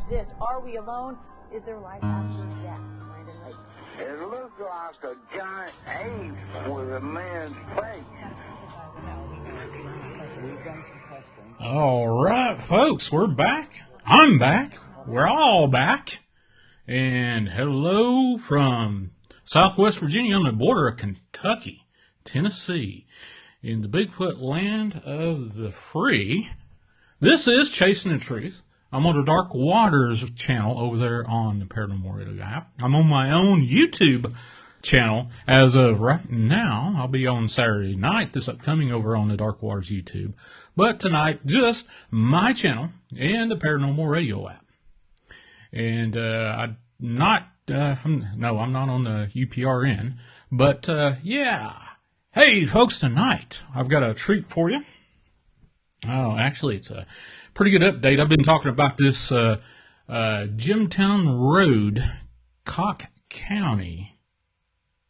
exist? Are we alone? Is there life after death? It looks like a giant ape with a man's face. All right, folks, we're back. I'm back. We're all back. And hello from Southwest Virginia on the border of Kentucky, Tennessee, in the Bigfoot land of the free. This is Chasing the Truth. I'm on the Dark Waters channel over there on the Paranormal Radio app. I'm on my own YouTube channel as of right now. I'll be on Saturday night, this upcoming, over on the Dark Waters YouTube. But tonight, just my channel and the Paranormal Radio app. And I'm not on the UPRN. But yeah. Hey, folks, tonight I've got a treat for you. Oh, actually, it's a pretty good update. I've been talking about this Jimtown Road, Cocke County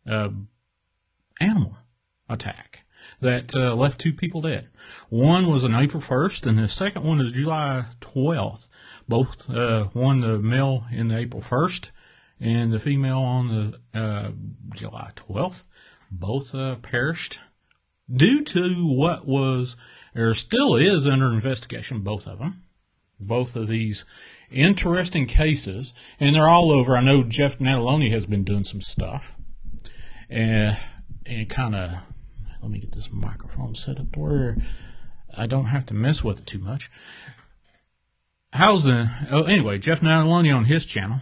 animal attack that left 2 people dead. One was on April 1st, and the second one is July 12th. Both, one the male in the April 1st, and the female on the July 12th. Both perished due to what was, or still is, under investigation, both of them. Both of these interesting cases, and they're all over. I know Jeff Nataloni has been doing some stuff. And kind of, let me get this microphone set up to where I don't have to mess with it too much. Anyway, Jeff Nataloni on his channel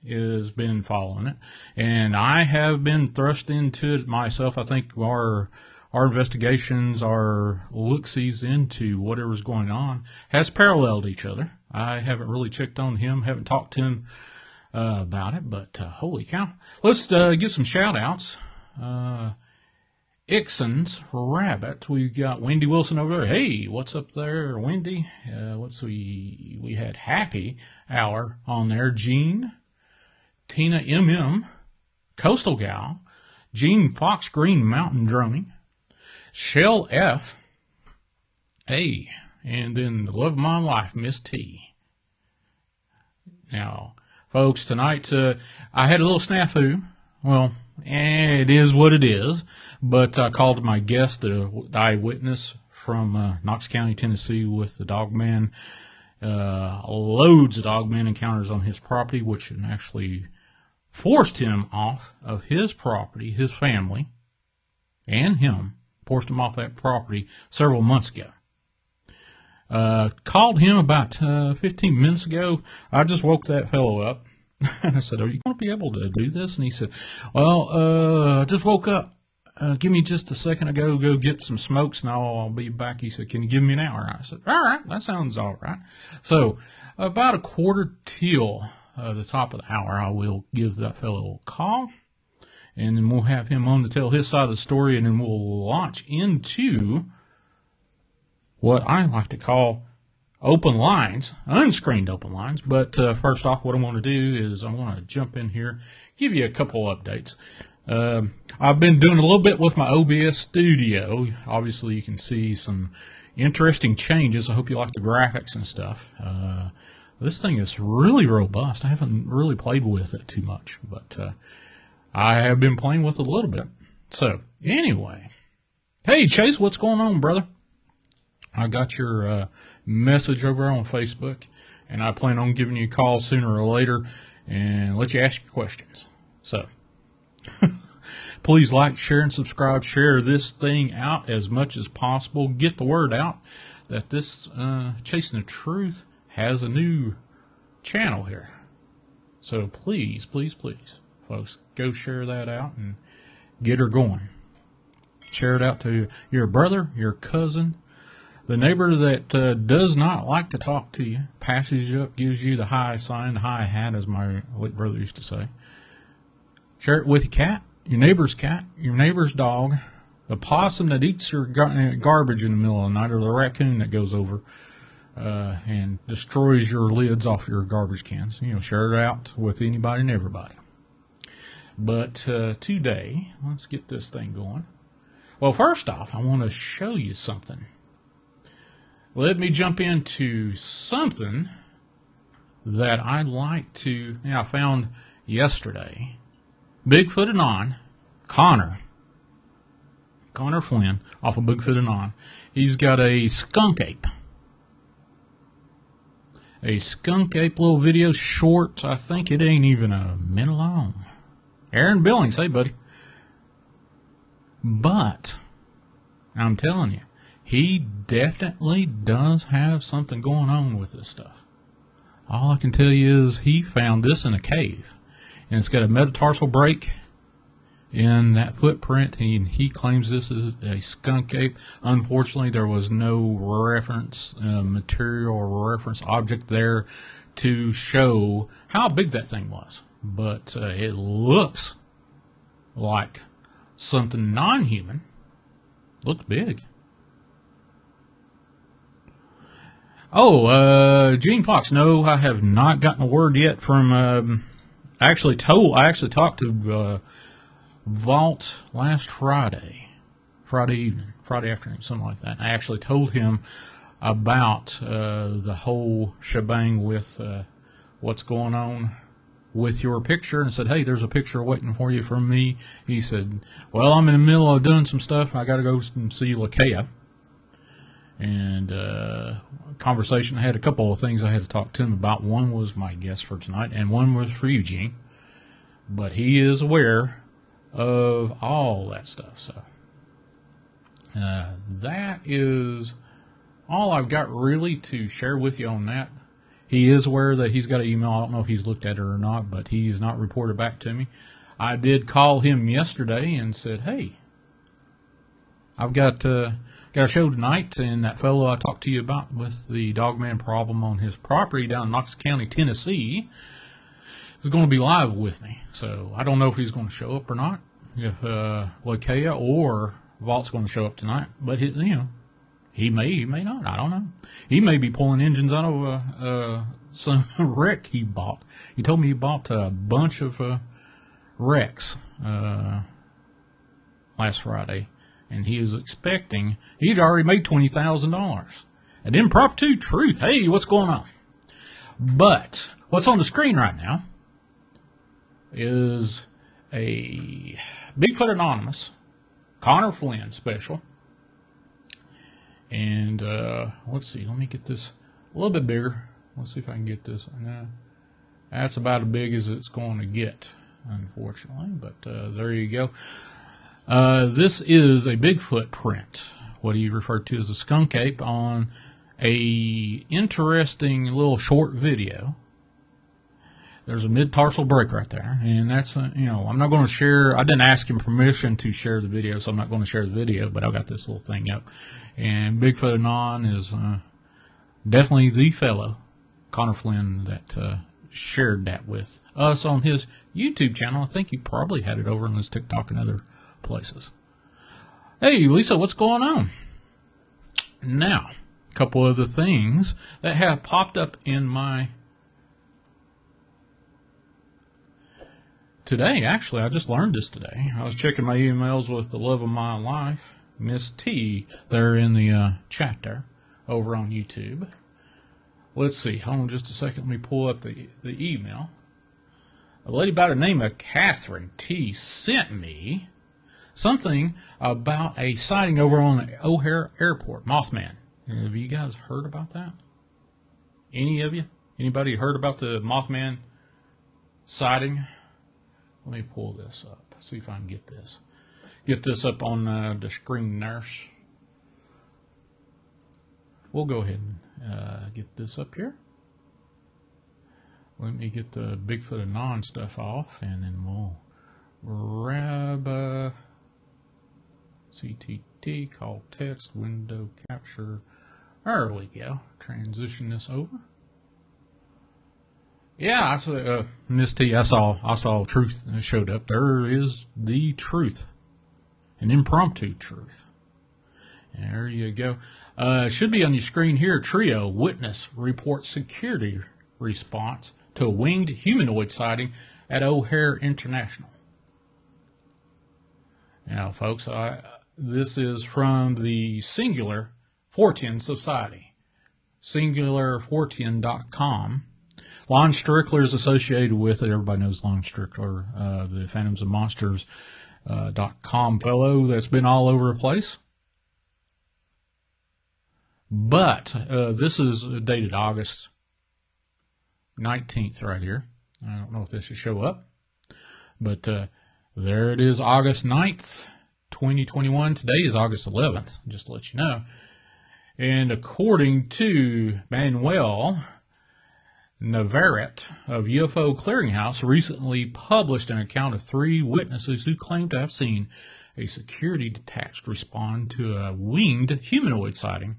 has been following it, and I have been thrust into it myself. I think our investigations, our look-sees into whatever's going on, has paralleled each other. I haven't really checked on him, haven't talked to him about it, but holy cow. Let's give some shout-outs. Ixon's Rabbit. We got Wendy Wilson over there. Hey, what's up there, Wendy? We had Happy Hour on there. Jean, Tina MM, Coastal Gal, Gene Fox Green Mountain Droning, Shell F, hey, and then the love of my life, Miss T. Now, folks, tonight I had a little snafu. Well, it is what it is, but I called my guest, the eyewitness from Knox County, Tennessee, with the Dogman. Loads of Dogman encounters on his property, which actually forced him off of his property, his family, and him, forced him off that property several months ago. Called him about 15 minutes ago. I just woke that fellow up. And I said, are you going to be able to do this? And he said, well, I just woke up. Give me just a second to go get some smokes, and I'll be back. He said, can you give me an hour? I said, all right, that sounds all right. So about a quarter till the top of the hour, I will give that fellow a call, and then we'll have him on to tell his side of the story, and then we'll launch into what I like to call open lines, unscreened open lines. But first off, what I want to do is I want to jump in here, give you a couple updates. I've been doing a little bit with my OBS studio. Obviously, you can see some interesting changes. I hope you like the graphics and stuff. This thing is really robust. I haven't really played with it too much, but I have been playing with it a little bit. So, anyway. Hey, Chase, what's going on, brother? I got your message over on Facebook, and I plan on giving you a call sooner or later and let you ask your questions. So, please like, share, and subscribe. Share this thing out as much as possible. Get the word out that this Chasing the Truth has a new channel here. So please, please, please, folks, go share that out and get her going. Share it out to your brother, your cousin, the neighbor that does not like to talk to you, passes you up, gives you the high sign, the high hat, as my late brother used to say. Share it with your cat, your neighbor's dog, the possum that eats your garbage in the middle of the night, or the raccoon that goes over and destroys your lids off your garbage cans. You know, share it out with anybody and everybody. But today, let's get this thing going. Well, first off, I want to show you something. Let me jump into something that I'd like to, I found yesterday, Bigfoot Anon, Connor Flynn, off of Bigfoot Anon. He's got a skunk ape. A skunk ape little video, short. I think it ain't even a minute long. Aaron Billings, hey buddy. But I'm telling you, he definitely does have something going on with this stuff. All I can tell you is he found this in a cave, and it's got a metatarsal break in that footprint. He claims this is a skunk ape. Unfortunately, there was no reference material or reference object there to show how big that thing was, but it looks like something non-human. Looks big. Oh, Gene Fox. No, I have not gotten a word yet from. I actually talked to Vault last Friday evening, Friday afternoon, something like that. I actually told him about the whole shebang with what's going on with your picture, and said, hey, there's a picture waiting for you from me. He said, well, I'm in the middle of doing some stuff. I got to go and see Lakea. And conversation, I had a couple of things I had to talk to him about. One was my guest for tonight, and one was for Eugene. But he is aware of all that stuff. So that is all I've got really to share with you on that. He is aware that he's got an email. I don't know if he's looked at it or not, but he's not reported back to me. I did call him yesterday and said, hey, I've got a show tonight, and that fellow I talked to you about with the Dogman problem on his property down in Knox County, Tennessee, is going to be live with me. So I don't know if he's going to show up or not, if Lakea or Vault's going to show up tonight. But he may, he may not. I don't know. He may be pulling engines out of some wreck he bought. He told me he bought a bunch of wrecks last Friday, and he was expecting, he'd already made $20,000. An impromptu truth. Hey, what's going on? But what's on the screen right now is a Bigfoot Anonymous Connor Flynn special. And let's see, let me get this a little bit bigger. Let's see if I can get this. That's about as big as it's going to get, unfortunately. But there you go. This is a Bigfoot print, what he referred to as a skunk ape, on a interesting little short video. There's a mid-tarsal break right there, and that's, I'm not going to share. I didn't ask him permission to share the video, so I'm not going to share the video, but I've got this little thing up. And Bigfoot Anon is definitely the fellow, Connor Flynn, that shared that with us on his YouTube channel. I think he probably had it over on his TikTok and other places. Hey, Lisa, what's going on? Now, a couple other things that have popped up in my... Today, actually, I just learned this today. I was checking my emails with the love of my life, Miss T, there in the chat there, over on YouTube. Let's see, hold on just a second. Let me pull up the email. A lady by the name of Catherine T sent me something about a sighting over on the O'Hare Airport, Mothman. Have you guys heard about that? Any of you? Anybody heard about the Mothman sighting? Let me pull this up, see if I can get this. Get this up on the screen, nurse. We'll go ahead and get this up here. Let me get the Bigfoot Anon stuff off, and then we'll grab CTT, call text, window capture. There we go. Transition this over. Yeah, I saw Miss T. I saw truth showed up. There is the truth, an impromptu truth. There you go. Should be on your screen here. Trio witness reports security response to a winged humanoid sighting at O'Hare International. Now, folks, this is from the Singular Fortean Society, singularfortean.com. Lon Strickler is associated with it. Everybody knows Lon Strickler, the Phantoms and Monsters .com fellow that's been all over the place. But this is dated August 19th right here. I don't know if this should show up. But there it is, August 9th, 2021. Today is August 11th, just to let you know. And according to Manuel Navarrete of UFO Clearinghouse, recently published an account of 3 witnesses who claim to have seen a security detached respond to a winged humanoid sighting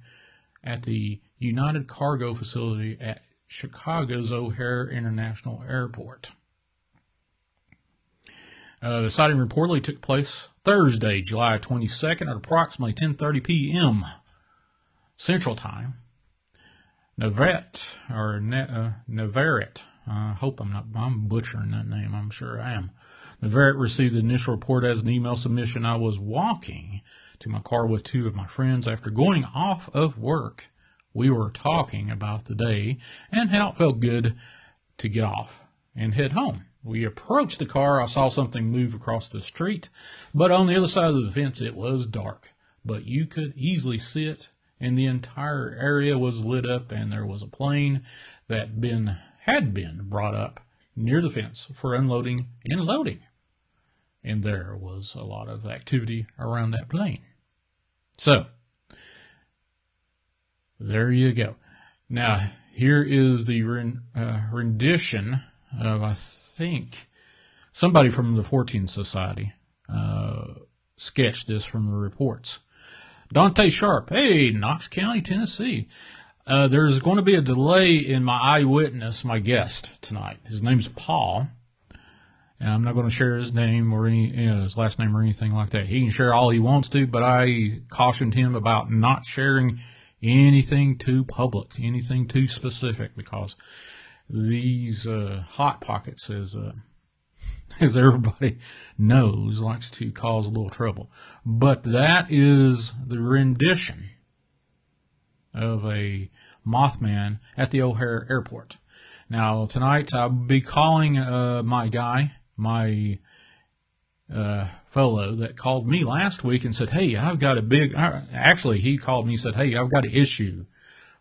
at the United Cargo facility at Chicago's O'Hare International Airport. The sighting reportedly took place Thursday, July 22nd at approximately 10:30 p.m. Central Time. Navarrete, I hope I'm butchering that name, I'm sure I am. Navarrete received the initial report as an email submission. I was walking to my car with 2 of my friends after going off of work. We were talking about the day and how it felt good to get off and head home. We approached the car. I saw something move across the street, but on the other side of the fence it was dark, but you could easily see it, and the entire area was lit up, and there was a plane that had been brought up near the fence for unloading and loading, and there was a lot of activity around that plane. So there you go. Now here is the rendition of, I think, somebody from the Fortean Society sketched this from the reports. Dante Sharp, hey, Knox County, Tennessee. There's going to be a delay in my eyewitness, my guest tonight. His name's Paul, and I'm not going to share his name or his last name or anything like that. He can share all he wants to, but I cautioned him about not sharing anything too public, anything too specific, because these hot pockets, as everybody knows, likes to cause a little trouble. But that is the rendition of a Mothman at the O'Hare Airport. Now tonight I'll be calling my fellow that called me last week and said, hey, I've got a big, actually he called me and said, hey, I've got an issue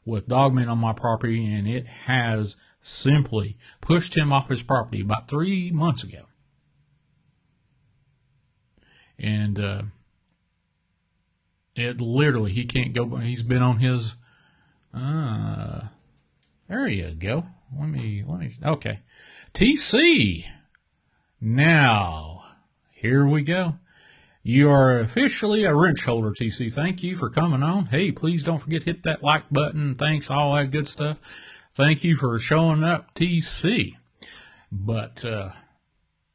with Dogmen on my property, and it has simply pushed him off his property about 3 months ago. And it literally, he can't go, he's been on his, there you go. Let me, okay. TC. Now, here we go. You are officially a wrench holder, TC. Thank you for coming on. Hey, please don't forget to hit that like button. Thanks, all that good stuff. Thank you for showing up, TC. But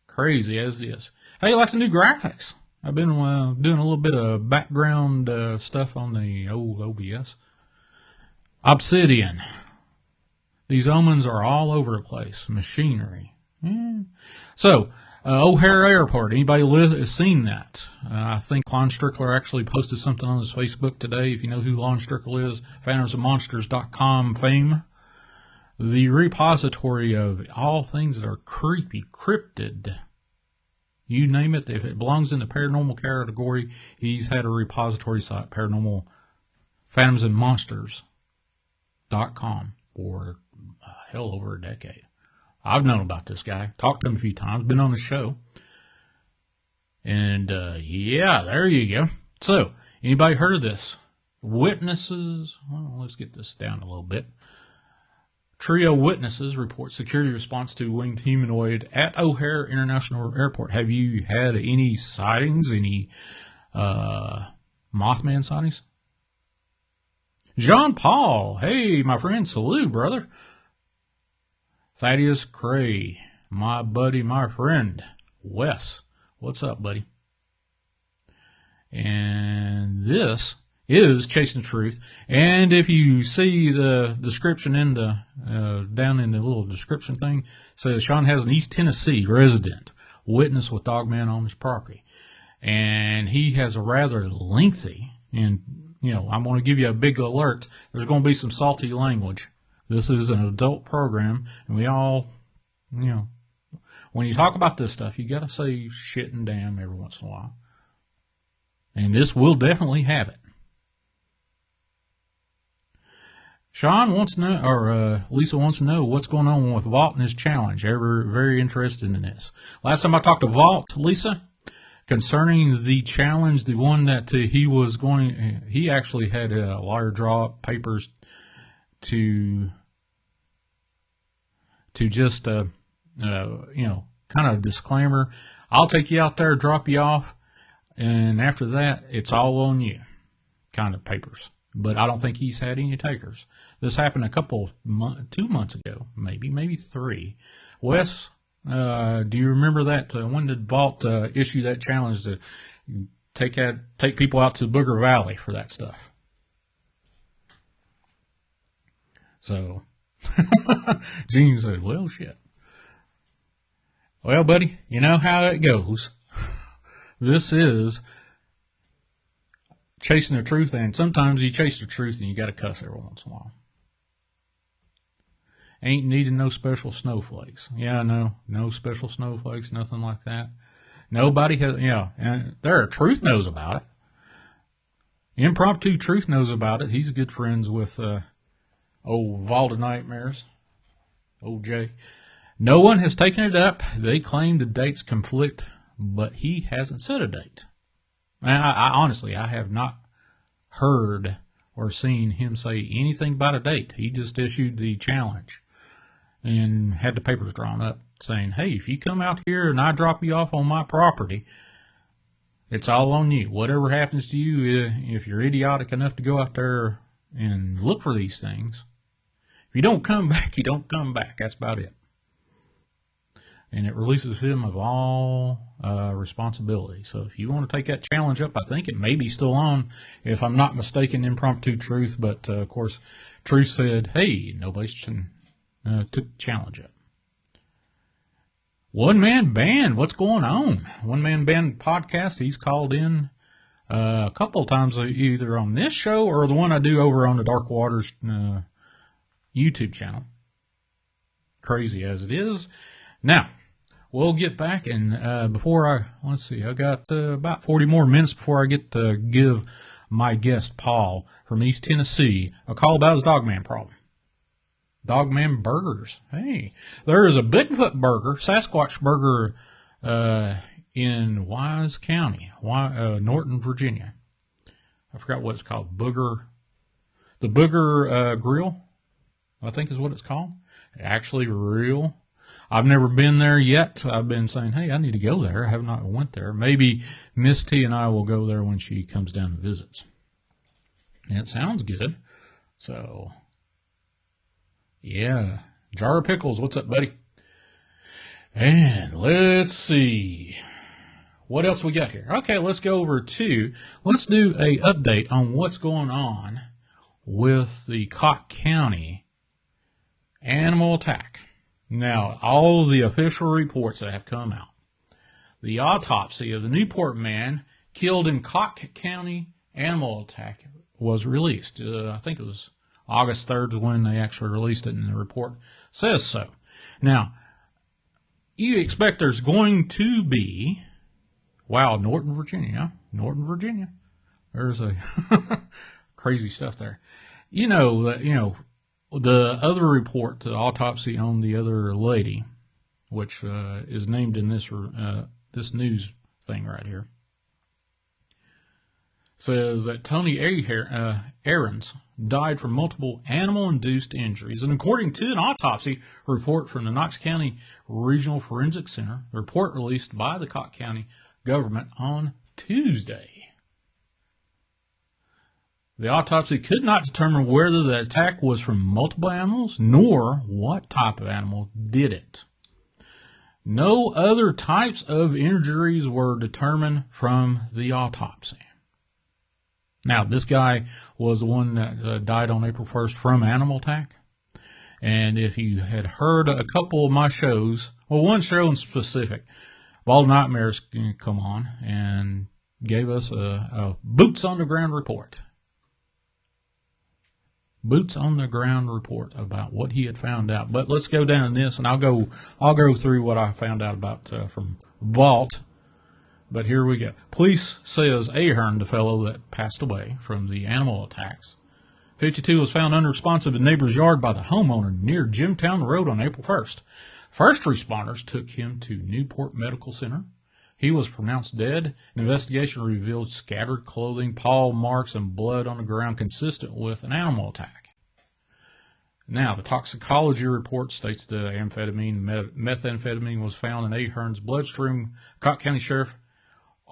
crazy as this. Hey, you like the new graphics? I've been doing a little bit of background stuff on the old OBS. Obsidian. These omens are all over the place. Machinery. Yeah. So, O'Hare Airport. Anybody has seen that? I think Lon Strickler actually posted something on his Facebook today. If you know who Lon Strickler is, phantomsandmonsters.com fame. The repository of all things that are creepy, cryptid. You name it. If it belongs in the paranormal category, he's had a repository site, Paranormal, phantomsandmonsters.com, for hell over a decade. I've known about this guy, talked to him a few times, been on the show. And, yeah, there you go. So, anybody heard of this? Witnesses, well, let's get this down a little bit. Trio witnesses report security response to winged humanoid at O'Hare International Airport. Have you had any sightings, any Mothman sightings? Jean Paul, hey, my friend, salute, brother. Thaddeus Cray, my buddy, my friend. Wes, what's up, buddy? And this is Chasing the Truth. And if you see the description in the down in the little description thing, it says Shawn has an East Tennessee resident witness with Dogman on his property. And he has a rather lengthy, and you know, I'm going to give you a big alert. There's going to be some salty language This is an adult program, and we all, when you talk about this stuff, you got to say shit and damn every once in a while. And this will definitely have it. Shawn wants to know, or Lisa wants to know what's going on with Vault and his challenge. Very interested in this. Last time I talked to Vault, Lisa, concerning the challenge, the one that he actually had a lawyer draw up papers to just, kind of disclaimer. I'll take you out there, drop you off, and after that, it's all on you kind of papers. But I don't think he's had any takers. This happened 2 months ago, maybe 3. Wes, do you remember that? When did Vault issue that challenge to take people out to Booger Valley for that stuff? So, Gene said, well, shit. Well, buddy, you know how it goes. This is chasing the truth, and sometimes you chase the truth and you got to cuss every once in a while. Ain't needing no special snowflakes. Yeah, no special snowflakes, nothing like that. Nobody has, and there are Truth knows about it. Impromptu Truth knows about it. He's good friends with old Vault of Nightmares, old Jay. No one has taken it up. They claim the dates conflict, but he hasn't set a date. And I honestly, I have not heard or seen him say anything about a date. He just issued the challenge and had the papers drawn up saying, hey, if you come out here and I drop you off on my property, it's all on you. Whatever happens to you, if you're idiotic enough to go out there and look for these things, if you don't come back, you don't come back. That's about it. And it releases him of all responsibility. So if you want to take that challenge up, I think it may be still on, if I'm not mistaken, Impromptu Truth. But, of course, Truth said, hey, nobody's took the challenge up. One Man Band, what's going on? One Man Band podcast, he's called in a couple of times, either on this show or the one I do over on the Dark Waters YouTube channel. Crazy as it is. Now, we'll get back, and let's see, I got about 40 more minutes before I get to give my guest, Paul, from East Tennessee, a call about his Dogman problem. Dogman burgers. Hey, there is a Bigfoot burger, Sasquatch burger, in Wise County, Norton, Virginia. I forgot what it's called. The Booger Grill, I think is what it's called. Actually real. I've never been there yet. I've been saying, hey, I need to go there. I have not went there. Maybe Miss T and I will go there when she comes down and visits. That sounds good. So, yeah. Jar of Pickles, what's up, buddy? And let's see. What else we got here? Okay, let's do a update on what's going on with the Cocke County animal attack. Now, all the official reports that have come out. The autopsy of the Newport man killed in Cocke County animal attack was released. I think it was August 3rd when they actually released it, and the report says so. Now, you expect there's going to be, Norton, Virginia. There's a crazy stuff there. The other report, the autopsy on the other lady, which is named in this news thing right here, says that Tony Aarons died from multiple animal-induced injuries. And according to an autopsy report from the Knox County Regional Forensic Center, the report released by the Cocke County government on Tuesday. The autopsy could not determine whether the attack was from multiple animals, nor what type of animal did it. No other types of injuries were determined from the autopsy. Now, this guy was the one that died on April 1st from animal attack. And if you had heard a couple of my shows, one show in specific, Bald Nightmares come on and gave us a boots on the ground report. boots on the ground report about what he had found out. But let's go down this, and I'll go through what I found out about from Vault. But here we go. Police says Ahern, the fellow that passed away from the animal attacks, 52, was found unresponsive in neighbor's yard by the homeowner near Jimtown Road on April 1st. First responders took him to Newport Medical Center. He was pronounced dead. An investigation revealed scattered clothing, paw marks, and blood on the ground consistent with an animal attack. Now, the toxicology report states that methamphetamine was found in Ahern's bloodstream. Cocke County Sheriff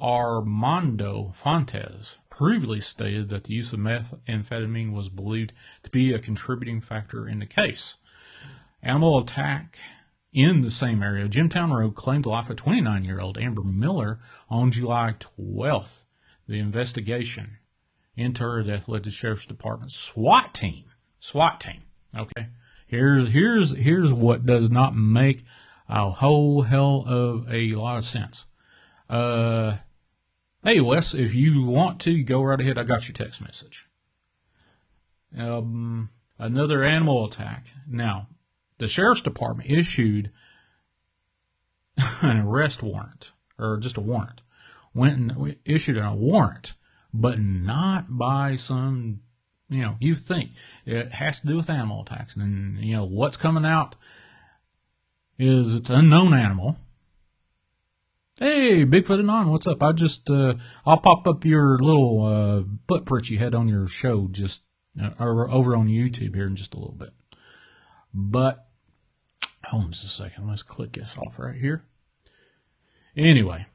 Armando Fontes previously stated that the use of methamphetamine was believed to be a contributing factor in the case. Animal attack in the same area, Jimtown Road, claimed the life of 29-year-old Amber Miller on July 12th. The investigation into her death led to Sheriff's Department SWAT team. Okay, here's what does not make a whole hell of a lot of sense. Hey Wes, if you want to, go right ahead. I got your text message. Another animal attack. Now, the Sheriff's Department issued an arrest warrant, or just a warrant. Went and issued a warrant, but not by some, you think it has to do with animal attacks. And, what's coming out is it's an unknown animal. Hey, Bigfoot Anon, what's up? I'll pop up your little footprint you had on your show just over on YouTube here in just a little bit. But, hold on just a second. Let's click this off right here. Anyway,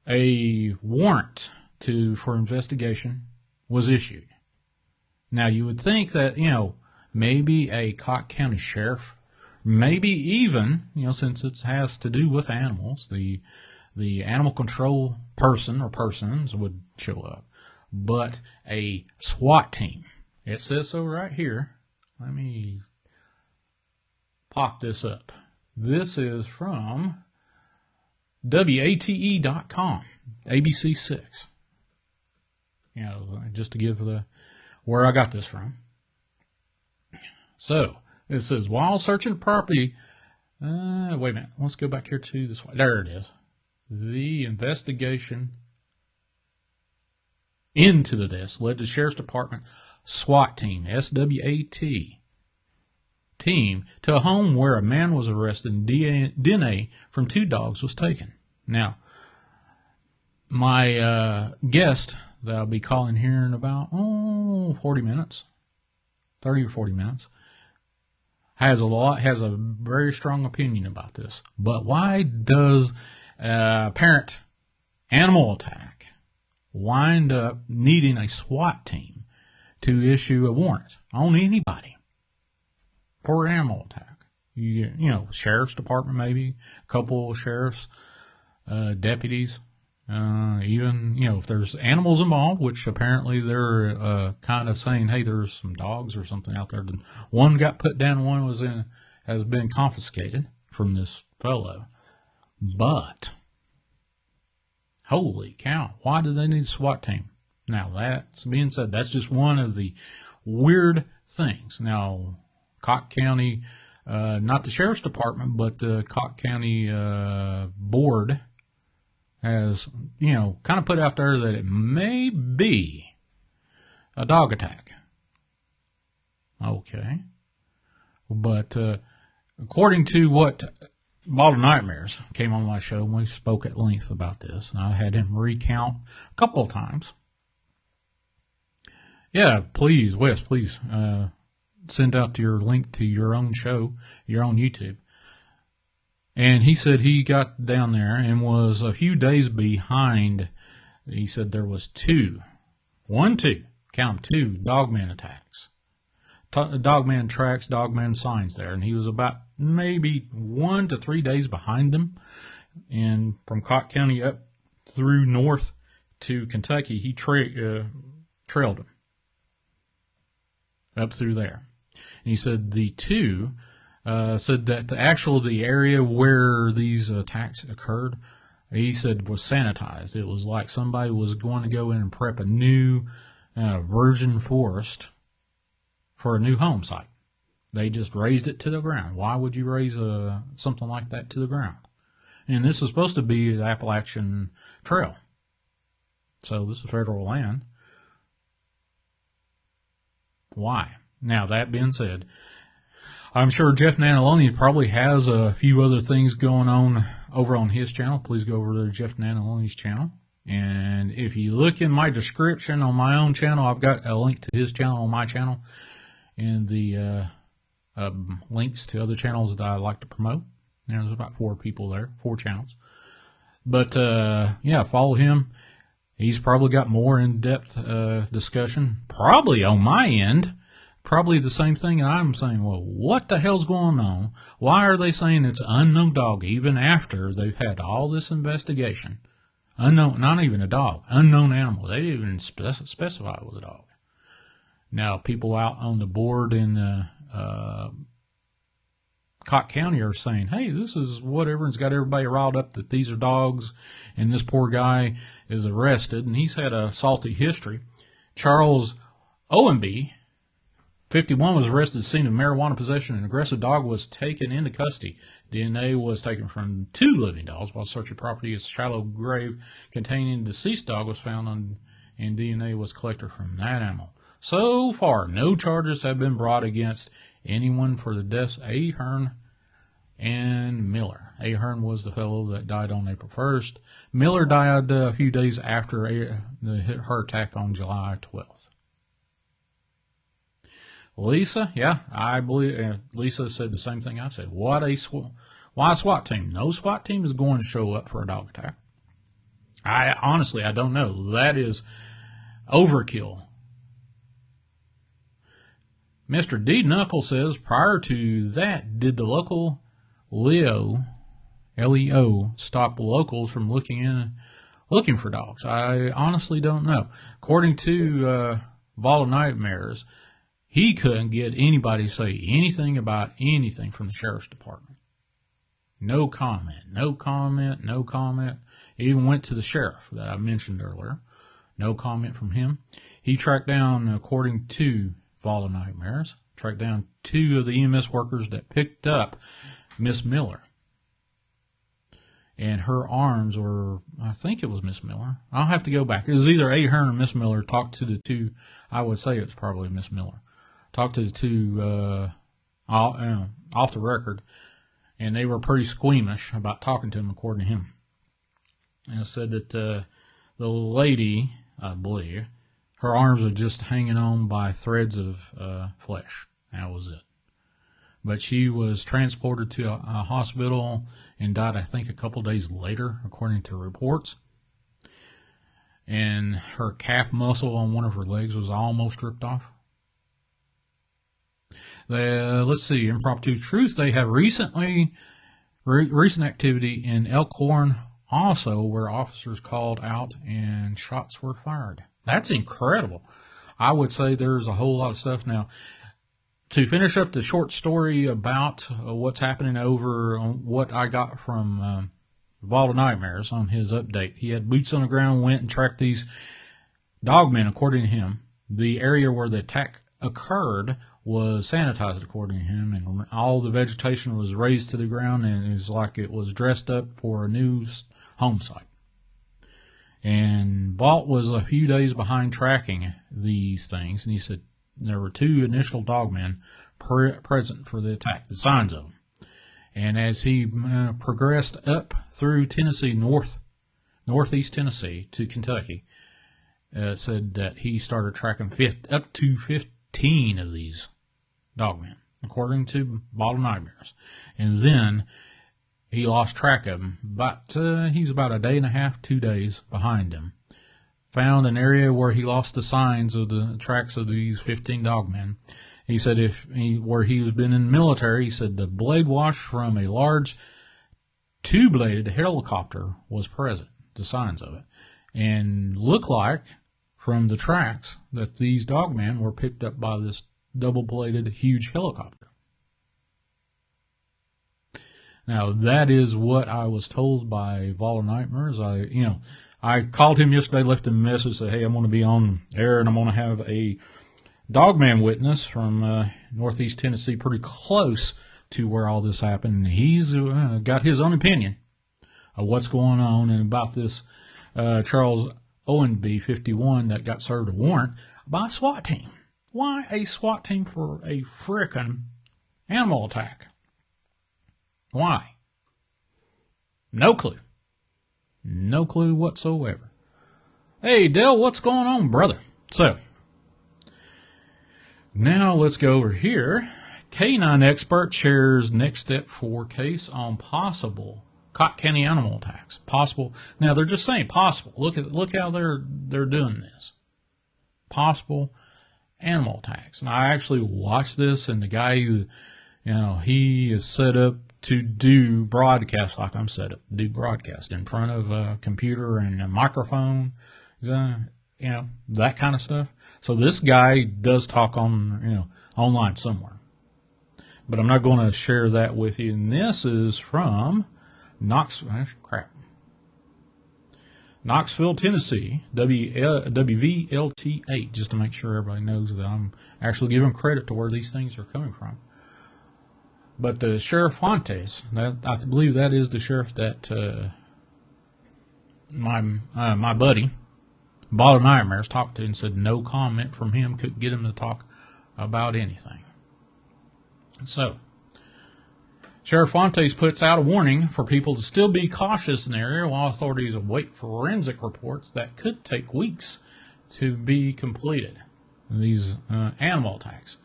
a warrant for investigation was issued. Now, you would think that, maybe a Cocke County Sheriff, maybe even, since it has to do with animals, the animal control person or persons would show up. But a SWAT team, it says so right here. Let me pop this up. This is from WATE.com, ABC 6. Just to give where I got this from. So, it says, while searching property, wait a minute, let's go back here to this way. There it is. The investigation into this led to Sheriff's Department SWAT team, SWAT team, to a home where a man was arrested and DNA from 2 dogs was taken. Now, my guest that I'll be calling here in about 40 minutes, 30 or 40 minutes, has a very strong opinion about this. But why does apparent animal attack wind up needing a SWAT team to issue a warrant on anybody for an animal attack? Sheriff's Department, maybe a couple of sheriffs, deputies, even, if there's animals involved, which apparently they're kind of saying, hey, there's some dogs or something out there. One got put down, one has been confiscated from this fellow. But holy cow, why do they need a SWAT team? Now, that's being said, that's just one of the weird things. Now, Cocke County, not the Sheriff's Department, but the Cocke County Board has, kind of put out there that it may be a dog attack. Okay. But according to what Bottle Nightmares came on my show, and we spoke at length about this, and I had him recount a couple of times. Yeah, please, Wes, please send out your link to your own show, your own YouTube. And he said he got down there and was a few days behind. He said there was two Dogmen attacks. Dogman tracks, Dogman signs there. And he was about maybe 1 to 3 days behind them. And from Cocke County up through north to Kentucky, he trailed him up through there. And he said the two said that the area where these attacks occurred, he said, was sanitized. It was like somebody was going to go in and prep a new virgin forest for a new home site. They just raised it to the ground. Why would you raise something like that to the ground? And this is supposed to be the Appalachian Trail. So this is federal land. Why? Now, that being said, I'm sure Jeff Nanaloni probably has a few other things going on over on his channel. Please go over to Jeff Nanaloni's channel. And if you look in my description on my own channel, I've got a link to his channel on my channel and the links to other channels that I like to promote. There's about 4 people there, 4 channels. But, yeah, follow him. He's probably got more in-depth discussion, probably on my end. Probably the same thing I'm saying. Well, what the hell's going on? Why are they saying it's an unknown dog even after they've had all this investigation? Unknown, not even a dog, unknown animal. They didn't even specify it was a dog. Now, people out on the board in Cocke County are saying, hey, this is whatever, and it's got everybody riled up that these are dogs, and this poor guy is arrested, and he's had a salty history. Charles Owenby, 51, was arrested at the scene of marijuana possession. An aggressive dog was taken into custody. DNA was taken from 2 living dogs while searching property. A shallow grave containing a deceased dog was found and DNA was collected from that animal. So far, no charges have been brought against anyone for the deaths of Ahern and Miller. Ahern was the fellow that died on April 1st. Miller died a few days after the heart attack on July 12th. Lisa, yeah, I believe Lisa said the same thing I said. Why a SWAT team? No SWAT team is going to show up for a dog attack. I don't know. That is overkill. Mr. D. Knuckle says, prior to that, did the local LEO stop locals from looking for dogs? I honestly don't know. According to Ball of Nightmares, he couldn't get anybody to say anything about anything from the sheriff's department. No comment, no comment, no comment. He even went to the sheriff that I mentioned earlier. No comment from him. He tracked down, according to Ball of Nightmares, tracked down 2 of the EMS workers that picked up Miss Miller. And her arms were, I think it was Miss Miller. I'll have to go back. It was either Ahern or Miss Miller. Talked to the 2. I would say it's probably Miss Miller. Talked to the 2 off the record, and they were pretty squeamish about talking to him, according to him. And said that the lady, I believe, her arms were just hanging on by threads of flesh. That was it. But she was transported to a hospital and died, I think, a couple days later, according to reports. And her calf muscle on one of her legs was almost ripped off. Let's see, Impromptu Truth, they have recent activity in Elkhorn also where officers called out and shots were fired. That's incredible. I would say there's a whole lot of stuff now. To finish up the short story about what's happening over on what I got from Ball of Nightmares on his update. He had boots on the ground, went and tracked these dogmen, according to him. The area where the attack occurred was sanitized, according to him, and all the vegetation was raised to the ground, and it was like it was dressed up for a new home site. And Balt was a few days behind tracking these things, and he said there were 2 initial dogmen present for the attack, the signs of them. And as he progressed up through Tennessee, northeast Tennessee to Kentucky, said that he started tracking up to 15 of these dogmen, according to Ball of Nightmares. And then he lost track of them. But he's about a day and a half, 2 days behind them. Found an area where he lost the signs of the tracks of these 15 dogmen. He said where he has been in the military, he said the blade wash from a large 2-bladed helicopter was present, the signs of it. And looked like, from the tracks, that these dogmen were picked up by this double-bladed huge helicopter. Now, that is what I was told by Ball of Nightmares. I called him yesterday, left him a message, said, hey, I'm going to be on air, and I'm going to have a Dogman witness from Northeast Tennessee, pretty close to where all this happened. He's got his own opinion of what's going on and about this Charles Owenby, 51, that got served a warrant by a SWAT team. Why a SWAT team for a frickin' animal attack? Why? No clue. No clue whatsoever. Hey, Dale, what's going on, brother? So, now let's go over here. K9 expert shares next step for case on possible Cocke County animal attacks. Possible. Now they're just saying possible. Look how they're doing this. Possible animal attacks. And I actually watched this, and the guy who, he is set up to do broadcast like I'm set up to do broadcast in front of a computer and a microphone, that kind of stuff. So this guy does talk on, online somewhere. But I'm not going to share that with you. And this is from Knoxville, Tennessee, WVLT8, just to make sure everybody knows that I'm actually giving credit to where these things are coming from. But the Sheriff Fontes, I believe that is the sheriff that my buddy, Ball of Nightmares, talked to and said no comment from him could get him to talk about anything. So, Sheriff Fontes puts out a warning for people to still be cautious in the area while authorities await forensic reports that could take weeks to be completed. These animal attacks.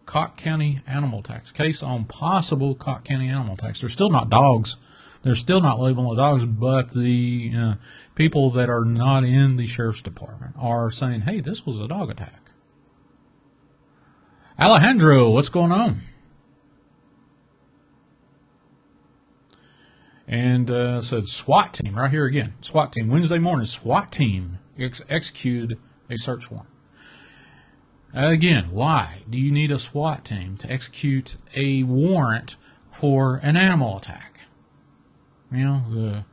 Cocke County animal attacks. Case on possible Cocke County animal attacks. They're still not dogs. They're still not labeling the dogs, but the people that are not in the sheriff's department are saying, hey, this was a dog attack. Alejandro, what's going on? And said SWAT team, right here again. SWAT team, Wednesday morning, SWAT team executed a search warrant. Again, why do you need a SWAT team to execute a warrant for an animal attack? That's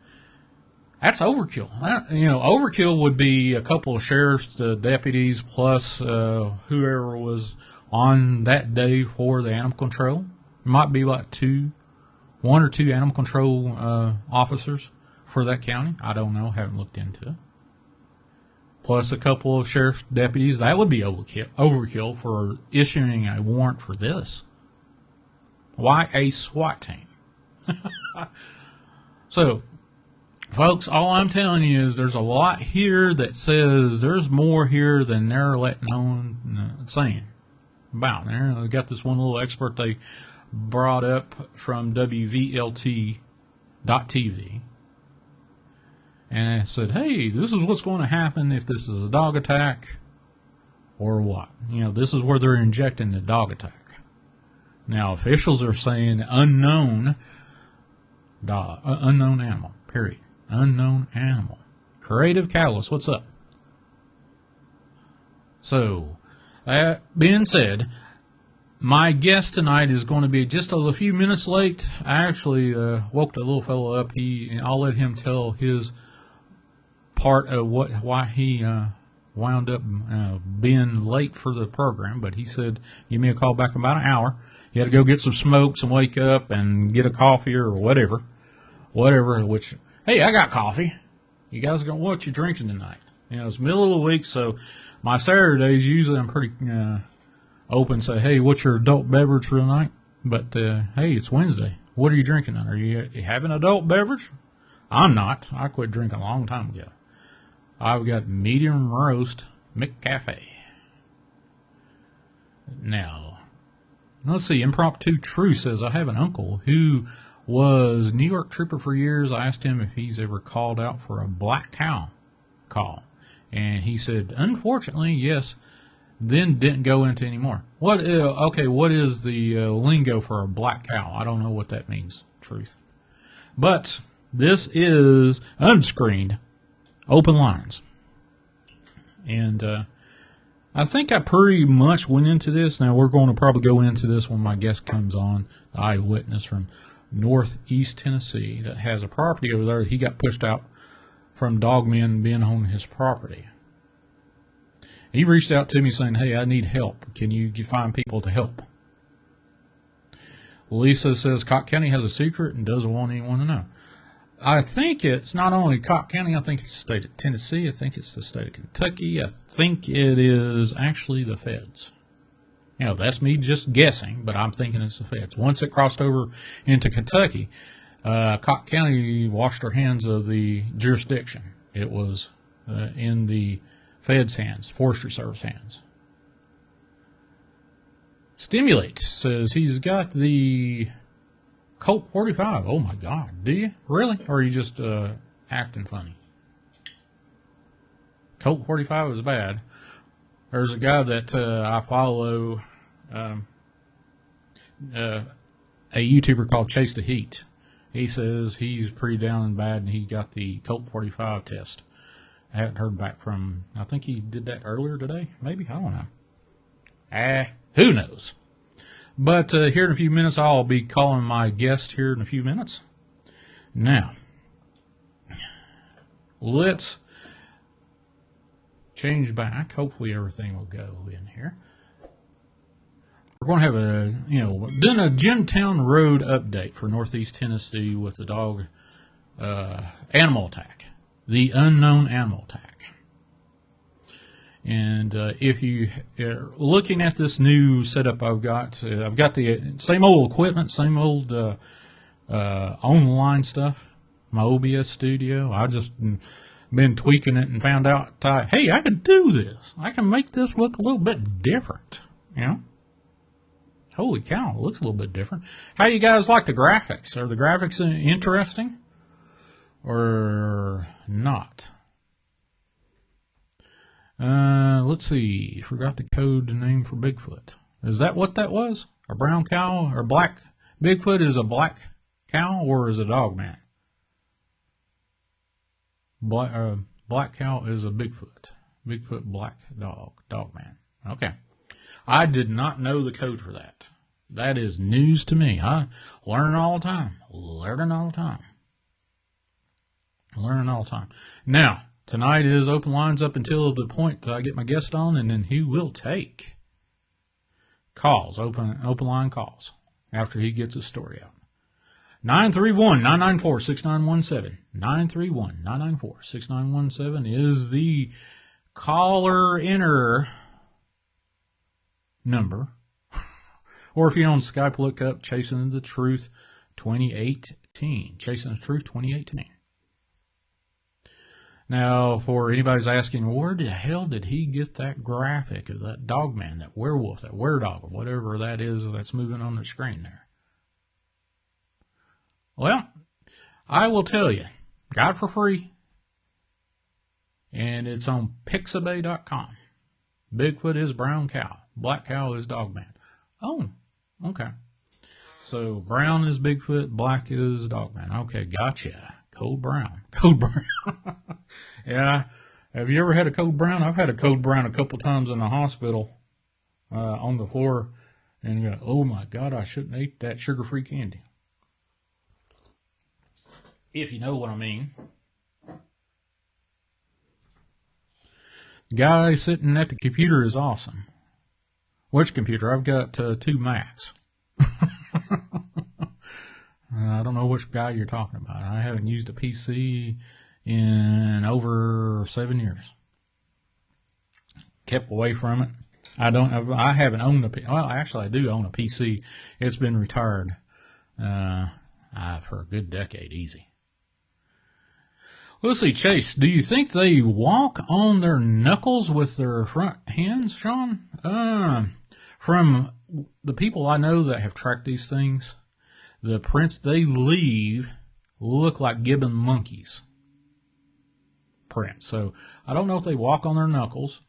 overkill. Overkill would be a couple of sheriff's deputies plus whoever was on that day for the animal control. It might be like one or two animal control officers for that county. I don't know. Haven't looked into it. Plus a couple of sheriff's deputies. That would be overkill for issuing a warrant for this. Why a SWAT team? So, folks, all I'm telling you is there's a lot here that says there's more here than they're letting on saying about. They got this one little expert they brought up from WVLT.TV. And I said, hey, this is what's going to happen if this is a dog attack or what. This is where they're injecting the dog attack. Now, officials are saying unknown animal, period. Unknown animal. Creative Catalyst, what's up? So, that being said, my guest tonight is going to be just a few minutes late. I actually woke the little fellow up. I'll let him tell his part of why he wound up being late for the program. But he said, give me a call back in about an hour. He had to go get some smokes and wake up and get a coffee or whatever. Which, hey, I got coffee. You guys what you drinking tonight? It's middle of the week, so my Saturdays usually I'm pretty open. Say, hey, what's your adult beverage for the night? But hey, it's Wednesday. What are you drinking? Are you having adult beverage? I'm not. I quit drinking a long time ago. I've got medium roast McCafe. Now, let's see. Impromptu True says, I have an uncle who was New York trooper for years. I asked him if he's ever called out for a black cow call. And he said, unfortunately, yes. Then didn't go into any more. What is the lingo for a black cow? I don't know what that means, Truth. But this is Unscreened Open Lines. And I think I pretty much went into this. Now, we're going to probably go into this when my guest comes on, the eyewitness from Northeast Tennessee that has a property over there. He got pushed out from Dogmen being on his property. He reached out to me saying, hey, I need help. Can you find people to help? Lisa says Cocke County has a secret and doesn't want anyone to know. I think it's not only Cocke County. I think it's the state of Tennessee. I think it's the state of Kentucky. I think it is actually the feds. You know, that's me just guessing, but I'm thinking it's the feds. Once it crossed over into Kentucky, Cocke County washed their hands of the jurisdiction. It was in the feds' hands, Forestry Service hands. Stimulate says he's got the Colt 45. Oh my God, do you? Really? Or are you just acting funny? Colt 45 is bad. There's a guy that I follow, a YouTuber called Chase the Heat. He says he's pretty down and bad, and he got the Colt 45 test. I haven't heard back from, I think he did that earlier today, maybe, I don't know. Who knows? But here in a few minutes, I'll be calling my guest here in a few minutes. Now, let's change back. Hopefully everything will go in here. We're going to have doing a Jimtown Road update for Northeast Tennessee with the dog animal attack. The unknown animal attack. And if you are looking at this new setup I've got the same old equipment, same old online stuff, my OBS studio. I just been tweaking it and found out, hey, I can do this. I can make this look a little bit different, you know? Holy cow, it looks a little bit different. How you guys like the graphics? Are the graphics interesting or not? Let's see. Forgot the code name for Bigfoot. Is that what that was? A brown cow or black? Bigfoot is a black cow or is a Dogman? Black cow is a Bigfoot. Bigfoot, black Dogman. Okay. I did not know the code for that. That is news to me. I learn all the time. Learning all the time. Learning all the time. Now, tonight is open lines up until the point that I get my guest on, and then he will take calls, open line calls, after he gets his story out. 931-994-6917. 931-994-6917 is the caller enter number. Or if you're on Skype, look up Chasing the Truth 2018. Chasing the Truth 2018. Now, for anybody's asking, where the hell did he get that graphic of that Dogman, that werewolf, that were-dog, or whatever that is that's moving on the screen there? Well, I will tell you. Got it for free. And it's on pixabay.com. Bigfoot is brown cow. Black cow is Dogman. Oh, okay. So brown is Bigfoot, black is Dogman. Okay, gotcha. Code brown. Code brown. Yeah. Have you ever had a code brown? I've had a code brown a couple times in the hospital on the floor. And you go, oh my God, I shouldn't eat that sugar-free candy. If you know what I mean. The guy sitting at the computer is awesome. Which computer? I've got two Macs. I don't know which guy you're talking about. I haven't used a PC in over 7 years. Kept away from it. I haven't owned well, actually I do own a PC. It's been retired for a good decade, easy. Let's see, Chase, do you think they walk on their knuckles with their front hands, Shawn? From the people I know that have tracked these things, the prints they leave look like gibbon monkeys prints. So I don't know if they walk on their knuckles.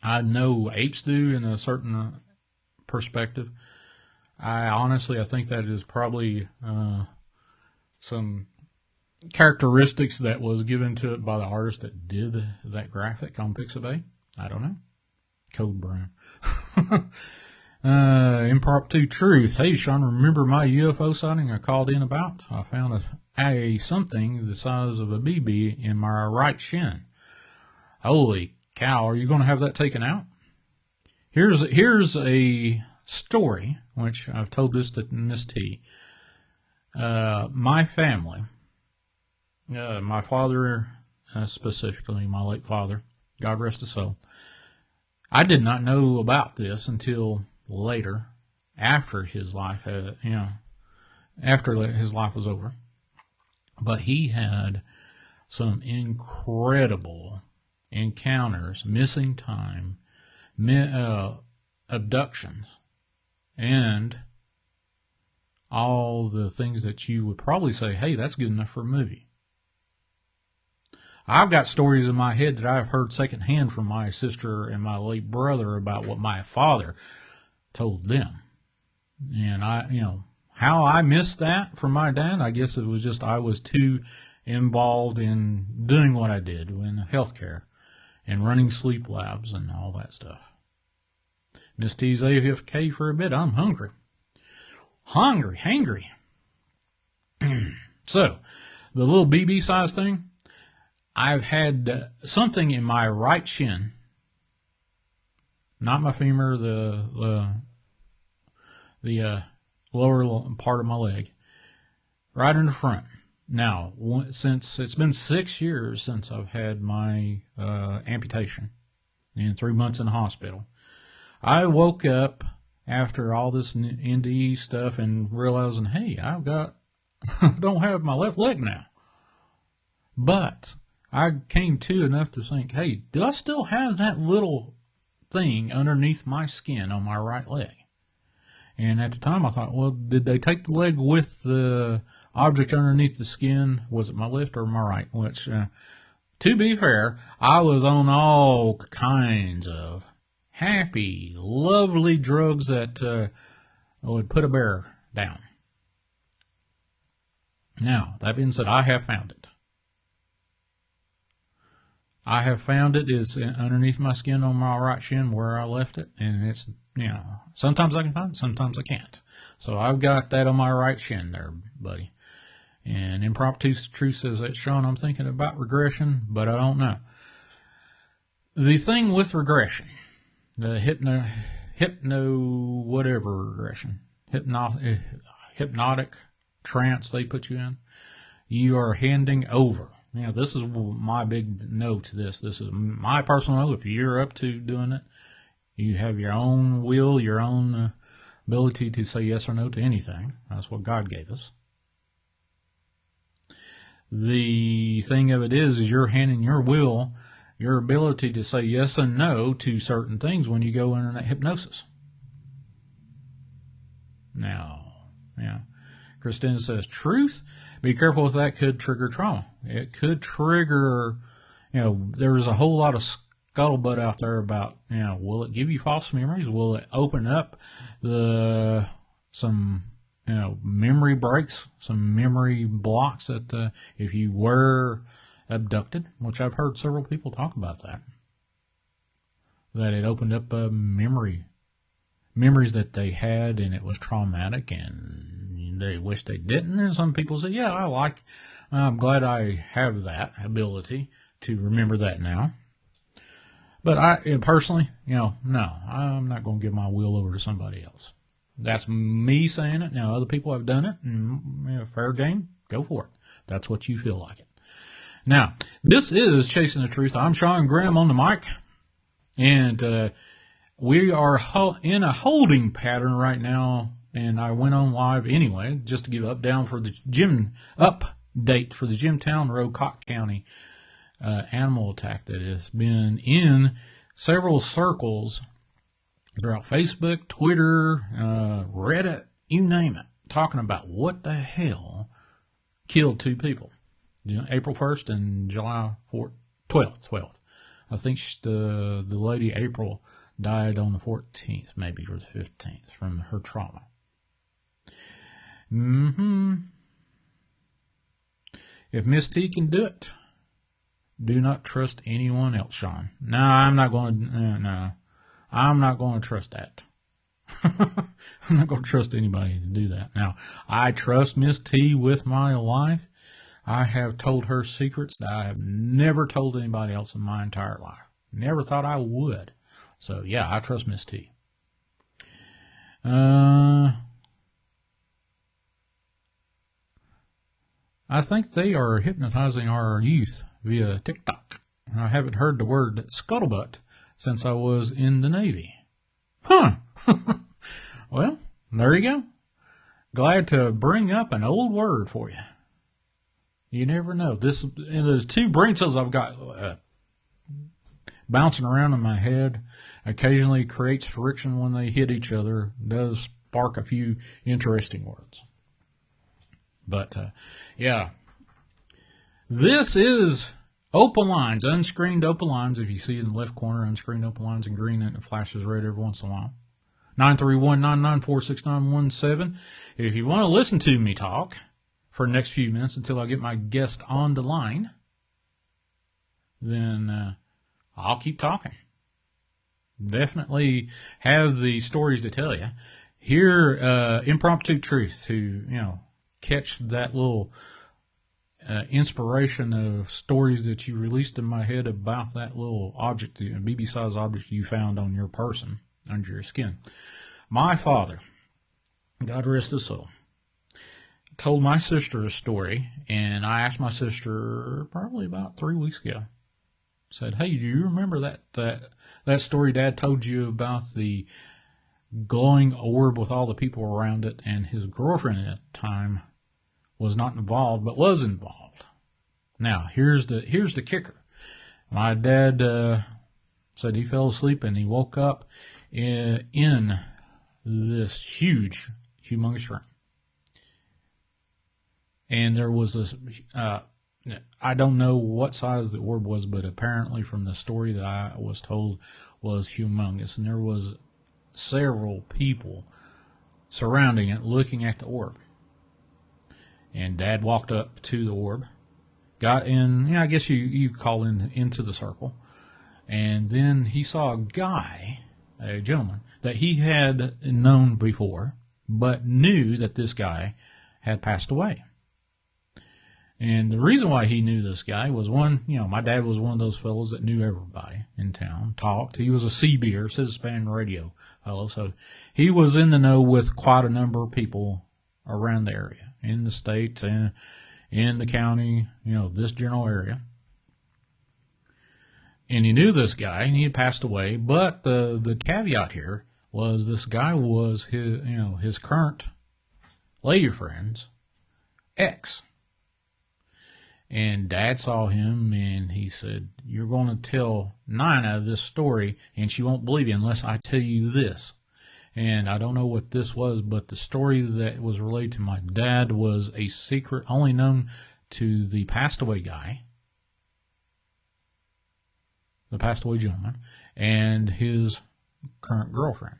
I know apes do in a certain perspective. I think that is probably some characteristics that was given to it by the artist that did that graphic on Pixabay. I don't know. Code brown. Impromptu truth. Hey, Shawn, remember my UFO sighting I called in about? I found a something the size of a BB in my right shin. Holy cow, are you going to have that taken out? Here's a story, which I've told this to Miss T. My family, my father, specifically my late father, God rest his soul. I did not know about this until later, after his life after his life was over. But he had some incredible encounters, missing time, abductions, and all the things that you would probably say, hey, that's good enough for a movie. I've got stories in my head that I've heard secondhand from my sister and my late brother about what my father told them. And how I missed that from my dad, I guess it was just I was too involved in doing what I did in healthcare and running sleep labs and all that stuff. Miss T's AFK for a bit. I'm hungry. Hangry. So, the little BB size thing, I've had something in my right shin, not my femur, the lower part of my leg, right in the front. Now, since it's been 6 years since I've had my amputation and 3 months in the hospital, I woke up after all this NDE stuff and realizing, hey, I don't have my left leg now. But I came to enough to think, hey, do I still have that little thing underneath my skin on my right leg? And at the time I thought, well, did they take the leg with the object underneath the skin? Was it my left or my right? Which, to be fair, I was on all kinds of happy, lovely drugs that would put a bear down. Now, that being said, I have found it. I have found it is underneath my skin on my right shin where I left it, and it's, sometimes I can find it, sometimes I can't. So I've got that on my right shin there, buddy. And Impromptu Truth says that, Shawn, I'm thinking about regression, but I don't know. The thing with regression, the regression, hypnotic trance they put you in, you are handing over. This is my big no to this. This is my personal no. If you're up to doing it, you have your own will, your own ability to say yes or no to anything. That's what God gave us. The thing of it is you're handing your will, your ability to say yes and no to certain things when you go into that hypnosis. Now, Christina says, truth, be careful if that could trigger trauma. It could trigger, there's a whole lot of scuttlebutt out there about, will it give you false memories? Will it open up some memory breaks, some memory blocks that if you were abducted, which I've heard several people talk about that it opened up memories that they had and it was traumatic and they wish they didn't. And some people say, yeah, I'm glad I have that ability to remember that now. But I personally, no, I'm not going to give my will over to somebody else. That's me saying it. Now, other people have done it, and fair game, go for it. That's what you feel like it. Now, this is Chasing the Truth. I'm Shawn Graham on the mic, and we are in a holding pattern right now, and I went on live anyway, just to give update for the Jimtown Road, Cocke County animal attack that has been in several circles throughout Facebook, Twitter, Reddit, you name it, talking about what the hell killed 2 people. April 1st and July 12th. I think the lady April died on the 14th, maybe, or the 15th, from her trauma. If Miss T can do it, do not trust anyone else, Shawn. No, I'm not going to. I'm not going to trust that. I'm not going to trust anybody to do that. Now, I trust Miss T with my life. I have told her secrets that I have never told anybody else in my entire life. Never thought I would. So, yeah, I trust Miss T. I think they are hypnotizing our youth via TikTok. I haven't heard the word scuttlebutt since I was in the Navy. Huh. Well, there you go. Glad to bring up an old word for you. You never know. This, and the two brain cells I've got bouncing around in my head occasionally creates friction when they hit each other. Does spark a few interesting words. But, yeah. This is Open Lines, Unscreened Open Lines. If you see in the left corner, Unscreened Open Lines in green, and it flashes red every once in a while. 931-994-6917. If you want to listen to me talk for the next few minutes until I get my guest on the line, then I'll keep talking. Definitely have the stories to tell you. Hear impromptu truth to, catch that little inspiration of stories that you released in my head about that little object, the BB-sized object you found on your person, under your skin. My father, God rest his soul, told my sister a story, and I asked my sister probably about 3 weeks ago. Said, hey, do you remember that story Dad told you about the glowing orb with all the people around it, and his girlfriend at the time was not involved, but was involved. Now, here's the kicker. My dad said he fell asleep and he woke up in this humongous room. And there was this, I don't know what size the orb was, but apparently from the story that I was told was humongous. And there was several people surrounding it looking at the orb. And Dad walked up to the orb, got in, I guess you call into the circle. And then he saw a gentleman that he had known before, but knew that this guy had passed away. And the reason why he knew this guy was, one, my dad was one of those fellows that knew everybody in town, talked. He was a CBer, Hispanic radio fellow, so he was in the know with quite a number of people around the area, in the state, and in the county, this general area. And he knew this guy, and he had passed away, but the caveat here was this guy was his current lady friend's ex. And Dad saw him, and he said, you're going to tell Nina this story, and she won't believe you unless I tell you this. And I don't know what this was, but the story that was related to my dad was a secret only known to the passed away guy, the passed away gentleman, and his current girlfriend.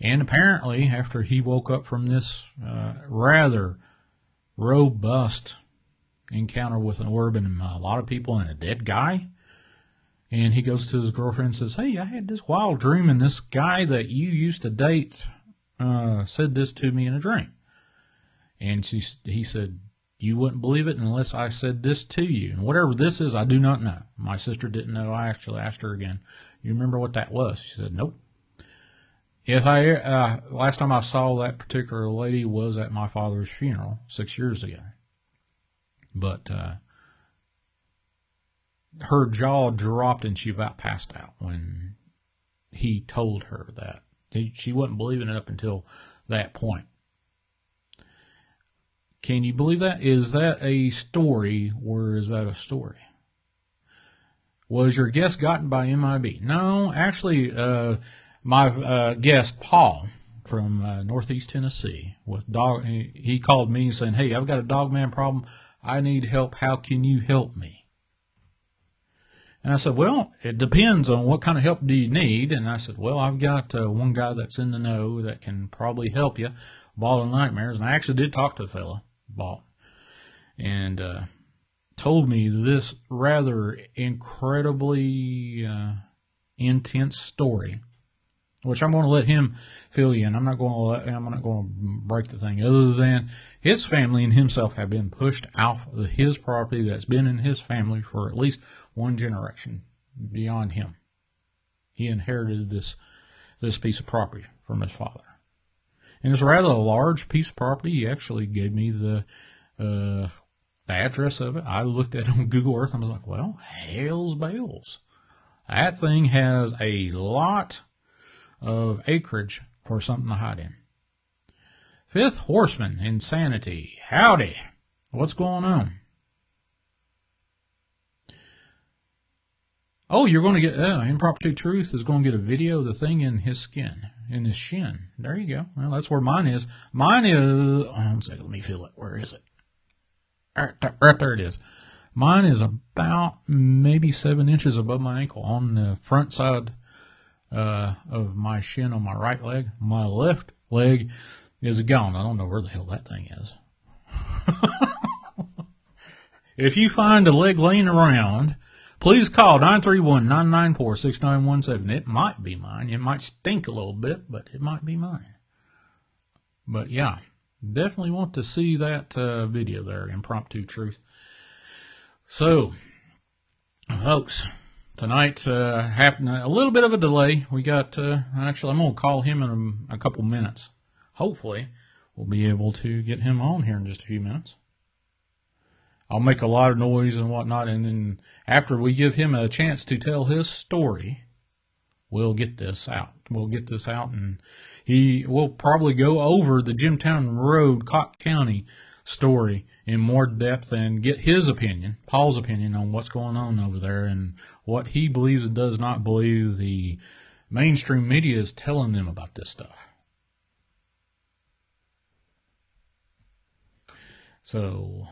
And apparently, after he woke up from this rather robust encounter with an orb and a lot of people and a dead guy, and he goes to his girlfriend and says, hey, I had this wild dream, and this guy that you used to date said this to me in a dream. And he said, you wouldn't believe it unless I said this to you. And whatever this is, I do not know. My sister didn't know. I actually asked her again, you remember what that was? She said, nope. Last time I saw that particular lady was at my father's funeral 6 years ago. But her jaw dropped and she about passed out when he told her that. She wasn't believing it up until that point. Can you believe that? Is that a story, or is that a story? Was your guest gotten by MIB? No, actually, my guest, Paul, from Northeast Tennessee, he called me saying, hey, I've got a Dogman problem. I need help. How can you help me? And I said, well, it depends on what kind of help do you need. And I said, well, I've got one guy that's in the know that can probably help you. Ball of Nightmares. And I actually did talk to the fella, Ball, and told me this rather incredibly intense story, which I'm going to let him fill you in. I'm not going to break the thing, other than his family and himself have been pushed off of his property that's been in his family for at least one generation. beyond him. He inherited this piece of property from his father. And it's a rather large piece of property. He actually gave me the address of it. I looked at it on Google Earth and I was like, well, hell's bells. That thing has a lot of acreage for something to hide in. Fifth Horseman, Insanity. Howdy. What's going on? Oh, you're going to get, Impromptu Truth is going to get a video of the thing in his skin, in his shin. There you go. Well, that's where mine is. Mine is, one second, let me feel it. Where is it? Right there it is. Mine is about maybe 7 inches above my ankle on the front side of my shin on my right leg. My left leg is gone. I don't know where the hell that thing is. If you find a leg laying around, please call 931-994-6917. It might be mine. It might stink a little bit, but it might be mine. But yeah, definitely want to see that video there, Impromptu Truth. So, folks, tonight, having a little bit of a delay. We got, actually, I'm going to call him in a couple minutes. Hopefully, we'll be able to get him on here in just a few minutes. I'll make a lot of noise and whatnot, and then after we give him a chance to tell his story, we'll get this out. We'll get this out, and he will probably go over the Jimtown Road, Cocke County story in more depth and get his opinion, Paul's opinion, on what's going on over there and what he believes and does not believe the mainstream media is telling them about this stuff. So,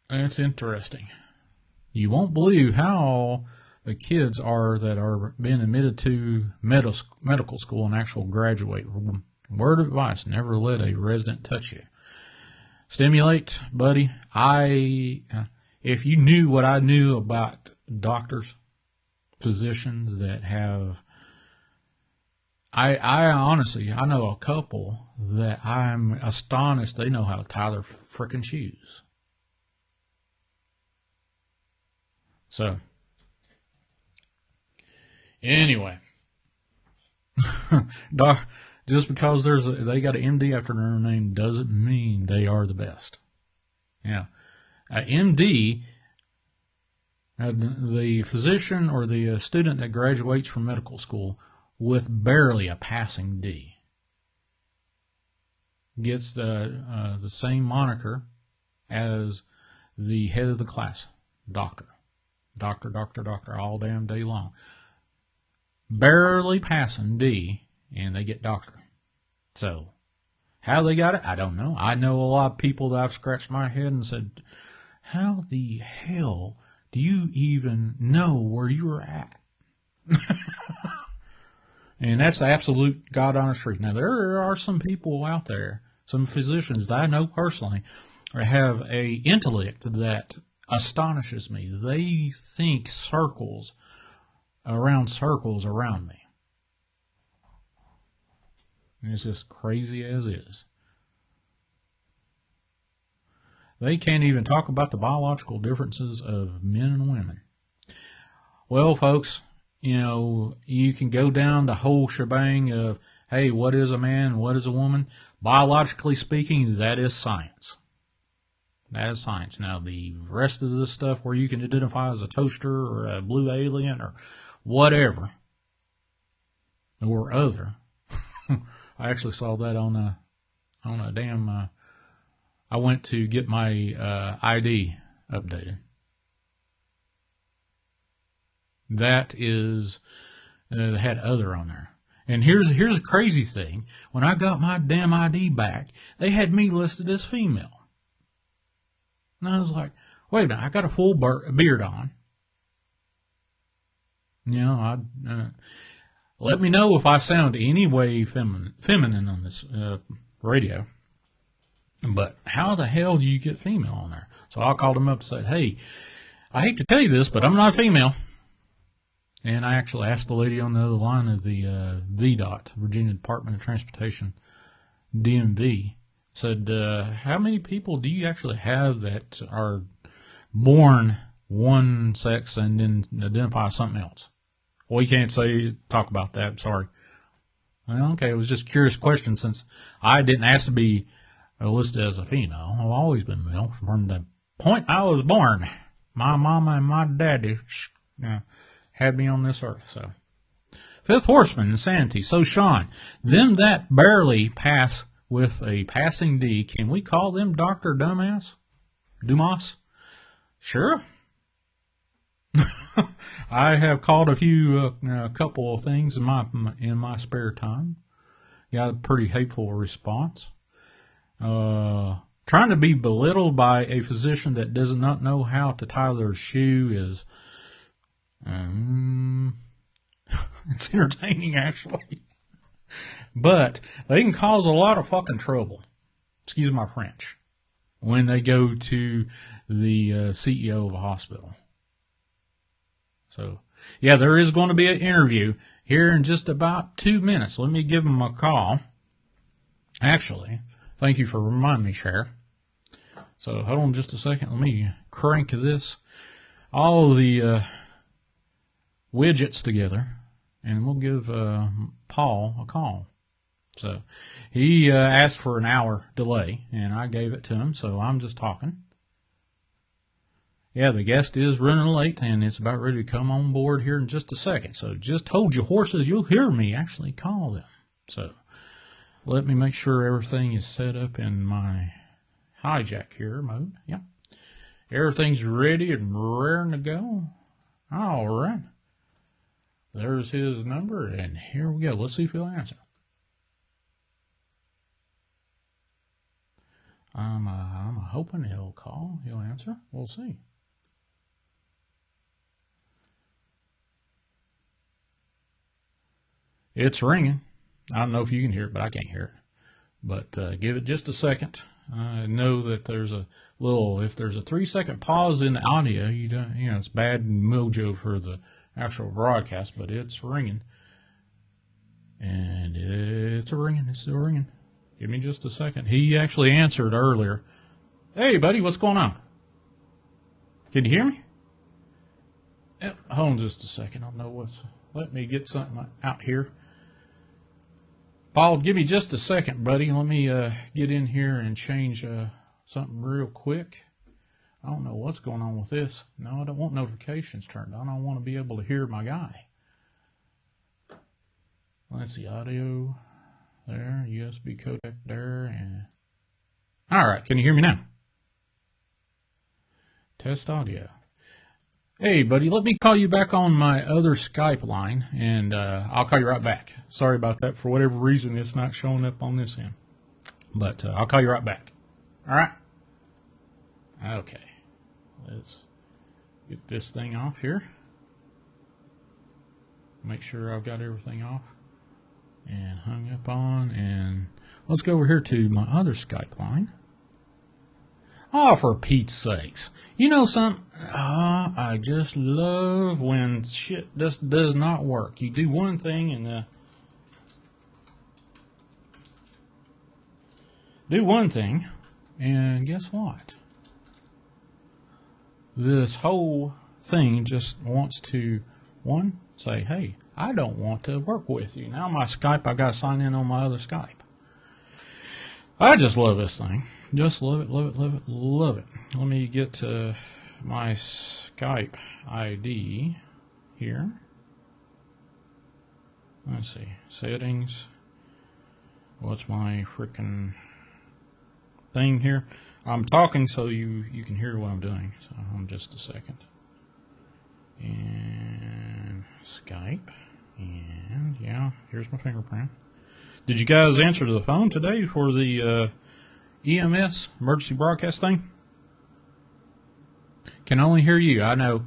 that's interesting. You won't believe how the kids are that are being admitted to medical school and actual graduate. Word of advice, never let a resident touch you. Stimulate, buddy. If you knew what I knew about doctors, physicians that have, I honestly, I know a couple that I'm astonished they know how to tie their frickin' shoes. So, anyway, just because they got an MD after their name doesn't mean they are the best. Yeah, MD, the physician or the student that graduates from medical school with barely a passing D, gets the same moniker as the head of the class, doctor. Doctor, all damn day long. Barely passing D, and they get doctor. So, how they got it, I don't know. I know a lot of people that I've scratched my head and said, how the hell do you even know where you're at? And that's the absolute God-honest truth. Now, there are some people out there, some physicians that I know personally, have a intellect that astonishes me. They think circles around me. And it's just crazy as is. They can't even talk about the biological differences of men and women. Well, folks, you know, you can go down the whole shebang of, hey, what is a man, what is a woman? Biologically speaking, that is science. That is science. Now, the rest of the stuff where you can identify as a toaster or a blue alien or whatever, or other. I actually saw that on a damn, I went to get my ID updated. That is, had other on there. And here's a crazy thing. When I got my damn ID back, they had me listed as female. And I was like, wait a minute, I got a full beard on. You know, let me know if I sound any way feminine on this radio. But how the hell do you get female on there? So I called them up and said, hey, I hate to tell you this, but I'm not a female. And I actually asked the lady on the other line of the VDOT, Virginia Department of Transportation, DMV, Said, how many people do you actually have that are born one sex and then identify something else? Well, you can't talk about that. I'm sorry. Well, okay, it was just a curious question since I didn't ask to be listed as a female. I've always been male from the point I was born. My mama and my daddy had me on this earth. So, Fifth Horseman, Insanity. So, Shawn, them that barely pass with a passing D, can we call them Dr. Dumbass? Dumas? Sure. I have called a couple of things in my spare time. Got a pretty hateful response. Trying to be belittled by a physician that does not know how to tie their shoe is it's entertaining, actually. But they can cause a lot of fucking trouble, excuse my French, when they go to the CEO of a hospital. So, yeah, there is going to be an interview here in just about 2 minutes. Let me give them a call. Actually, thank you for reminding me, Cher. So, hold on just a second. Let me crank all the widgets together, and we'll give Paul a call. So, he asked for an hour delay, and I gave it to him, so I'm just talking. Yeah, the guest is running late, and it's about ready to come on board here in just a second. So, just hold your horses. You'll hear me actually call them. So, let me make sure everything is set up in my hijack here mode. Yep. Everything's ready and raring to go. All right. There's his number, and here we go. Let's see if he'll answer. I'm hoping he'll answer. We'll see. It's ringing. I don't know if you can hear it, but I can't hear it. But give it just a second. I know that there's if there's a 3-second pause in the audio, it's bad mojo for the actual broadcast, but it's ringing. And it's ringing. It's still ringing. Give me just a second. He actually answered earlier. Hey, buddy, what's going on? Can you hear me? Hold on just a second. I don't know let me get something out here. Paul, give me just a second, buddy. Let me get in here and change something real quick. I don't know what's going on with this. No, I don't want notifications turned on. I want to be able to hear my guy. Let's see, audio there, USB codec there, and all right. Can you hear me now? Test audio. Hey, buddy, let me call you back on my other Skype line, and I'll call you right back. Sorry about that. For whatever reason, it's not showing up on this end. But I'll call you right back. All right? Okay. Let's get this thing off here. Make sure I've got everything off and hung up on. And let's go over here to my other Skype line. Oh, for Pete's sakes. You know something? I just love when shit just does not work. You do one thing and guess what? This whole thing just wants to, say, hey, I don't want to work with you. Now my Skype, I got to sign in on my other Skype. I just love this thing. Just love it, love it, love it, love it. Let me get to my Skype ID here. Let's see. Settings. What's my freaking thing here? I'm talking so you can hear what I'm doing. So just a second. And Skype. And yeah, here's my fingerprint. Did you guys answer the phone today for the EMS, emergency broadcast thing? Can only hear you. I know.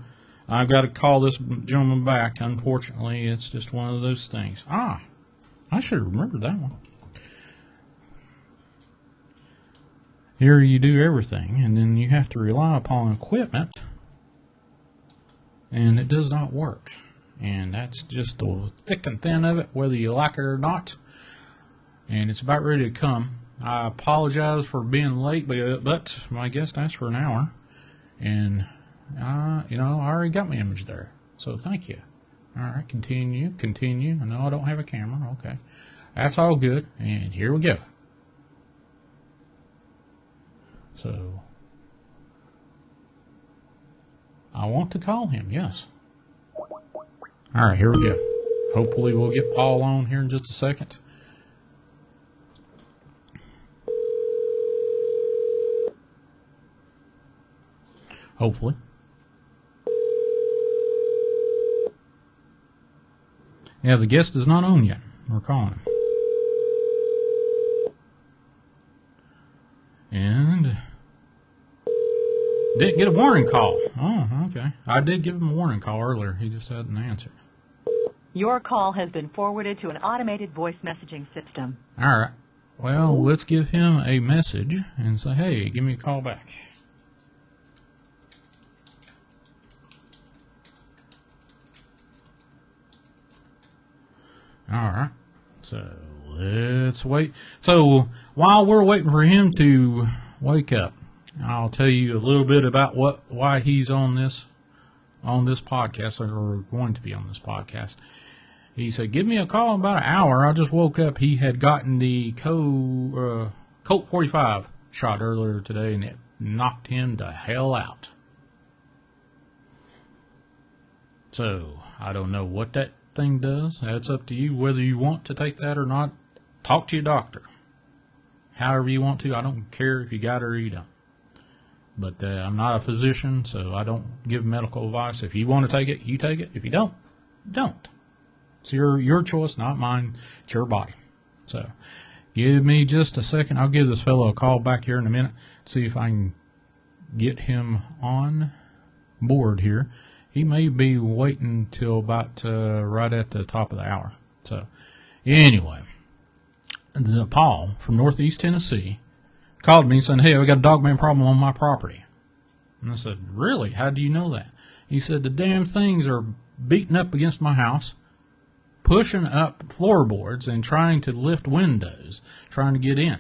I've got to call this gentleman back. Unfortunately, it's just one of those things. I should have remembered that one. Here you do everything, and then you have to rely upon equipment, and it does not work. And that's just the thick and thin of it, whether you like it or not. And it's about ready to come. I apologize for being late, but my guest asked for an hour, and I already got my image there, so thank you. All right, continue. I know I don't have a camera. Okay, that's all good, and here we go. So, I want to call him, yes. All right, here we go. Hopefully we'll get Paul on here in just a second. Hopefully. Yeah, the guest is not on yet. We're calling him. And didn't get a warning call. Oh, okay. I did give him a warning call earlier. He just hadn't answered. Your call has been forwarded to an automated voice messaging system. All right. Well, let's give him a message and say, hey, give me a call back. All right. So let's wait. So while we're waiting for him to wake up, I'll tell you a little bit about why he's on this podcast, or going to be on this podcast. He said, give me a call in about an hour. I just woke up. He had gotten the Colt 45 shot earlier today, and it knocked him the hell out. So I don't know what that thing does. That's up to you whether you want to take that or not. Talk to your doctor. However you want to. I don't care if you got it or you don't. But I'm not a physician, so I don't give medical advice. If you want to take it, you take it. If you don't, don't. It's your choice, not mine. It's your body. So give me just a second. I'll give this fellow a call back here in a minute. See if I can get him on board here. He may be waiting till about right at the top of the hour. So anyway, Paul from Northeast Tennessee called me saying, hey, I got a Dogman problem on my property. And I said, really? How do you know that? He said, the damn things are beating up against my house, pushing up floorboards and trying to lift windows, trying to get in.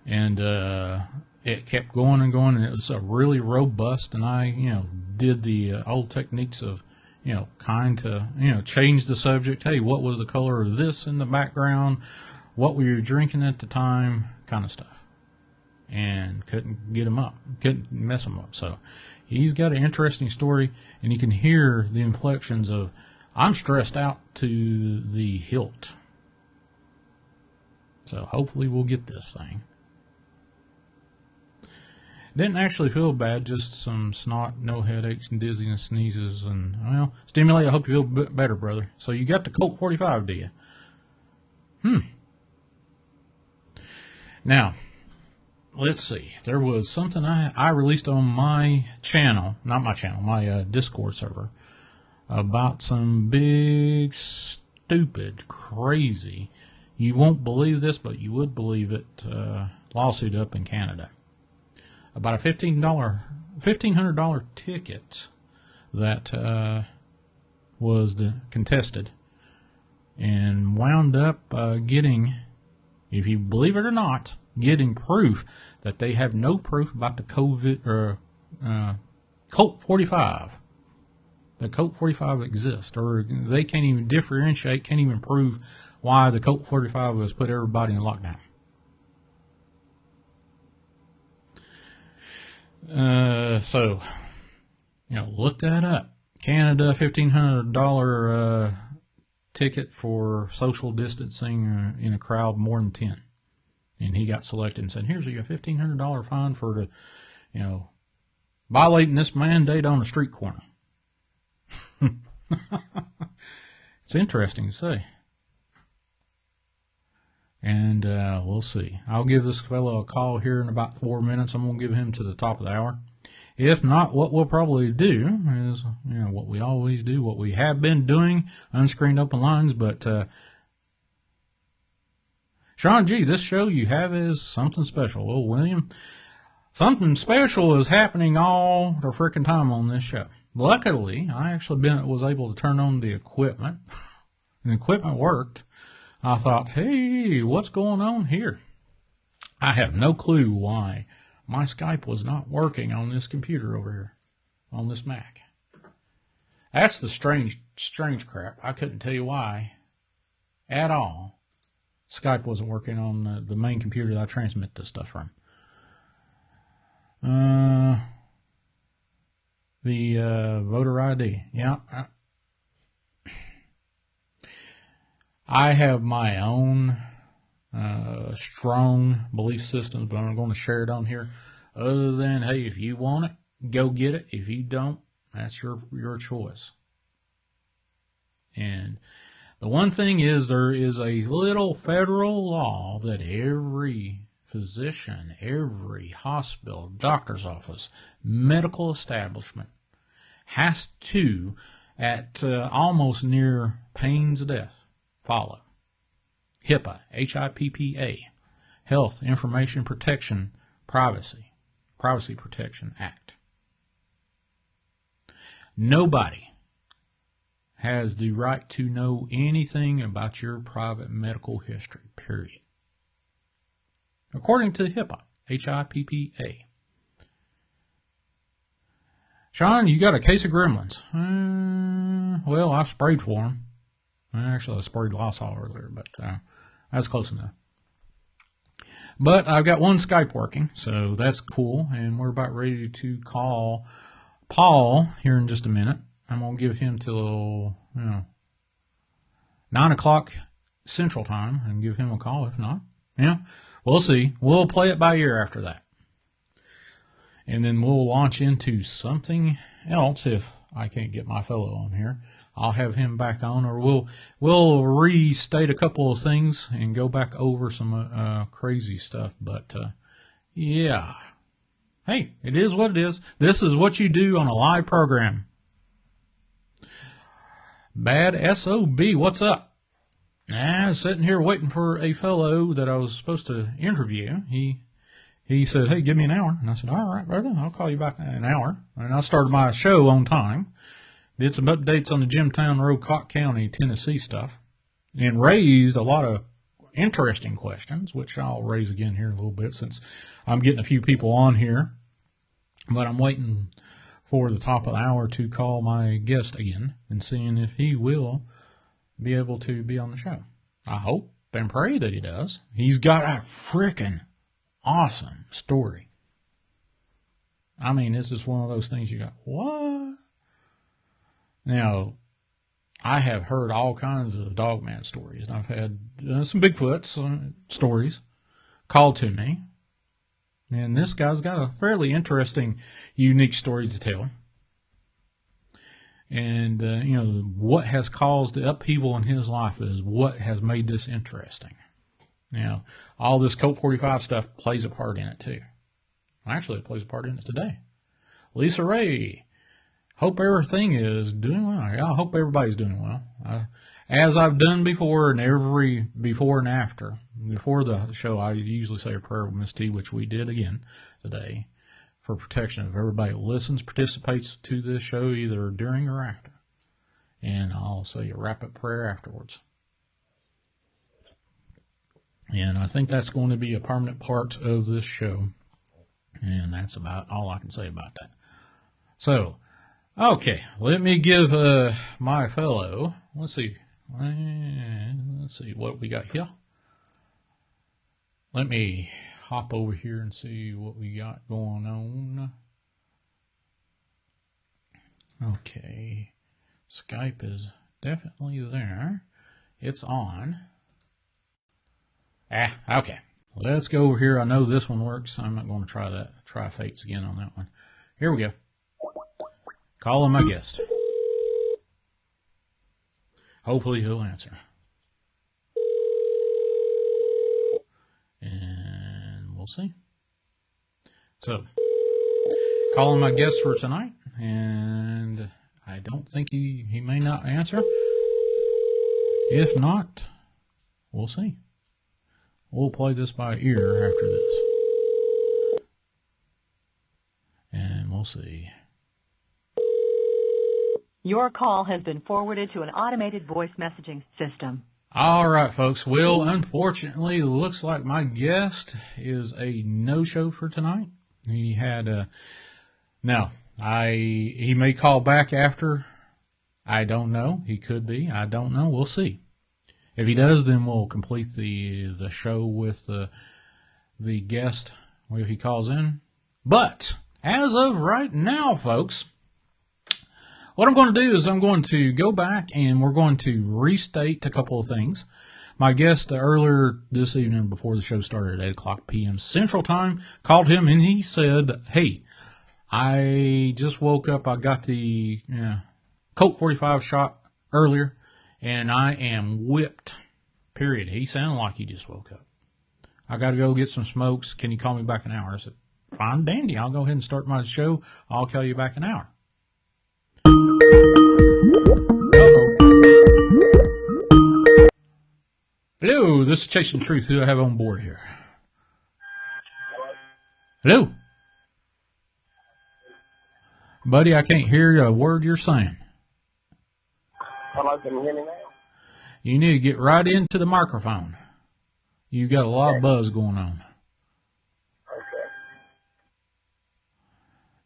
And it kept going and going, and it was a really robust, and I, did the old techniques of, kind to, change the subject. Hey, what was the color of this in the background? What were you drinking at the time? Kind of stuff. And couldn't get him up. Couldn't mess him up. So he's got an interesting story, and you can hear the inflections of, I'm stressed out to the hilt. So hopefully we'll get this thing. Didn't actually feel bad, just some snot, no headaches, and dizziness, sneezes, and, well, stimulate. I hope you feel a bit better, brother. So you got the Colt 45, do you? Now, let's see. There was something I released on my channel, not my channel, my Discord server, about some big, stupid, crazy, you won't believe this, but you would believe it, lawsuit up in Canada. About a $1,500 ticket that was contested and wound up getting, if you believe it or not, getting proof that they have no proof about the Colt 45. The Colt 45 exists, or they can't even differentiate, can't even prove why the Colt 45 was put everybody in lockdown. So, look that up. Canada, $1,500 ticket for social distancing in a crowd more than 10. And he got selected and said, here's your $1,500 fine for violating this mandate on the street corner. It's interesting to say. And we'll see. I'll give this fellow a call here in about 4 minutes. I'm going to give him to the top of the hour. If not, what we'll probably do is, what we always do, what we have been doing, Unscreened Open Lines. But, Shawn G, this show you have is something special. Well, William, something special is happening all the frickin' time on this show. Luckily, I actually was able to turn on the equipment. And the equipment worked. I thought, hey, what's going on here? I have no clue why my Skype was not working on this computer over here, on this Mac. That's the strange crap. I couldn't tell you why at all Skype wasn't working on the main computer that I transmit this stuff from. The voter ID. Yeah. I have my own strong belief systems, but I'm not going to share it on here. Other than, hey, if you want it, go get it. If you don't, that's your choice. And the one thing is, there is a little federal law that every physician, every hospital, doctor's office, medical establishment has to, at almost near pain's death, follow. HIPAA, H-I-P-P-A, Health Information Protection Privacy Protection Act. Nobody has the right to know anything about your private medical history, period. According to HIPAA, H-I-P-P-A. Shawn, you got a case of gremlins. Well, I sprayed for them. Actually, I sprayed Lysol earlier, but that's close enough. But I've got one Skype working, so that's cool. And we're about ready to call Paul here in just a minute. I'm going to give him till 9 o'clock Central Time and give him a call. If not, we'll see. We'll play it by ear after that. And then we'll launch into something else if I can't get my fellow on here. I'll have him back on, or we'll restate a couple of things and go back over some crazy stuff. But yeah, hey, it is what it is. This is what you do on a live program. Bad SOB, what's up? I was sitting here waiting for a fellow that I was supposed to interview. He said, hey, give me an hour. And I said, all right, brother, I'll call you back in an hour. And I started my show on time. Did some updates on the Jimtown Road, Cocke County, Tennessee stuff. And raised a lot of interesting questions, which I'll raise again here in a little bit since I'm getting a few people on here. But I'm waiting for the top of the hour to call my guest again and seeing if he will be able to be on the show. I hope and pray that he does. He's got a freaking awesome story. I mean, this is one of those things you got, what? Now, I have heard all kinds of Dogman stories. I've had some Bigfoot stories called to me. And this guy's got a fairly interesting, unique story to tell. And, what has caused the upheaval in his life is what has made this interesting. Now, all this Colt 45 stuff plays a part in it, too. Actually, it plays a part in it today. Lisa Ray, hope everything is doing well. I hope everybody's doing well. As I've done before, and every before and after. Before the show, I usually say a prayer with Miss T, which we did again today, for protection of everybody that listens, participates to this show either during or after. And I'll say a wrap-up prayer afterwards. And I think that's going to be a permanent part of this show. And that's about all I can say about that. So, okay, let me give my fellow, let's see what we got here. Let me hop over here and see what we got going on. Okay, Skype is definitely there. It's on. Okay. Let's go over here. I know this one works. I'm not going to try fates again on that one. Here we go. Calling my guest. Hopefully he'll answer. And we'll see. So, calling my guest for tonight. And I don't think he may not answer. If not, we'll see. We'll play this by ear after this. And we'll see. Your call has been forwarded to an automated voice messaging system. All right, folks. Well, unfortunately, looks like my guest is a no-show for tonight. He had he may call back after. I don't know. He could be. I don't know. We'll see. If he does, then we'll complete the show with the guest if he calls in. But as of right now, folks, what I'm going to do is I'm going to go back and we're going to restate a couple of things. My guest earlier this evening before the show started at 8 o'clock p.m. Central Time called him and he said, hey, I just woke up. I got the Colt 45 shot earlier and I am whipped, period. He sounded like he just woke up. I got to go get some smokes. Can you call me back an hour? I said, fine, dandy. I'll go ahead and start my show. I'll call you back an hour. Hello, this is Chasing Truth. Who do I have on board here? Hello? Buddy, I can't hear a word you're saying. Hello, can you hear me now? You need to get right into the microphone. You got a lot of buzz going on. Okay.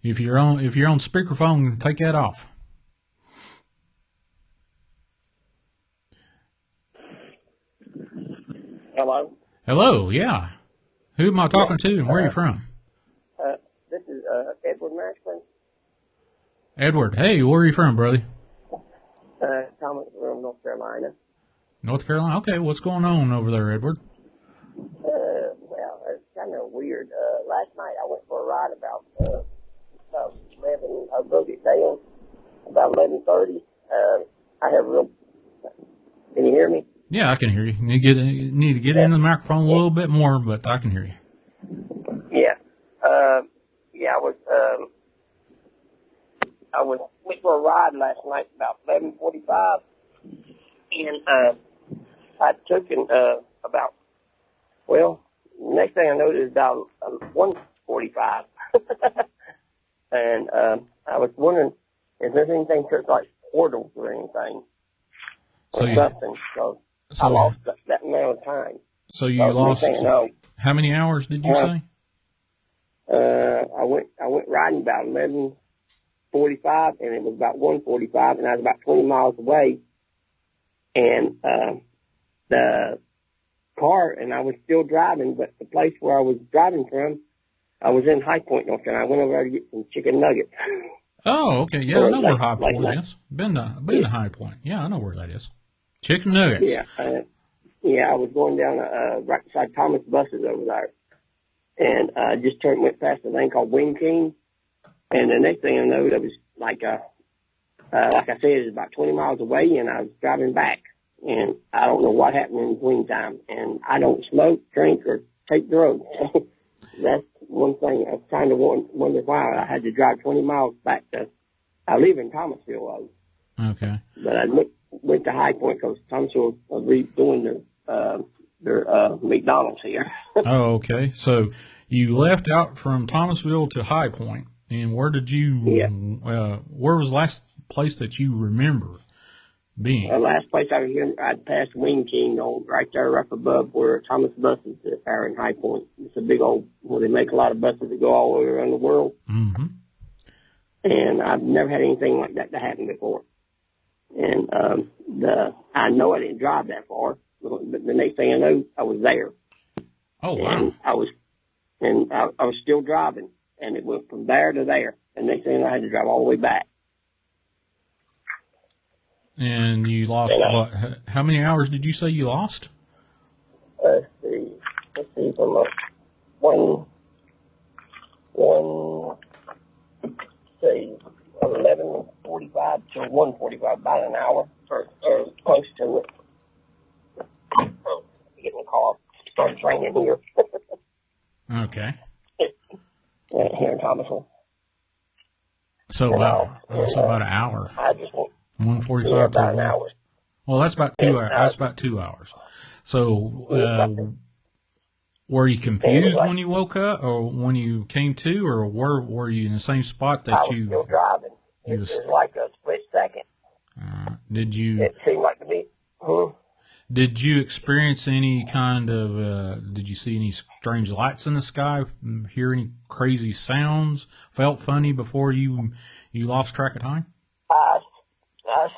If you're on speakerphone, take that off. Hello? Hello, yeah. Who am I talking to and where are you from? This is Edward Maxwell. Edward, hey, where are you from, brother? Thomasville, North Carolina. North Carolina? Okay, what's going on over there, Edward? Well, it's kind of weird. Last night I went for a ride about 11. I broke it down about 11:30. I have real. Can you hear me? Yeah, I can hear you. You need to get into the microphone a little bit more, but I can hear you. Yeah. I went for a ride last night about 11:45, and I took about. Well, next thing I noticed about 1:45, and I was wondering if there's anything like portals or anything or something. So I lost that amount of time. So you lost. How many hours did you say? I went riding about 11:45, and it was about 1:45, and I was about 20 miles away, and the car, and I was still driving, but the place where I was driving from, I was in High Point, North Carolina. I went over there to get some chicken nuggets. Oh, okay. Yeah, I know where High Point is. Been to High Point. Yeah, I know where that is. Chicken nuggets. Yeah. I was going down right beside Thomas buses over there. And I just went past a thing called Wing King. And the next thing I know, it was like I said, it was about 20 miles away, and I was driving back. And I don't know what happened in between time. And I don't smoke, drink, or take drugs. That's one thing. I was trying to wonder why I had to drive 20 miles back to. I live in Thomasville. Okay. But I went to High Point because Thomasville was redoing their McDonald's here. Oh, okay. So you left out from Thomasville to High Point, and where did you? Yeah. Where was the last place that you remember being? The last place I was here, I'd passed Wing King right there, right above where Thomas buses are in High Point. It's a big old where they make a lot of buses that go all the way around the world. Mm-hmm. And I've never had anything like that to happen before. And I know I didn't drive that far, but the next thing I know, I was there. Oh wow! And I was still driving, and it went from there to there. And next thing I had to drive all the way back. And you lost what? How many hours did you say you lost? Let's see, from 11:45 to 1:45, about an hour, or close to it. Oh, getting a call. Started raining here. Okay. Here in Thomasville. So about an hour. I just went 1:45 to about an hour. Well, that's about 2 hours. That's about 2 hours. So, were you confused when you woke up, or when you came to, or were you in the same spot that I was still driving. It was like a split second. Did you? It seemed like to me. Did you experience any kind of, did you see any strange lights in the sky, hear any crazy sounds, felt funny before you lost track of time? I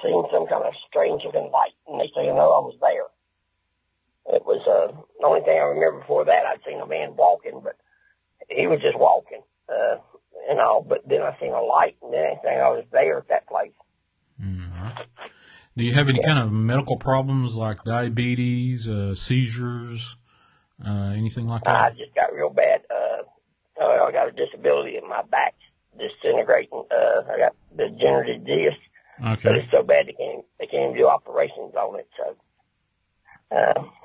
seen some kind of strange looking light, and they say, I was there. It was, the only thing I remember before that, I'd seen a man walking, but he was just walking, and all, but then I seen a light, and then anything, I was there at that place. Mm-hmm. Do you have any kind of medical problems like diabetes, seizures, anything like that? I just got real bad. I got a disability in my back, disintegrating. I got degenerative disc. Okay. But it's so bad they can't even do operations on it. So,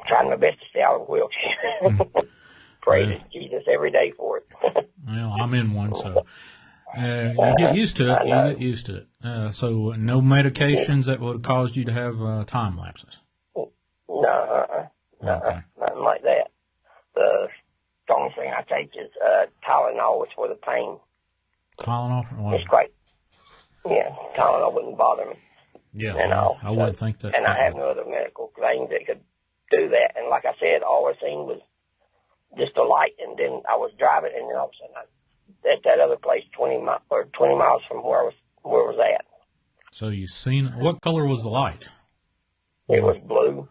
trying my best to stay out of a wheelchair. Praise Jesus every day for it. Well, I'm in one, so. You get used to it. You get used to it. So no medications that would have caused you to have time lapses? No, nothing like that. The strongest thing I take is Tylenol. It's for the pain. Tylenol? Well, it's quite, Tylenol wouldn't bother me. Yeah, I so, wouldn't think that. And I have no other medical claims that could do that. And like I said, all I seen was just a light, and then I was driving, and then all of a sudden at that other place, 20 miles from where I was at. So you seen, what color was the light? It was blue,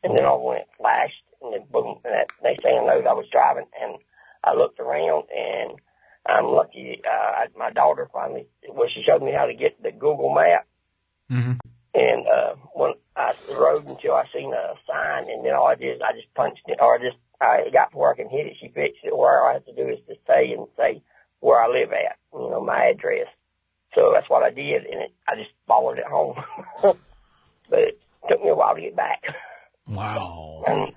and then all when it flashed, and then boom, and that next thing I know, I was driving, and I looked around, and I'm lucky, my daughter finally, she showed me how to get the Google map, mm-hmm. and when I rode until I seen a sign, and then all I did is I just punched it, or I got to where I can hit it. She fixed it. Where all I have to do is to say where I live at, my address. So that's what I did, and I just followed it home. But it took me a while to get back. Wow. And,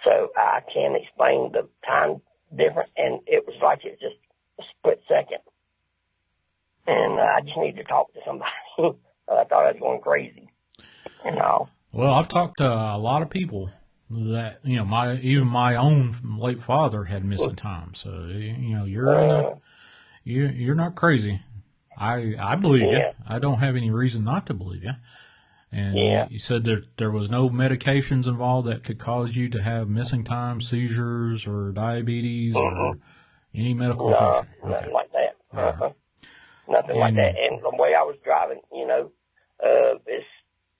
so I can't explain the time difference, and it was like it was just a split second. And I just needed to talk to somebody. I thought I was going crazy and all. Well, I've talked to a lot of people that, even my own late father had missing time. So, you're not crazy. I believe you. I don't have any reason not to believe you. And you said there was no medications involved that could cause you to have missing time, seizures, or diabetes, or any medical condition. Nothing like that. Nothing like that. And the way I was driving, it's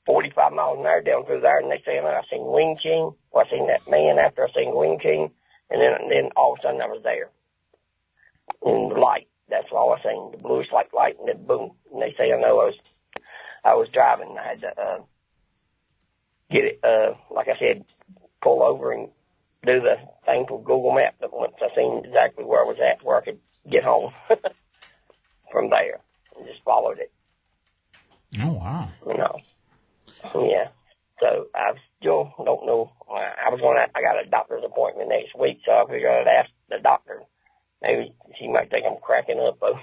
45 miles an hour down through there, and next thing I know, I seen Wing King. Well, I seen that man after I seen Wing King, and then all of a sudden I was there. And the light, that's all I seen, the bluish light, and then boom. And they say, I was driving, and I had to get it, like I said, pull over and do the thing for Google Maps. But once I seen exactly where I was at, where I could get home from there, and just followed it. Oh, wow. Yeah. So I still don't know. I got a doctor's appointment next week, so I figured I'd ask the doctor. Maybe she might think I'm cracking up. But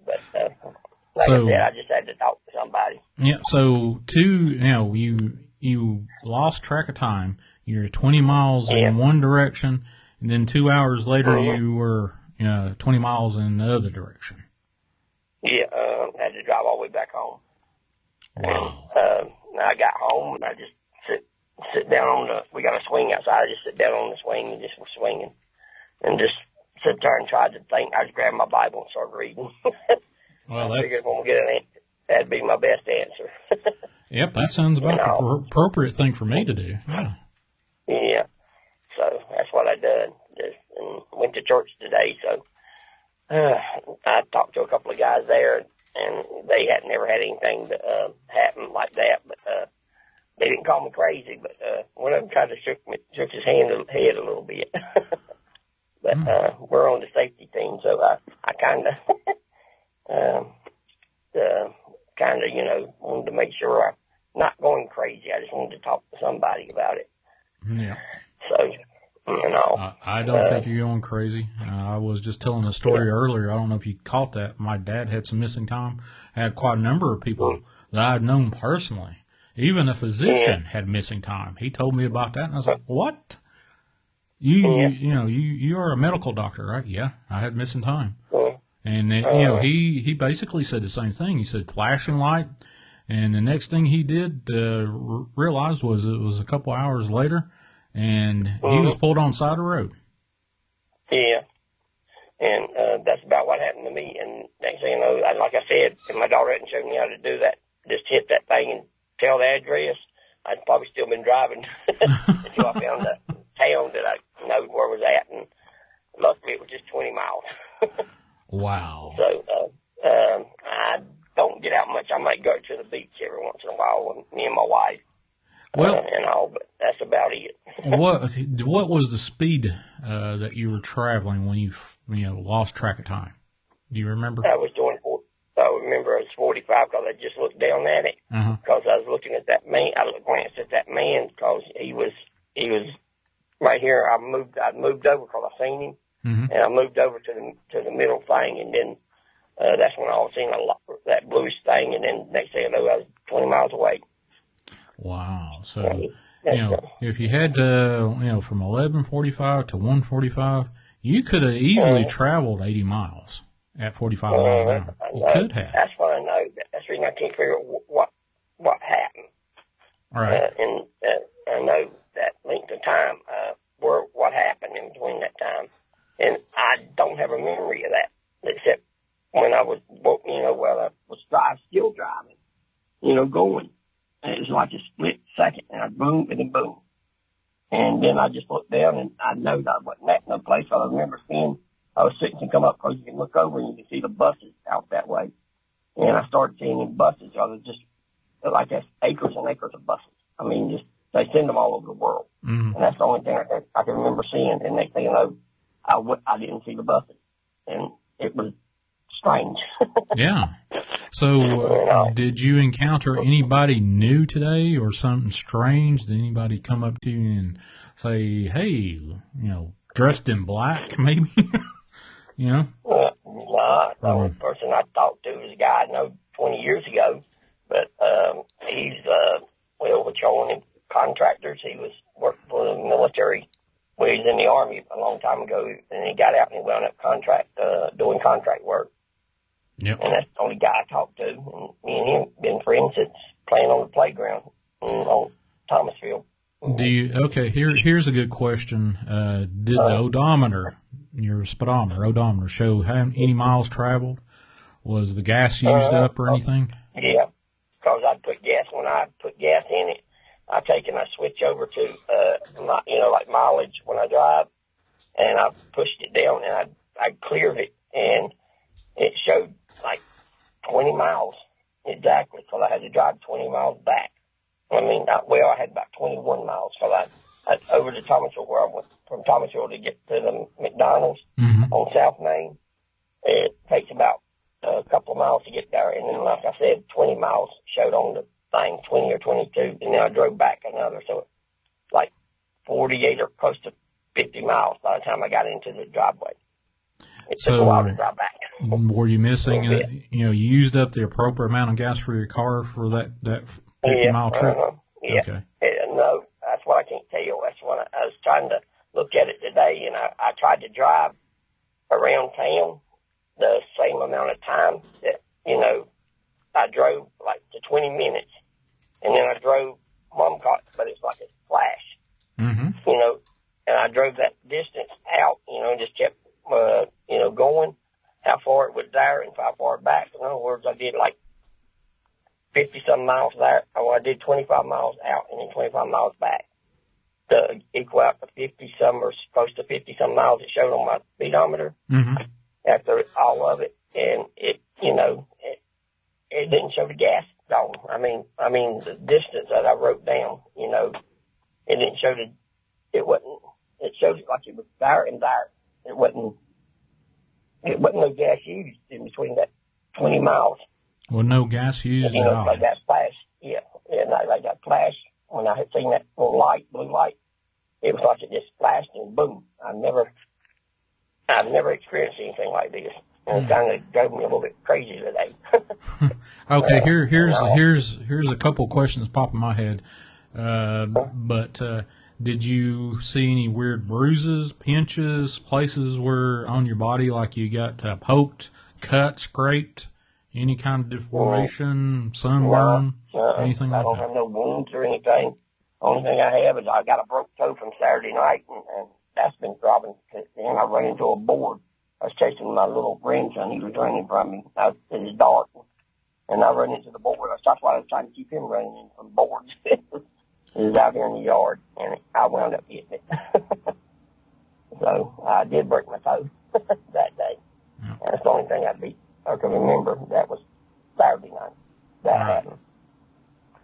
like I said, I just had to talk to somebody. Yeah. So you lost track of time. You're 20 miles in one direction, and then 2 hours later you were 20 miles in the other direction. Yeah. Had to drive all the way back home. Wow. And I got home, and I just sit down we got a swing outside. I just sit down on the swing and just was swinging, and just sit there and tried to think. I just grabbed my Bible and started reading. Well, I figured when we get an answer, that'd be my best answer. Yep, that sounds about the appropriate thing for me to do. Yeah. Yeah. So that's what I done. And went to church today. So I talked to a couple of guys there, and they had never had anything that happen like that. But they didn't call me crazy. But one of them tried to shook his head a little bit. But we're on the safety team, so I kind of wanted to make sure I'm not going crazy. I just wanted to talk to somebody about it. Yeah. So, I don't think you're going crazy. I was just telling a story earlier. I don't know if you caught that. My dad had some missing time. I had quite a number of people that I'd known personally. Even a physician had missing time. He told me about that, and I was like, what? You are a medical doctor, right? Yeah, I had missing time. And, he basically said the same thing. He said flashing light, And the next thing he did realize was it was a couple hours later, and he was pulled on the side of the road. Yeah. And that's about what happened to me. And next thing you know, like I said, if my daughter hadn't shown me how to do that, just hit that thing and tell the address, I'd probably still been driving until I found the town that I know where it was at. And luckily it was just 20 miles. Wow. So I don't get out much. I might go to the beach every once in a while with me and my wife. And all, but that's about it. What was the speed that you were traveling when you lost track of time? Do you remember? I remember it was 45 because I just looked down at it because I was looking at that man. I glanced at that man because he was right here. I moved over because I seen him, and I moved over to the middle thing, and then that's when I was seeing that bluish thing, and then next thing I knew, I was 20 miles away. Wow. So, if you had to, from 11:45 to 1:45, you could have easily traveled 80 miles at 45 miles an hour. You could have. That's what I know. That's the reason I can't figure out what happened. All right. And I know that length of time, what happened in between that time. And I don't have a memory of that, except when I was, while I was still driving, going. And it was like a split second, and I boom, and then boom. And then I just looked down, and I know that I wasn't at no place. I remember I was sitting to come up because you can look over and you can see the buses out that way. And I started seeing them buses. I was just like that's acres and acres of buses. I mean, they send them all over the world. And that's the only thing I can remember seeing. And next thing you know, I didn't see the buses. And it was strange. Yeah. So, did you encounter anybody new today or something strange? Did anybody come up to you and say, hey, dressed in black, maybe? No, the only person I talked to was a guy I know 20 years ago, but he's, with Shawn and contractors. He was working for the military. Well, he was in the Army a long time ago, and he got out and he wound up doing contract work. Yep. And that's the only guy I talked to. And me and him been friends since playing on the playground on Thomasville. Here's a good question. Did the odometer, your odometer, show how many miles traveled? Was the gas used up or anything? Yeah, because when I put gas in it, I take and I switch over to, like mileage when I drive, and I pushed it down and I cleared it, and it showed like 20 miles exactly, because I had to drive 20 miles back. I had about 21 miles, because I over to Thomasville, where I went from Thomasville to get to the McDonald's on South Main. It takes about a couple of miles to get there, and then, like I said, 20 miles showed on the thing, 20 or 22, and then I drove back another, so it's like 48 or close to 50 miles by the time I got into the driveway. It took a while to drive back. Were you missing, you used up the appropriate amount of gas for your car for that 50-mile trip? Yeah. Okay. No, that's what I can't tell. That's what I was trying to look at it today, and I tried to drive around town the same amount of time that, I drove like to 20 minutes, and then I drove Mom caught, but it's like a flash, and I drove that distance out, just kept, going, how far it was there and how far back. In other words, I did like 50-some miles there. I did 25 miles out and then 25 miles back to equal out to 50-some or close to 50-some miles it showed on my speedometer after all of it. And it didn't show the gas gone. I mean, the distance that I wrote down, it didn't show it showed it like it was there and there. It wasn't no gas used in between that 20 miles. Well, no gas used at all. Like that flash, like that flash, when I had seen that little blue light, it was like it just flashed and boom. I've never experienced anything like this. And it kind of drove me a little bit crazy today. Okay, here's a couple of questions pop in my head. But did you see any weird bruises, pinches, places where on your body like you got poked, cut, scraped? Any kind of deformation, sunburn, anything like I don't that? have no wounds or anything. Only thing I have is I got a broke toe from Saturday night, and that's been throbbing. And I ran into a board. I was chasing my little grandson. He was running from me. It was dark, and I ran into the board. That's why I was trying to keep him running in from boards. He was out here in the yard, and I wound up getting it. So I did break my toe that day. Yeah. And that's the only thing I can remember. That was Saturday night. That happened.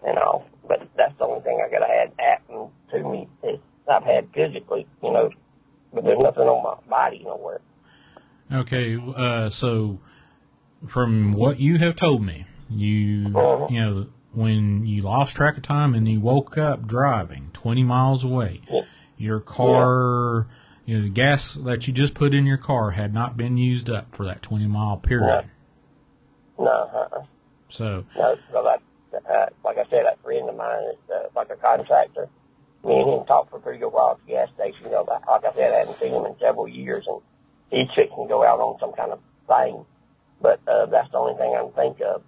And all. But that's the only thing I got had happen to me is I've had physically, but there's nothing on my body nowhere. Okay, so from what you have told me, you know, when you lost track of time and you woke up driving 20 miles away, your car, the gas that you just put in your car had not been used up for that 20-mile period. No. So, like I said, that friend of mine is like a contractor. Me and him talked for a pretty good while at the gas station. Like I said, I hadn't seen him in several years, and he's fixing to go out on some kind of thing. But that's the only thing I can think of.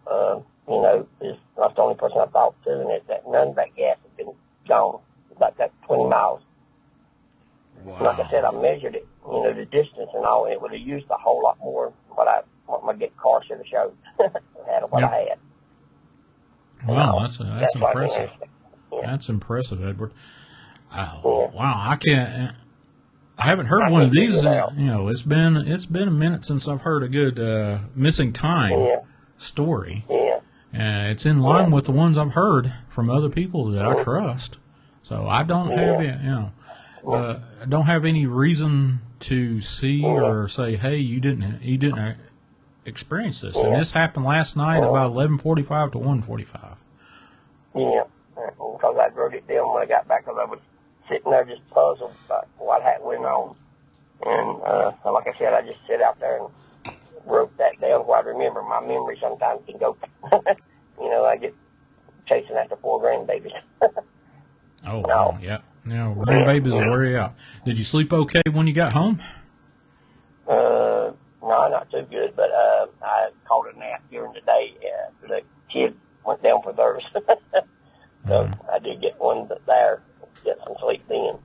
Is that's the only person I talked to, and that none of that gas has been gone. About that 20 miles. wow. Like I said, I measured it, the distance and all, and it would have used a whole lot more than what my car should have showed. What I had. Wow, that's impressive. Yeah. That's impressive, Edward. Wow, I haven't heard one of these. It's been a minute since I've heard a good missing time story. Yeah. It's in line with the ones I've heard from other people that I trust. So I don't have I don't have any reason to see or say, hey, you didn't experience this. And this happened last night about 11:45 to 1:45. Yeah, because I wrote it down when I got back, because I was sitting there just puzzled about what had went on. And like I said, I just sit out there and wrote that down where I remember. My memory sometimes can go, I get chasing after 4 grandbabies. Oh, wow, yeah. Now, grandbabies will wear you out. Did you sleep okay when you got home? No, not too good, but I caught a nap during the day. The kids went down for theirs. So I did get one there, get some sleep then.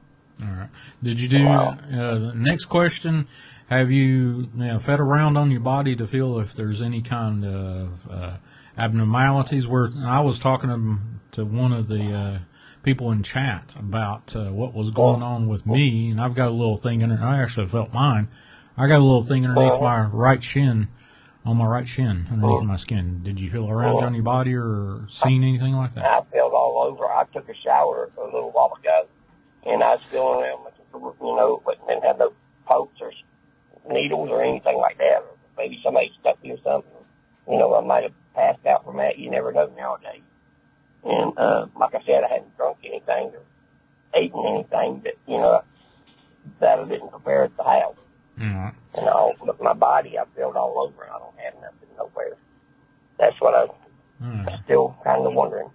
All right. Did you do, the next question, have you fed around on your body to feel if there's any kind of abnormalities? Where I was talking to one of the people in chat about what was going on with me, and I've got a little thing in it. I actually felt mine. I got a little thing underneath my right shin, underneath my skin. Did you feel around on your body or seen anything like that? I felt all over. I took a shower a little while ago, and I was feeling around, but didn't have no pokes or needles or anything like that. Or maybe somebody stuck me or something. I might have passed out from that. You never know nowadays. And like I said, I hadn't drunk anything or eaten anything that I didn't prepare at the house. Mm-hmm. And all, but my body, I felt all over. I don't have nothing nowhere. That's what I'm still kind of wondering.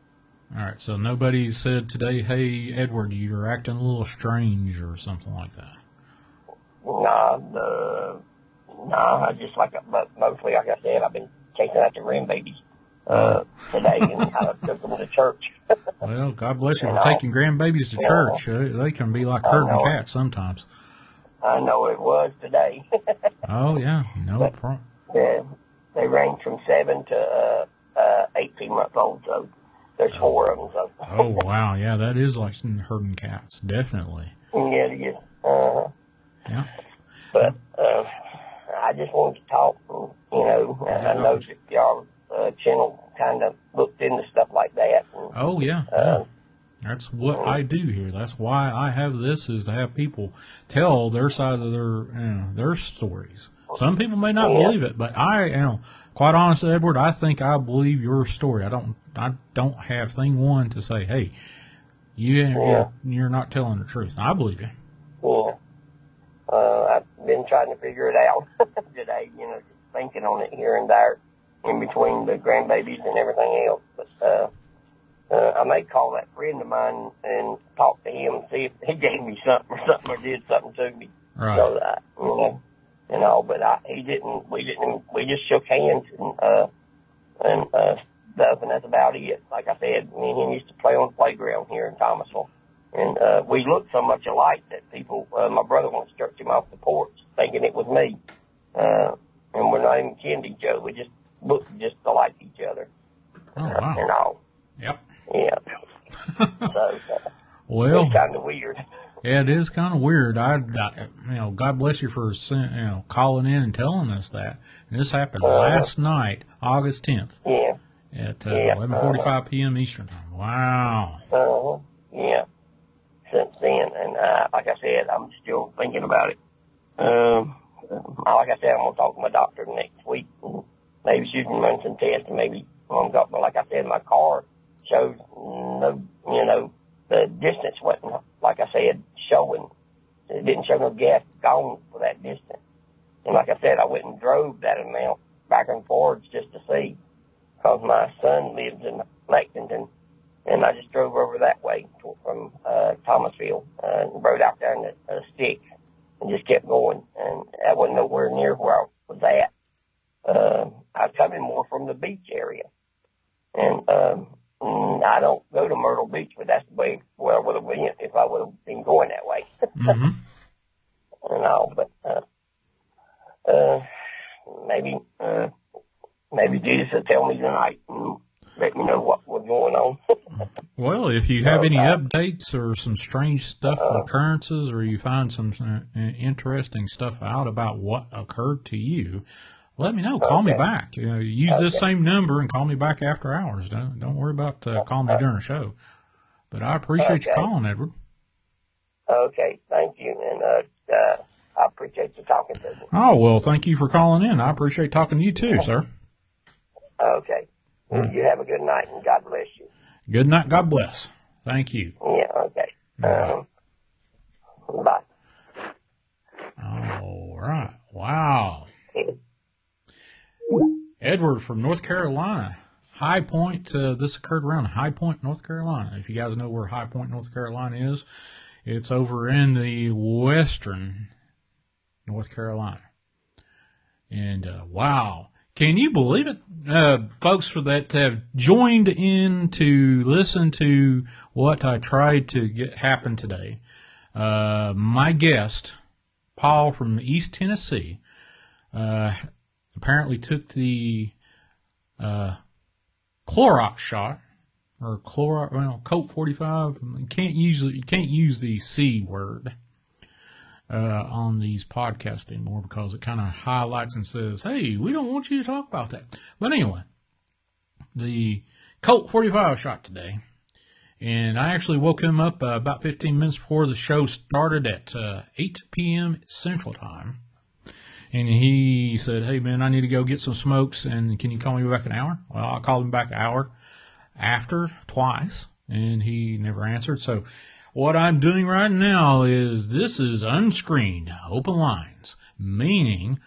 All right, so nobody said today, hey, Edward, you're acting a little strange or something like that? I just but mostly, like I said, I've been chasing after grandbabies today, and I took them to church. Well, God bless you for taking grandbabies to church. They can be like herding cats sometimes. I know it was today. Oh, yeah, no problem. They range from 7 to 18 months old, so there's 4 of them. So. Oh, wow, yeah, that is like herding cats, definitely. Yeah, it is. Yeah. But I just wanted to talk, and I know that y'all channel kind of looked into stuff like that. And, oh, yeah. That's what I do here. That's why I have this, is to have people tell their side of their stories. Some people may not believe it, but I, quite honestly, Edward, I think I believe your story. I don't have thing one to say, hey, you're not telling the truth. I believe you. Yeah. I've been trying to figure it out today, just thinking on it here and there in between the grandbabies and everything else. But I may call that friend of mine and talk to him and see if he gave me something or did something to me. Right. So that, but he didn't. We just shook hands, and and stuff, and that's about it. Like I said, me and him used to play on the playground here in Thomasville, and we looked so much alike that people, my brother once jerked him off the porch thinking it was me, and we're not even kidding each other. We just looked just alike each other. Oh, wow. And all. Yep. Yeah. So, well, it's kind of weird. Yeah, it is kind of weird. God bless you for calling in and telling us that. And this happened last night, August 10th. Yeah. At 11:45 p.m. Eastern time. Wow. Yeah. Since then, and like I said, I'm still thinking about it. Like I said, I'm gonna talk to my doctor next week. And maybe she can run some tests, and maybe but like I said, my car shows no, the distance wasn't, like I said, showing. It didn't show no gas gone for that distance. And like I said, I went and drove that amount back and forwards just to see, because my son lives in Lexington, and I just drove over that way from Thomasville and rode out there in the stick and just kept going. And I wasn't nowhere near where I was at. I was coming more from the beach area. And I don't go to Myrtle Beach, but that's the way where I would have been if I would have been going that way. Mm-hmm. And all, but maybe Jesus will tell me tonight and let me know what was going on. Well, if you have any updates or some strange stuff, occurrences, or you find some interesting stuff out about what occurred to you, let me know. Call me back. Use this same number and call me back after hours. Don't worry about calling me during the show. But I appreciate you calling, Edward. Okay, thank you, and I appreciate you talking to me. Oh, well, thank you for calling in. I appreciate talking to you too, sir. Okay. Well, you have a good night, and God bless you. Good night. God bless. Thank you. Yeah, okay. Bye. All right. Wow. Edward from North Carolina. High Point, this occurred around High Point, North Carolina. If you guys know where High Point, North Carolina is, it's over in the western North Carolina. And, wow. Can you believe it? Folks that have joined in to listen to what I tried to get happen today. My guest, Paul from East Tennessee, apparently took the Clorox shot, or Colt 45. You can't use the C word on these podcasts anymore because it kind of highlights and says, "Hey, we don't want you to talk about that." But anyway, the Colt 45 shot today, and I actually woke him up about 15 minutes before the show started at 8 p.m. Central Time. And he said, "Hey, man, I need to go get some smokes, and can you call me back an hour?" Well, I called him back an hour after twice, and he never answered. So what I'm doing right now is this is unscreened open lines, meaning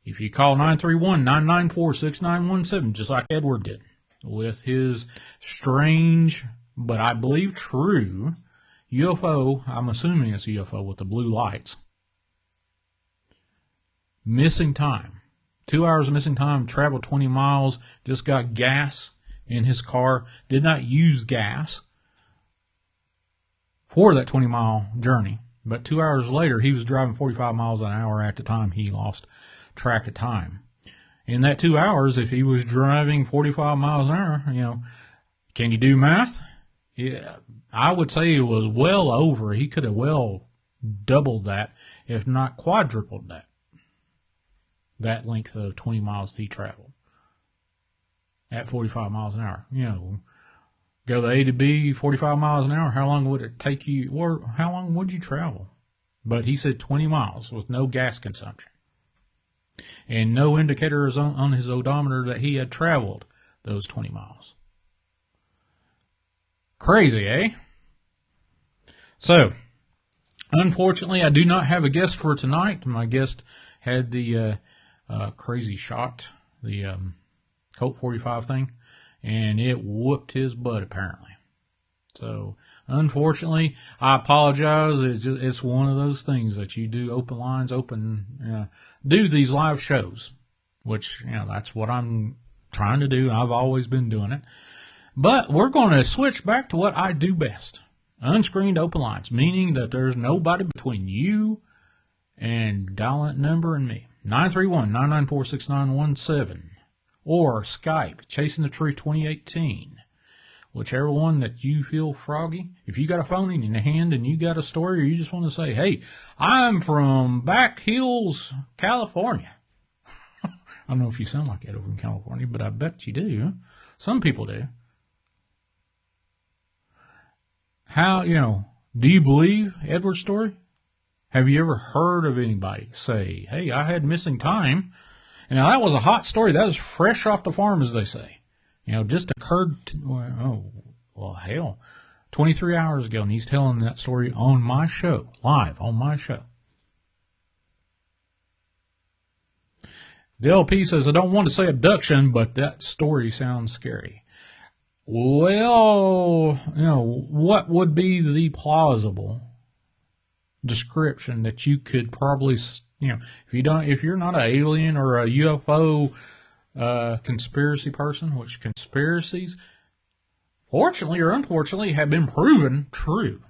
if you call 931-994-6917, just like Edward did, with his strange, but I believe true, UFO, I'm assuming it's a UFO with the blue lights, missing time. 2 hours of missing time, traveled 20 miles, just got gas in his car, did not use gas for that 20-mile journey. But 2 hours later, he was driving 45 miles an hour at the time he lost track of time. In that 2 hours, if he was driving 45 miles an hour, can you do math? Yeah, I would say it was well over. He could have well doubled that, if not quadrupled that length of 20 miles he traveled at 45 miles an hour. Go to A to B, 45 miles an hour. How long would it take you, or how long would you travel? But he said 20 miles with no gas consumption. And no indicators on his odometer that he had traveled those 20 miles. Crazy, eh? So, unfortunately, I do not have a guest for tonight. My guest had the crazy shot, the Colt 45 thing, and it whooped his butt apparently. So unfortunately, I apologize. It's one of those things that you do open lines, do these live shows, which that's what I'm trying to do. I've always been doing it. But we're going to switch back to what I do best. Unscreened open lines, meaning that there's nobody between you and dial that number and me. 931-994-6917. Or Skype, Chasing the Truth 2018. Whichever one that you feel froggy. If you got a phone in your hand and you got a story, or you just want to say, hey, I'm from Back Hills, California. I don't know if you sound like that over in California, but I bet you do. Some people do. How, do you believe Edward's story? Have you ever heard of anybody say, hey, I had missing time? And now that was a hot story. That was fresh off the farm, as they say. Just occurred, 23 hours ago, and he's telling that story on my show, live on my show. The LP says, I don't want to say abduction, but that story sounds scary. Well, what would be the plausible description that you could probably, if you're not an alien or a UFO conspiracy person, which conspiracies, fortunately or unfortunately, have been proven true.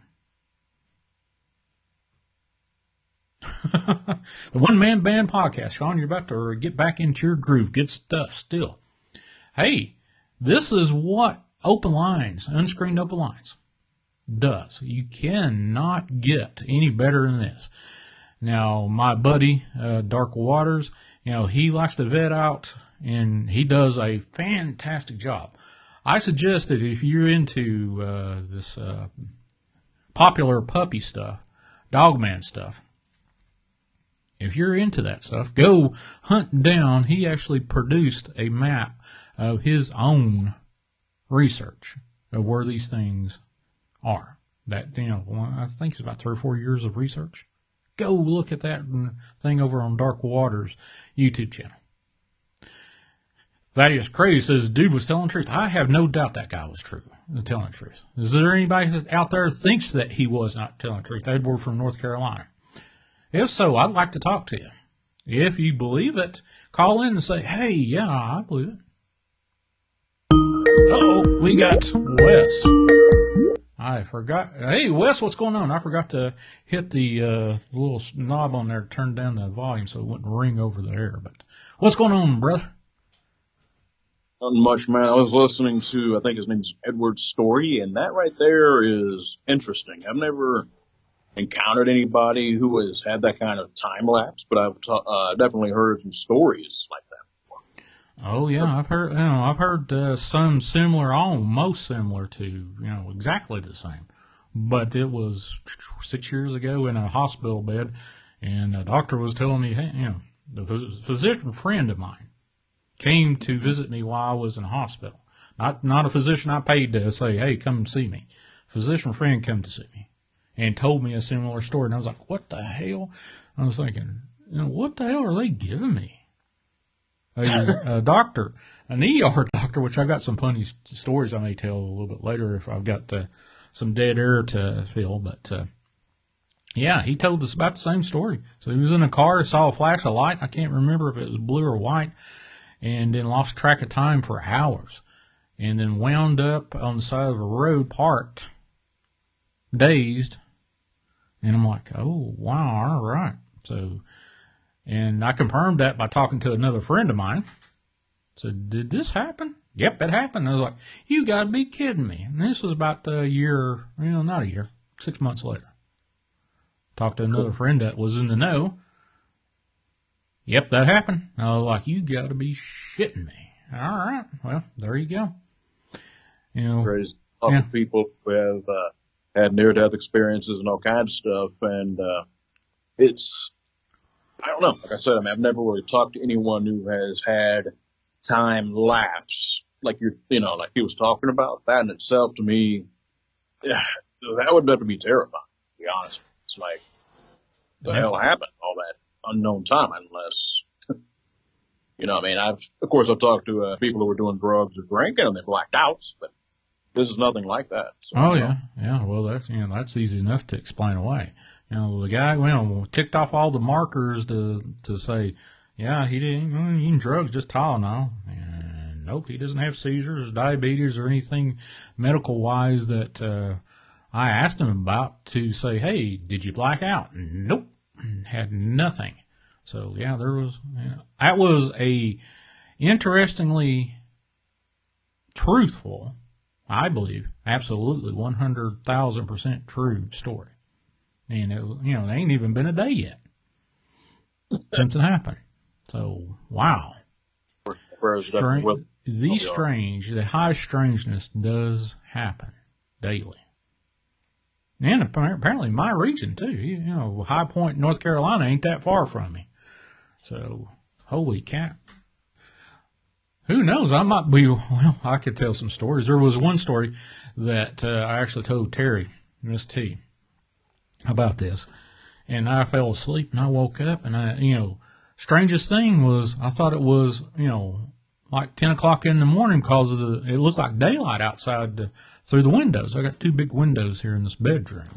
The One Man Band Podcast. Shawn, you're about to get back into your groove. Get stuff still. Hey, this is what open lines, unscreened open lines, does. You cannot get any better than this. Now, my buddy, Dark Waters, he likes to vet out, and he does a fantastic job. I suggest that if you're into this popular puppy stuff, Dogman stuff, if you're into that stuff, go hunt down. He actually produced a map of his own research of where these things are. That, I think it's about 3 or 4 years of research. Go look at that thing over on Dark Waters' YouTube channel. Thaddeus Crazy says, dude was telling the truth. I have no doubt that guy was telling the truth. Is there anybody out there that thinks that he was not telling the truth? Edward from North Carolina. If so, I'd like to talk to you. If you believe it, call in and say, hey, yeah, I believe it. Uh-oh, we got Wes. I forgot. Hey, Wes, what's going on? I forgot to hit the little knob on there to turn down the volume so it wouldn't ring over the air. But what's going on, brother? Not much, man. I was listening to, I think his name's Edward's story, and that right there is interesting. I've never encountered anybody who has had that kind of time lapse, but I've definitely heard some stories like that before. Oh yeah, I've heard some similar, almost similar to, exactly the same. But it was 6 years ago in a hospital bed, and the doctor was telling me, hey, the physician friend of mine came to visit me while I was in a hospital. Not a physician I paid to say, hey, come see me. Physician friend came to see me and told me a similar story. And I was like, what the hell? I was thinking, what the hell are they giving me? A doctor, an ER doctor, which I got some funny stories I may tell a little bit later if I've got some dead air to fill. But, yeah, he told us about the same story. So he was in a car, saw a flash of light. I can't remember if it was blue or white. And then lost track of time for hours. And then wound up on the side of a road, parked, dazed. And I'm like, oh, wow, all right. So, and I confirmed that by talking to another friend of mine. Said, did this happen? Yep, it happened. I was like, you got to be kidding me. And this was about a year, not a year, 6 months later. Talked to another friend that was in the know. Yep, that happened. I was like, you got to be shitting me. All right. Well, there you go. There's a lot of people who have had near-death experiences and all kinds of stuff, and it's, I don't know. Like I said, I've never really talked to anyone who has had time lapse, like like he was talking about. That in itself, to me, that would have to be terrifying, to be honest. It's like, the hell happened all that unknown time, unless, I've talked to people who were doing drugs or drinking and they blacked out, but this is nothing like that. So, oh yeah. Well, that's easy enough to explain away. The guy, ticked off all the markers to say, yeah, he didn't eat drugs, just Tylenol. And nope, he doesn't have seizures, diabetes, or anything medical-wise that I asked him about to say, hey, did you black out? Nope, had nothing. So, yeah, there was, that was a interestingly truthful, I believe, absolutely 100,000% true story. And, it ain't even been a day yet since it happened. So, wow. The high strangeness does happen daily. And apparently my region, too. High Point, North Carolina ain't that far from me. So, holy cat. Who knows? I might be, I could tell some stories. There was one story that I actually told Terry, Miss T, about this. And I fell asleep and I woke up and strangest thing was I thought it was, like 10 o'clock in the morning because it looked like daylight outside through the windows. I got 2 big windows here in this bedroom.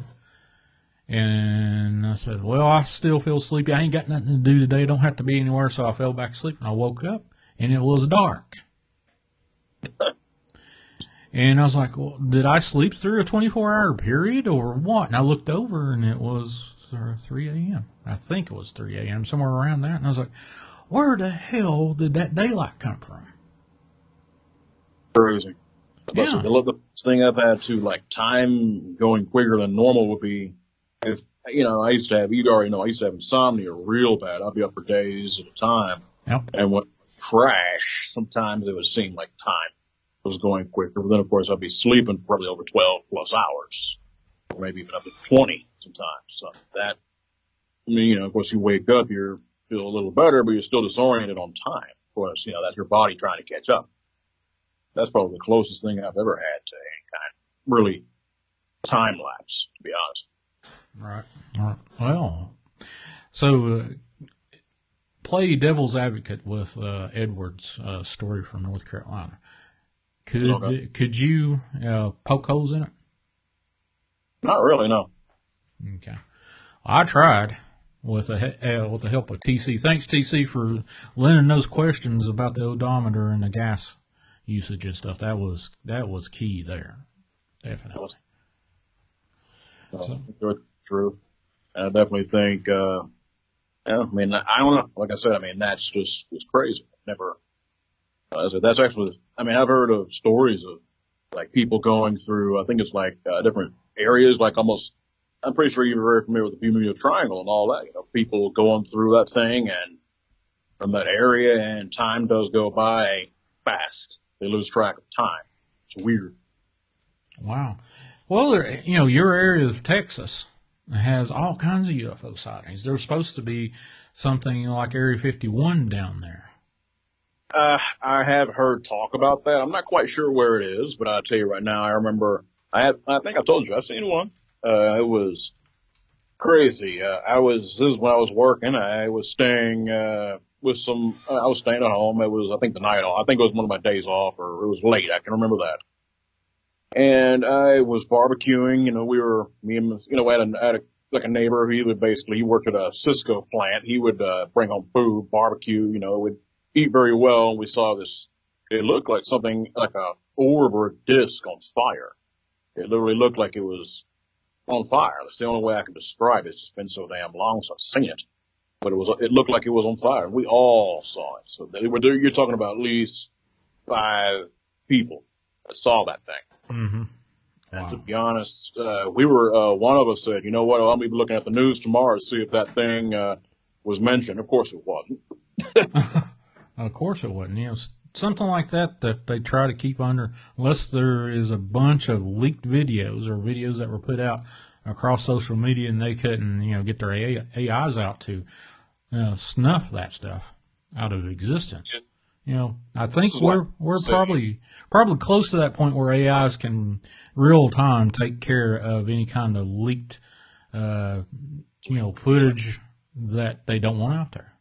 And I said, well, I still feel sleepy. I ain't got nothing to do today. I don't have to be anywhere. So I fell back asleep and I woke up and it was dark. And I was like, well, did I sleep through a 24-hour period or what? And I looked over and it was 3 a.m. I think it was 3 a.m., somewhere around that. And I was like, where the hell did that daylight come from? Crazy. Yeah. The thing I've had to, like, time going quicker than normal would be if, I used to have, you already know, I used to have insomnia real bad. I'd be up for days at a time. Yep. And when I crash, sometimes it would seem like time was going quicker. But then, of course, I'd be sleeping probably over 12 plus hours, or maybe even up to 20 sometimes. So that, of course, you wake up, you feel a little better, but you're still disoriented on time. Of course, that's your body trying to catch up. That's probably the closest thing I've ever had to any kind of really time lapse, to be honest. Right. Well, so play devil's advocate with Edward's story from North Carolina. Could you poke holes in it? Not really, no. Okay. I tried with the help of TC. Thanks, TC, for lending those questions about the odometer and the gas usage and stuff. That was key there, definitely. True. I definitely think, I don't know. Like I said, that's just, it's crazy. Never, that's actually, I've heard of stories of, like, people going through, I think it's like, different areas, like almost, I'm pretty sure you're very familiar with the Bermuda Triangle and all that, people going through that thing and from that area, and time does go by fast. They lose track of time. It's weird. Wow. Well, your area of Texas has all kinds of UFO sightings. There's supposed to be something like Area 51 down there. I have heard talk about that. I'm not quite sure where it is, but I'll tell you right now, I remember, I think I told you, I've seen one. It was crazy. This is when I was working. I was staying, I was staying at home. It was, I think, the night off. I think it was one of my days off, or it was late. I can remember that. And I was barbecuing, me and, I had a neighbor who he worked at a Cisco plant. He would, bring home food, barbecue, would eat very well. And we saw this, it looked like something like a orb or a disc on fire. It literally looked like it was on fire. That's the only way I can describe it. It's just been so damn long since I've seen it. But it looked like it was on fire. We all saw it. So you're talking about at least 5 people that saw that thing. Mm-hmm. And wow. to be honest, we were, one of us said, you know what, I'll be looking at the news tomorrow to see if that thing, was mentioned. Of course it wasn't. Of course it wasn't. Something like that they try to keep under, unless there is a bunch of leaked videos or videos that were put out across social media and they couldn't, get their AIs out to snuff that stuff out of existence. I think we're probably close to that point where AIs can real time take care of any kind of leaked, footage that they don't want out there.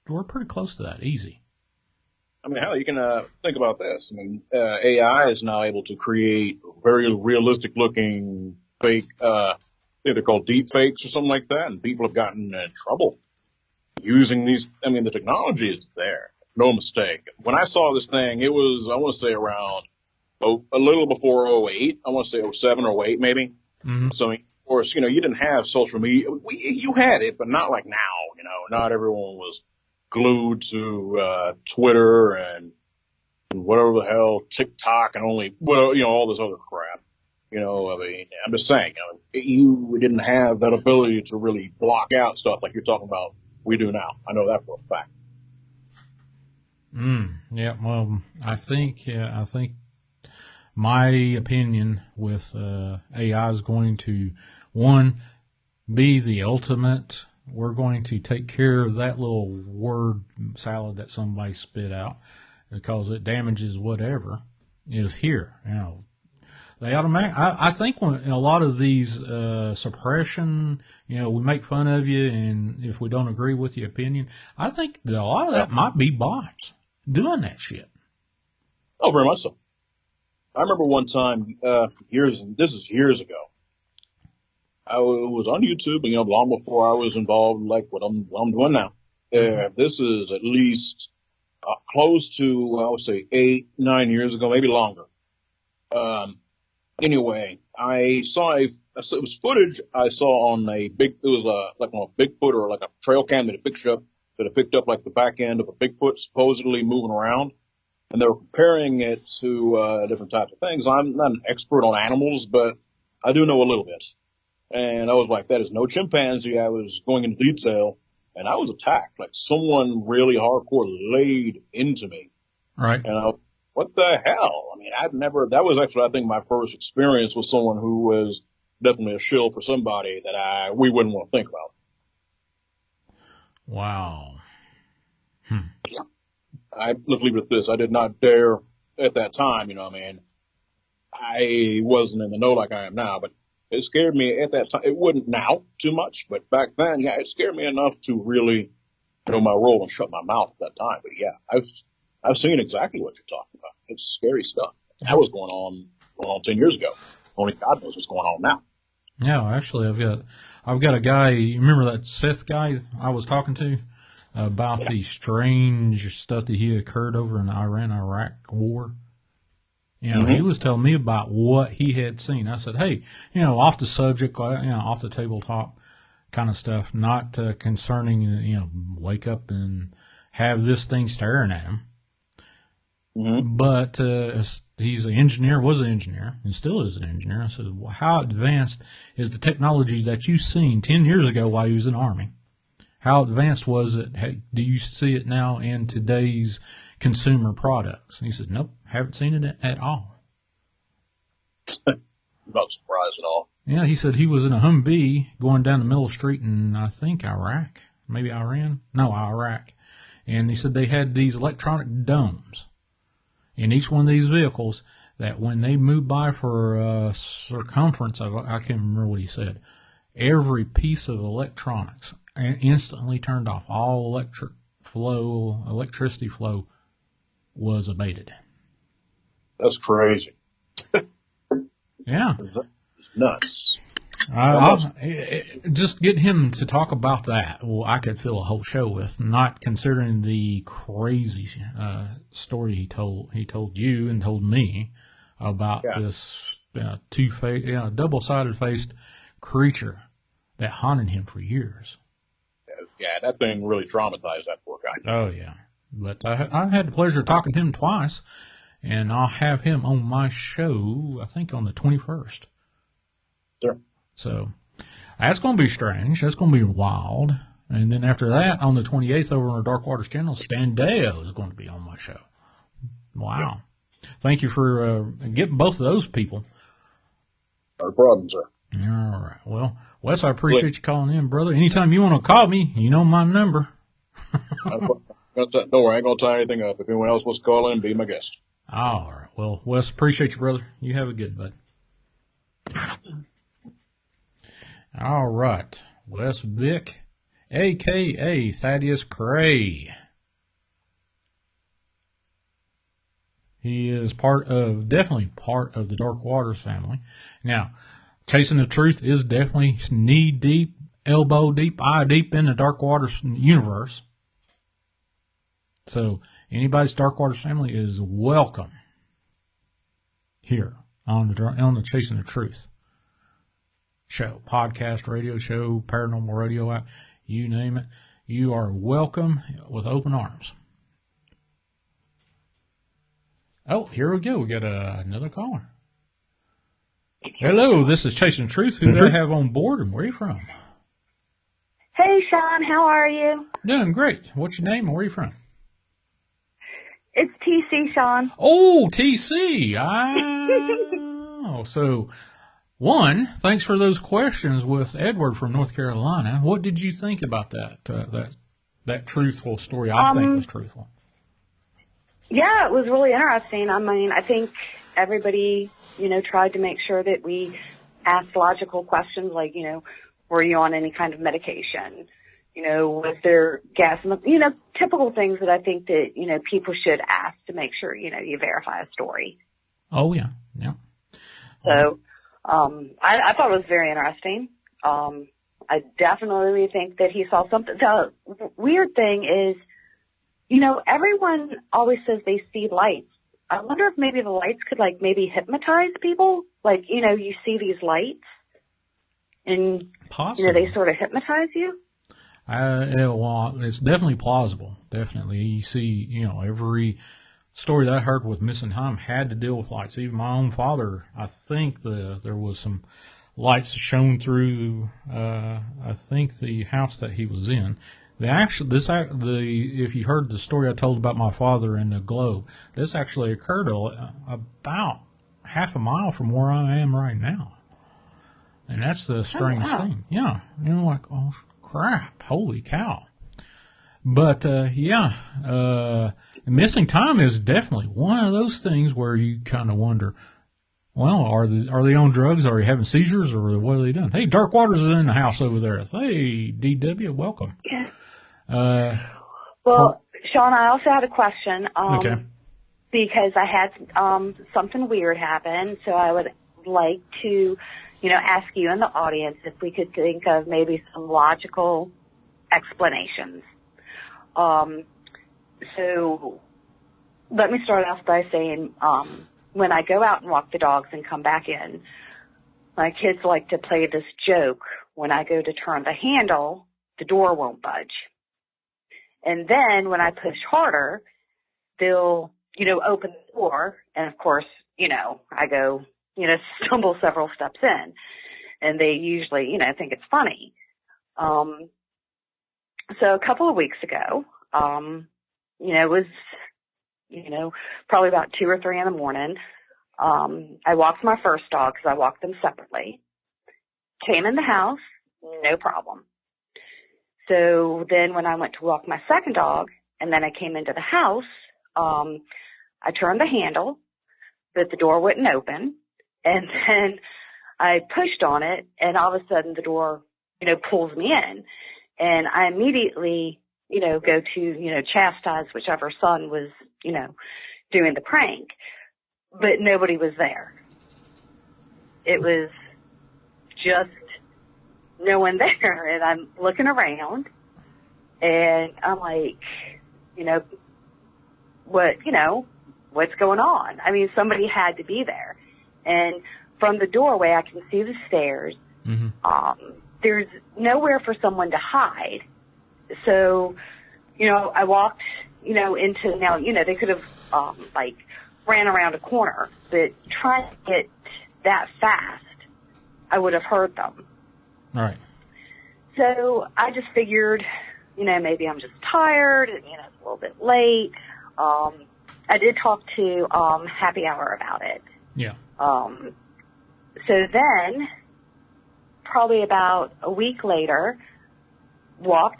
We're pretty close to that. Easy. Hell, you can think about this. AI is now able to create very realistic looking fake, they're called deep fakes or something like that, and people have gotten in trouble using these. The technology is there. no mistake. When I saw this thing, it was, I want to say around, a little before '08. I want to say '07 or '08 maybe. Mm-hmm. So, of course, you didn't have social media. You had it, but not like now, not everyone was glued to, Twitter and whatever the hell, TikTok and all this other crap. I mean, I'm just saying, you didn't have that ability to really block out stuff like you're talking about we do now. I know that for a fact. Yeah, well, I think my opinion with AI is going to, one, be the ultimate. We're going to take care of that little word salad that somebody spit out because it damages whatever is here. They automatic. I think when a lot of these suppression, we make fun of you, and if we don't agree with your opinion, I think that a lot of that might be bots doing that shit. Oh, very much so. I remember one time, this is years ago. I was on YouTube, long before I was involved like what I'm doing now. This is at least close to, I would say 8, 9 years ago, maybe longer. Anyway, it was footage I saw on like on a Bigfoot or like a trail cam that it picked up like the back end of a Bigfoot supposedly moving around. And they were comparing it to different types of things. I'm not an expert on animals, but I do know a little bit. And I was like, that is no chimpanzee. I was going into detail, and I was attacked. Like someone really hardcore laid into me. Right. And what the hell? I mean, that was actually, I think, my first experience with someone who was definitely a shill for somebody that we wouldn't want to think about. Wow. Yeah. Let's leave it at this. I did not dare at that time, I wasn't in the know like I am now, but it scared me at that time. It wouldn't now too much, but back then, yeah, it scared me enough to really know my role and shut my mouth at that time. But yeah, I've seen exactly what you're talking about. It's scary stuff. That was going on 10 years ago. Only God knows what's going on now. Yeah, actually, I've got a guy. You remember that Seth guy I was talking to about the strange stuff that he occurred over in the Iran-Iraq war? He was telling me about what he had seen. I said, hey, off the subject, off the tabletop kind of stuff, not concerning, wake up and have this thing staring at him. Mm-hmm. But he's an engineer, was an engineer, and still is an engineer. I said, well, how advanced is the technology that you seen 10 years ago while he was in the Army? How advanced was it? Hey, do you see it now in today's consumer products? And he said, nope, haven't seen it at all. Not surprised at all. Yeah, he said he was in a Humvee going down the middle of the street in, I think, Iraq, maybe Iran? No, Iraq. And he said they had these electronic domes in each one of these vehicles that when they moved by for a circumference of, I can't remember what he said, every piece of electronics instantly turned off. All electricity flow was abated. That's crazy. Yeah. That's nuts. Just get him to talk about that. Well, I could fill a whole show with, not considering the crazy story he told you and told me about this double-sided faced creature that haunted him for years. Yeah, that thing really traumatized that poor guy. Oh yeah, but I had the pleasure of talking to him twice, and I'll have him on my show, I think, on the 21st. Sure. So that's going to be strange. That's going to be wild. And then after that, on the 28th, over on the Dark Waters channel, Standeo is going to be on my show. Wow. Yeah. Thank you for getting both of those people. No problem, sir. All right. Well, Wes, I appreciate you calling in, brother. Anytime you want to call me, you know my number. Don't worry, I ain't going to tie anything up. If anyone else wants to call in, be my guest. All right. Well, Wes, appreciate you, brother. You have a good bud. All right. Wes Vick, a.k.a. Thaddeus Cray. He is definitely part of the Dark Waters family. Now, Chasing the Truth is definitely knee deep, elbow deep, eye deep in the Dark Waters universe. So anybody's Dark Waters family is welcome here on the Chasing the Truth show, podcast, radio show, paranormal radio app, you name it. You are welcome with open arms. Oh, here we go. We got another caller. Hello, this is Chasing the Truth. Who do I have on board and where are you from? Hey, Shawn, how are you? Doing great. What's your name and where are you from? It's TC, Shawn. Oh, TC. Oh, so, one, thanks for those questions with Edward from North Carolina. What did you think about that truthful story? I think was truthful. Yeah, it was really interesting. I mean, I think everybody, tried to make sure that we asked logical questions like, were you on any kind of medication? Was there gas in the, typical things that I think that, people should ask to make sure, you verify a story. Oh, yeah. Yeah. So, I thought it was very interesting. I definitely think that he saw something. The weird thing is, everyone always says they see lights. I wonder if maybe the lights could maybe hypnotize people. You see these lights and, possibly. They sort of hypnotize you. Well, it's definitely plausible. Definitely. You see, every story that I heard with missing time had to deal with lights. Even my own father, I think there was some lights shone through, I think the house that he was in. If you heard the story I told about my father and the glow, this actually occurred about half a mile from where I am right now. And that's the strange thing. Yeah. Oh, crap. Holy cow. But, missing time is definitely one of those things where you kind of wonder, well, are they on drugs? Are they having seizures or what are they doing? Hey, Dark Waters is in the house over there. Hey, DW, welcome. Yeah. Well, Shawn, I also had a question. Okay. Because I had something weird happen, so I would like to, ask you in the audience if we could think of maybe some logical explanations. So let me start off by saying, when I go out and walk the dogs and come back in, my kids like to play this joke. When I go to turn the handle, the door won't budge. And then when I push harder, they'll, open the door. And of course, I go, stumble several steps in. And they usually, think it's funny. So a couple of weeks ago, it was, probably about 2 or 3 in the morning. I walked my first dog because I walked them separately. Came in the house, no problem. So then when I went to walk my second dog and then I came into the house, I turned the handle, but the door wouldn't open. And then I pushed on it and all of a sudden the door, pulls me in. And I immediately, go to, chastise whichever son was, doing the prank. But nobody was there. It was just no one there. And I'm looking around and I'm like, what's going on? I mean, somebody had to be there. And from the doorway, I can see the stairs. Mm-hmm. There's nowhere for someone to hide. So, I walked, into now, they could have, ran around a corner, but trying to get that fast, I would have heard them. All right. So I just figured, maybe I'm just tired and, it's a little bit late. I did talk to, Happy Hour about it. Yeah. So then, probably about a week later, was,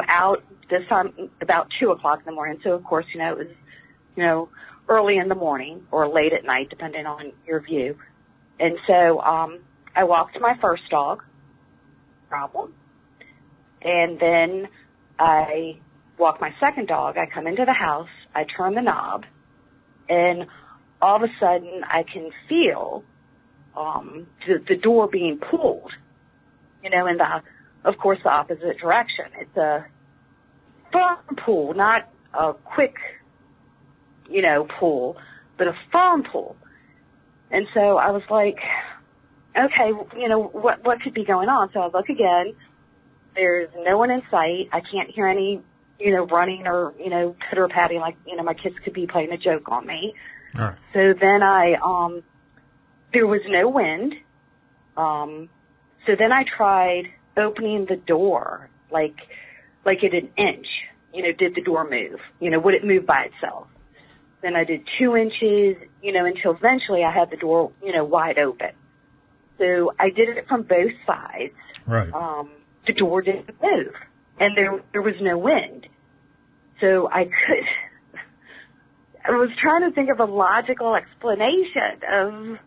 out this time about 2 o'clock in the morning. So, of course, it was, early in the morning or late at night, depending on your view. And so I walked my first dog, problem. And then I walk my second dog. I come into the house. I turn the knob. And all of a sudden, I can feel the door being pulled, in of course, the opposite direction. It's a firm pull, not a quick, pull, but a firm pull. And so I was like, okay, what could be going on? So I look again. There's no one in sight. I can't hear any, running or, pitter-patting like, my kids could be playing a joke on me. All right. So then there was no wind. So then I tried opening the door, like at an inch. Did the door move? Would it move by itself? Then I did 2 inches, until eventually I had the door, wide open. So I did it from both sides. Right. The door didn't move, and there was no wind. So I was trying to think of a logical explanation of,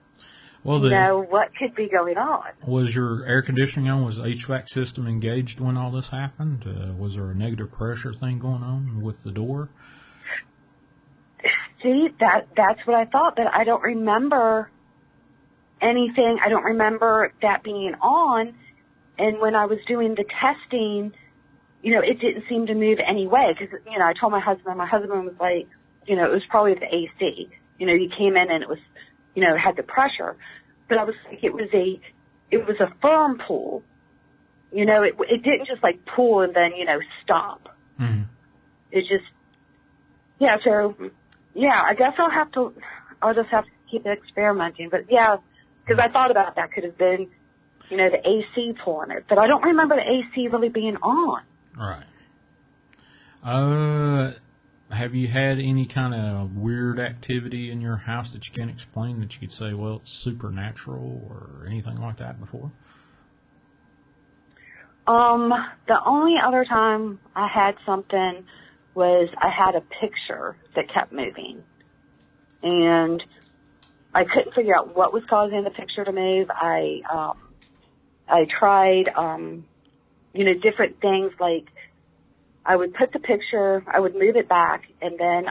what could be going on. Was your air conditioning on? Was the HVAC system engaged when all this happened? Was there a negative pressure thing going on with the door? See, that's what I thought, but I don't remember anything. I don't remember that being on. And when I was doing the testing, it didn't seem to move anyway. Because, I told my husband was like, it was probably the AC. You came in and it was, it had the pressure. But I was like, it was a firm pull. It didn't just like pull and then, stop. Mm-hmm. It just, so, I guess I'll just have to keep experimenting. But because I thought about that could have been, the AC pulling it. But I don't remember the AC really being on. Right. Have you had any kind of weird activity in your house that you can't explain that you could say, well, it's supernatural or anything like that before? The only other time I had something was I had a picture that kept moving. And I couldn't figure out what was causing the picture to move. I tried, different things like I would put the picture, I would move it back, and then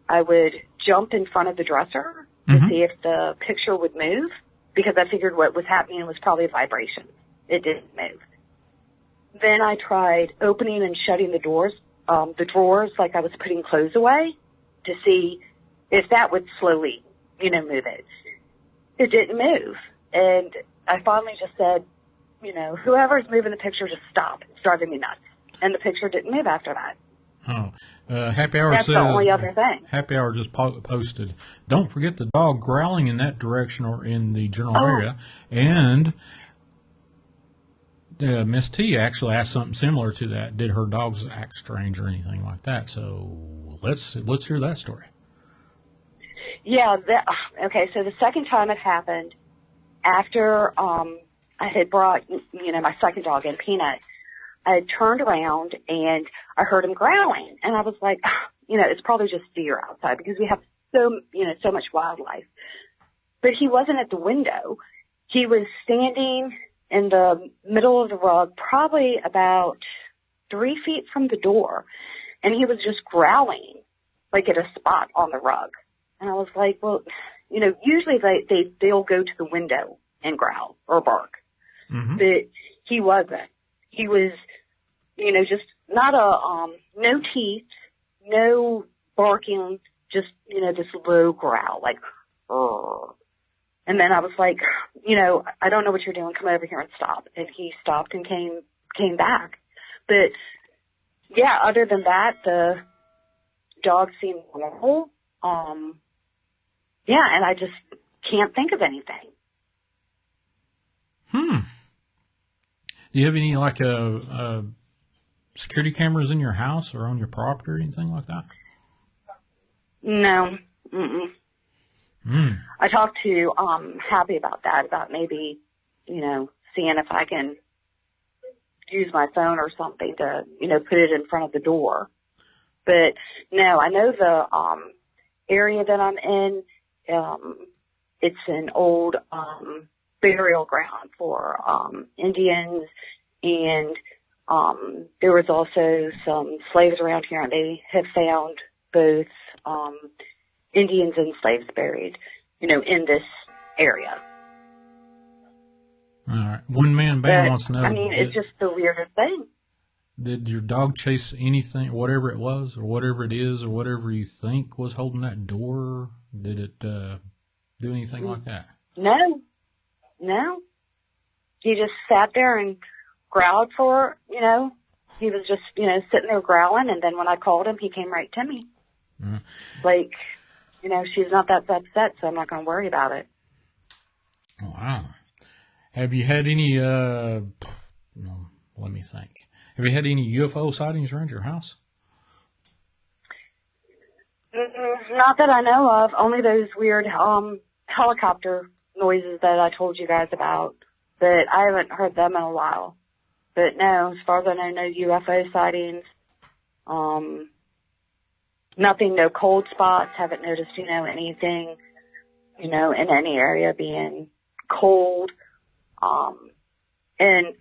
I would jump in front of the dresser to see if the picture would move, because I figured what was happening was probably a vibration. It didn't move. Then I tried opening and shutting the drawers like I was putting clothes away to see if that would slowly, move it. It didn't move. And I finally just said, whoever's moving the picture, just stop. It's driving me nuts. And the picture didn't move after that. Oh, Happy Hour That's says, the only other thing. Happy Hour just posted, don't forget the dog growling in that direction or in the general area. And Miss T actually asked something similar to that. Did her dogs act strange or anything like that? So let's hear that story. Yeah. Okay. So the second time it happened, after I had brought my second dog in, Peanut, I had turned around and I heard him growling, and I was like, it's probably just deer outside because we have so much wildlife. But he wasn't at the window. He was standing in the middle of the rug, probably about 3 feet from the door, and he was just growling like at a spot on the rug. And I was like, well, usually they'll go to the window and growl or bark, but he wasn't. He was, just not no teeth, no barking, just, this low growl, like, oh. And then I was like, I don't know what you're doing. Come over here and stop. And he stopped and came back. But yeah, other than that, the dog seemed normal. Yeah, and I just can't think of anything. Do you have any security cameras in your house or on your property or anything like that? No. I talked to Happy about that, about maybe, seeing if I can use my phone or something to, put it in front of the door. But no, I know the area that I'm in, it's an old burial ground for Indians, and there was also some slaves around here, and they have found both Indians and slaves buried, in this area. All right. One man band wants to know. I mean, it's just the weirdest thing. Did your dog chase anything, whatever it was, or whatever it is, or whatever you think was holding that door? Did it do anything like that? No. He just sat there and growled for, he was just, sitting there growling, and then when I called him, he came right to me. Like, she's not that upset, so I'm not going to worry about it. Wow. Have you had any, let me think. Have you had any UFO sightings around your house? Not that I know of. Only those weird helicopter noises that I told you guys about. But I haven't heard them in a while. But no, as far as I know, no UFO sightings. Nothing, no cold spots. Haven't noticed, anything, in any area being cold. And,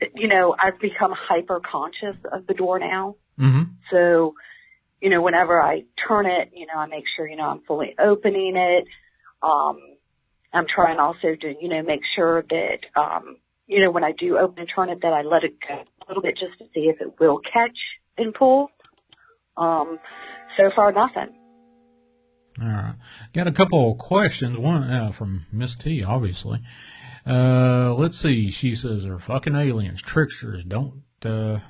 I've become hyper conscious of the door now. Mm-hmm. So, whenever I turn it, I make sure, I'm fully opening it. I'm trying also to, make sure that, when I do open and turn it, that I let it go a little bit just to see if it will catch and pull. So far, nothing. All right. Got a couple of questions. One from Miss T, obviously. Let's see. She says they're fucking aliens, tricksters. Don't tell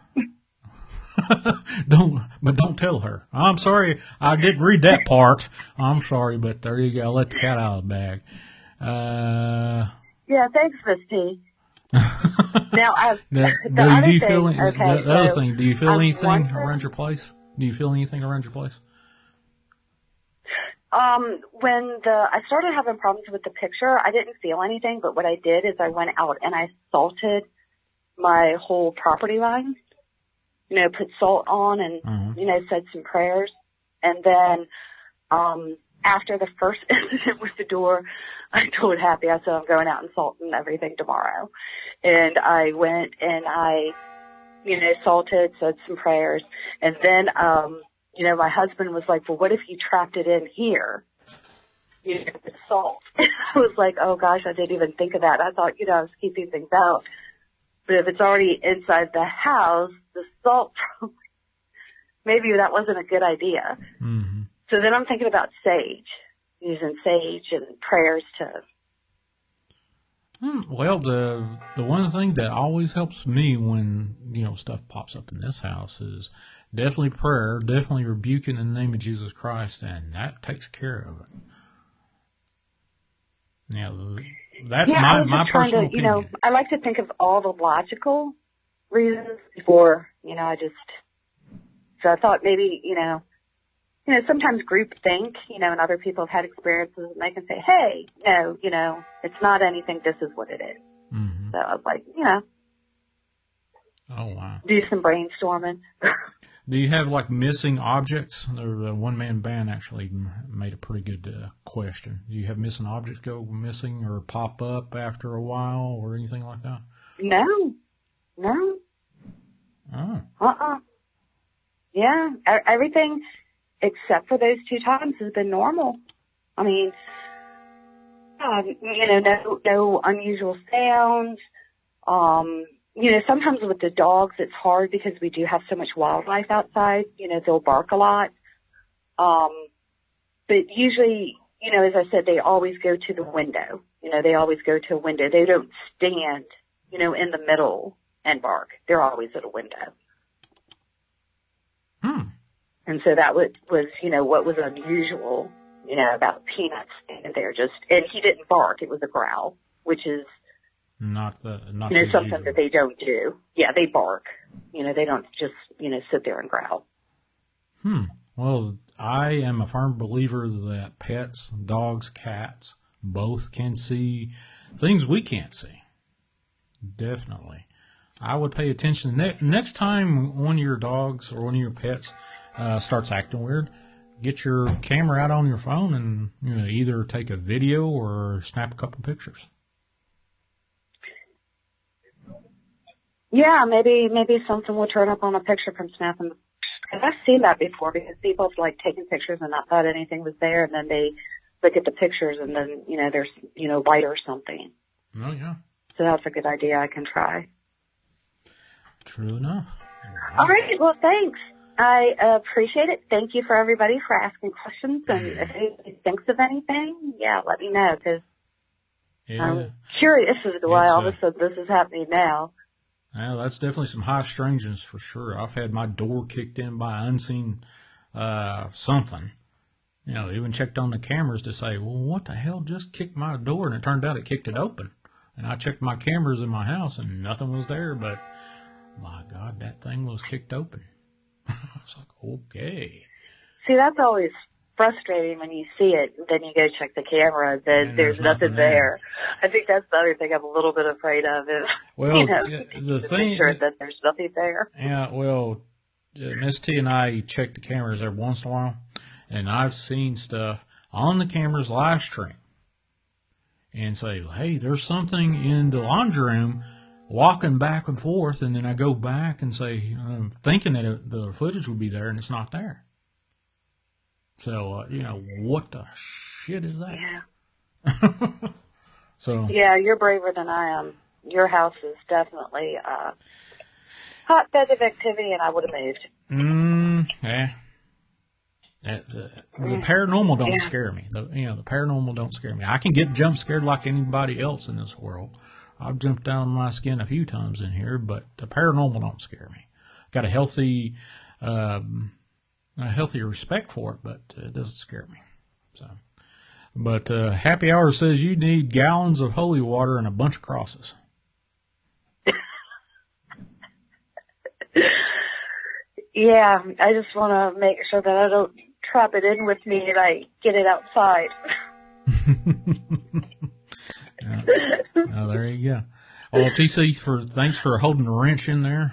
her. I'm sorry. I didn't read that part. I'm sorry, but there you go. Let the cat out of the bag. Yeah, thanks, Miss T. Now, do you feel anything around your place? Do you feel anything around your place? When I started having problems with the picture, I didn't feel anything, but what I did is I went out and I salted my whole property line, put salt on and, said some prayers. And then, after the first incident with the door, I told Happy, I said, I'm going out and salting everything tomorrow. And I went and I, salted, said some prayers. And then, my husband was like, well, what if you trapped it in here? With salt. I was like, oh gosh, I didn't even think of that. I thought, I was keeping things out. But if it's already inside the house, the salt, maybe that wasn't a good idea. Mm-hmm. So then I'm thinking about sage, using sage and prayers to. Well, the one thing that always helps me when, stuff pops up in this house is definitely prayer, definitely rebuking in the name of Jesus Christ, and that takes care of it. That's my personal opinion. I like to think of all the logical reasons before, so I thought maybe, sometimes group think, and other people have had experiences and they can say, hey, no, it's not anything, this is what it is. Mm-hmm. So I was like, Oh, wow. do some brainstorming. Do you have, missing objects? The one-man band actually made a pretty good question. Do you have missing objects go missing or pop up after a while or anything like that? No. Oh. Yeah, everything except for those 2 times has been normal. I mean, no unusual sounds. Sometimes with the dogs, it's hard because we do have so much wildlife outside. They'll bark a lot. But usually, as I said, they always go to the window. They always go to a window. They don't stand, in the middle and bark. They're always at a window. And so that was, what was unusual, about Peanut standing there and he didn't bark. It was a growl, which is not something usual. that they don't do. Yeah, they bark. They don't just, sit there and growl. Well, I am a firm believer that pets, dogs, cats, both can see things we can't see. Definitely. I would pay attention. Next time one of your dogs or one of your pets starts acting weird, get your camera out on your phone and either take a video or snap a couple pictures. Yeah, maybe something will turn up on a picture from snapping. Because I've seen that before because people have taken pictures and not thought anything was there, and then they look at the pictures and then there's light or something. Oh yeah. So that's a good idea. I can try. True enough. All right. Well, thanks. I appreciate it. Thank you for everybody for asking questions. And if anybody thinks of anything, yeah, let me know, because I'm curious as to why all of a sudden this is happening now. Well, that's definitely some high strangeness for sure. I've had my door kicked in by unseen something. You know, even checked on the cameras to say, well, what the hell just kicked my door? And it turned out it kicked it open. And I checked my cameras in my house and nothing was there, but my God, that thing was kicked open. I was like, okay. See, that's always frustrating when you see it, then you go check the camera, then there's nothing there. I think that's the other thing I'm a little bit afraid of is, well, the thing sure that there's nothing there. Yeah, well, Miss T and I check the cameras every once in a while, and I've seen stuff on the camera's live stream and say, hey, there's something in the laundry room walking back and forth, and then I go back and say, thinking that the footage would be there, and it's not there. So, you know, what the shit is that? Yeah. So. Yeah, you're braver than I am. Your house is definitely a hotbed of activity, and I would have moved. Yeah. The paranormal don't scare me. The paranormal don't scare me. I can get jump scared like anybody else in this world. I've jumped down my skin a few times in here, but the paranormal don't scare me. Got a healthy respect for it, but it doesn't scare me. So, but Happy Hour says you need gallons of holy water and a bunch of crosses. Yeah, I just want to make sure that I don't trap it in with me and I get it outside. Oh, there you go. Well, TC, thanks for holding the wrench in there.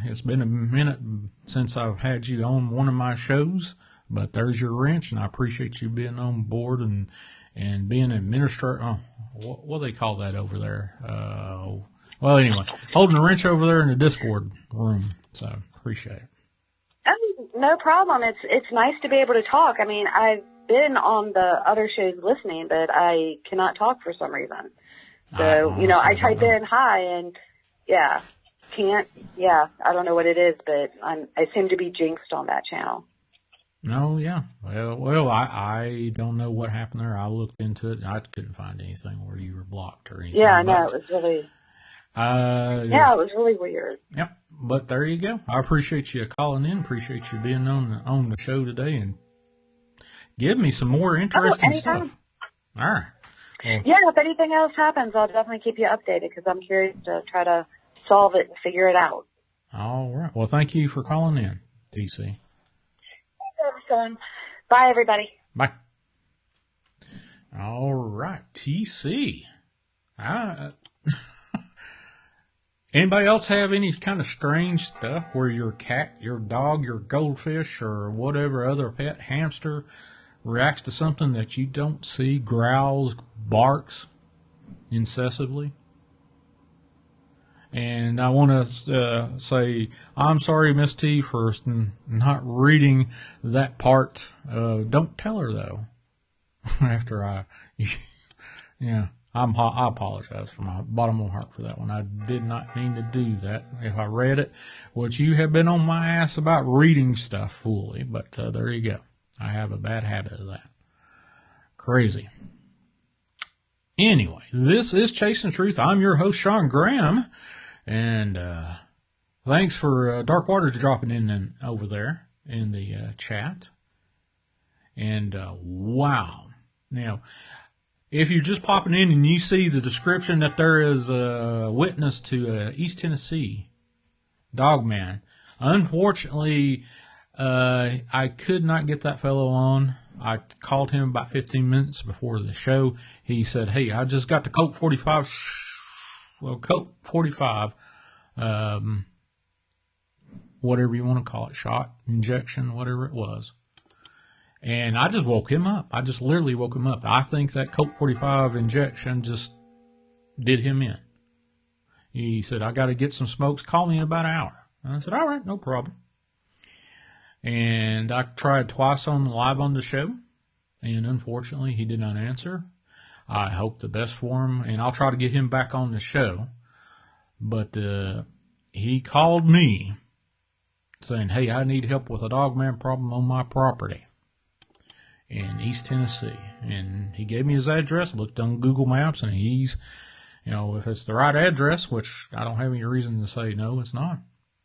It's been a minute since I've had you on one of my shows, but there's your wrench, and I appreciate you being on board and being an administrator. Oh, what do they call that over there? Well, anyway, holding the wrench over there in the Discord room. So appreciate it. No problem. It's nice to be able to talk. I mean, I've been on the other shows listening, but I cannot talk for some reason. So, I type in hi and, can't, I don't know what it is, but I seem to be jinxed on that channel. No, yeah. Well, I don't know what happened there. I looked into it. I couldn't find anything where you were blocked or anything. Yeah, no, it was really, it was really weird. Yep. But there you go. I appreciate you calling in. Appreciate you being on the show today and give me some more interesting stuff. All right. Well, yeah, if anything else happens, I'll definitely keep you updated because I'm curious to try to solve it and figure it out. All right. Well, thank you for calling in, TC. Bye, everybody. Bye. All right, TC. Anybody else have any kind of strange stuff where your cat, your dog, your goldfish, or whatever other pet, hamster, reacts to something that you don't see, growls, barks incessantly? And I want to say, I'm sorry, Miss T, for not reading that part. Don't tell her, though. After I apologize from my bottom of my heart for that one. I did not mean to do that. If I read it, which you have been on my ass about reading stuff fully, but there you go. I have a bad habit of that. Crazy. Anyway, this is Chasing Truth. I'm your host, Shawn Graham, and thanks for Dark Waters dropping in over there in the chat. And wow. Now, if you're just popping in and you see the description that there is a witness to East Tennessee Dogman, unfortunately, I could not get that fellow on. I called him about 15 minutes before the show. He said, hey, I just got the Cocke 45, whatever you want to call it, shot, injection, whatever it was. And I just woke him up. I just literally woke him up. I think that Cocke 45 injection just did him in. He said, I got to get some smokes. Call me in about an hour. And I said, all right, no problem. And I tried twice live on the show. And unfortunately, he did not answer. I hope the best for him. And I'll try to get him back on the show. But he called me saying, hey, I need help with a dogman problem on my property in East Tennessee. And he gave me his address, looked on Google Maps, and he's, if it's the right address, which I don't have any reason to say no, it's not.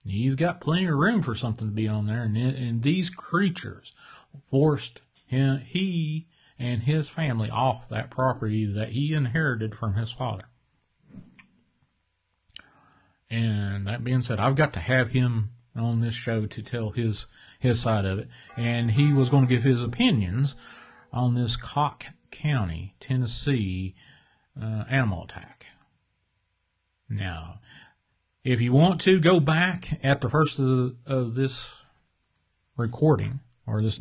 He's got plenty of room for something to be on there. And these creatures forced he and his family off that property that he inherited from his father. And that being said, I've got to have him on this show to tell his side of it. And he was going to give his opinions on this Cocke County, Tennessee animal attack. Now, if you want to go back at the first of this recording or this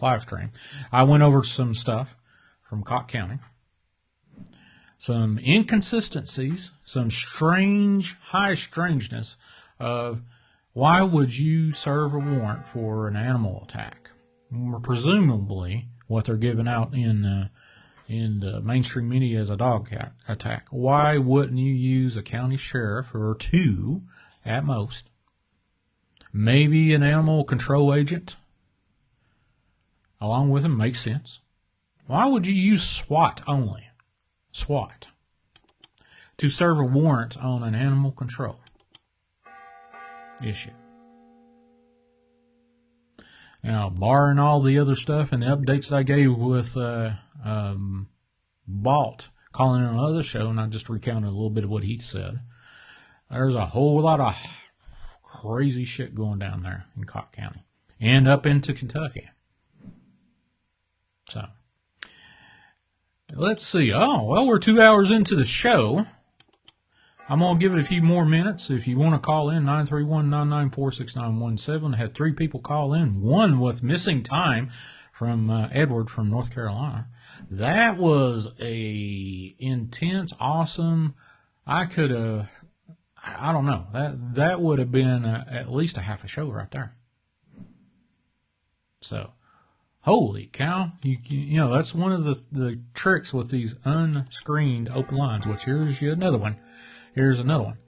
live stream, I went over some stuff from Cocke County. Some inconsistencies, some high strangeness of why would you serve a warrant for an animal attack? Presumably, what they're giving out in the mainstream media as a dog attack. Why wouldn't you use a county sheriff or two at most? Maybe an animal control agent along with him makes sense. Why would you use SWAT only? SWAT, to serve a warrant on an animal control issue. Now, barring all the other stuff and the updates I gave with Balt calling in another show, and I just recounted a little bit of what he said, there's a whole lot of crazy shit going down there in Cocke County and up into Kentucky. So, let's see. Oh, well, we're 2 hours into the show. I'm going to give it a few more minutes. If you want to call in, 931-994-6917. I had 3 people call in. One with missing time from Edward from North Carolina. That was a intense, awesome. I don't know. That would have been at least a half a show right there. So, holy cow. You know, that's one of the tricks with these unscreened open lines, which here's another one. Here's another one.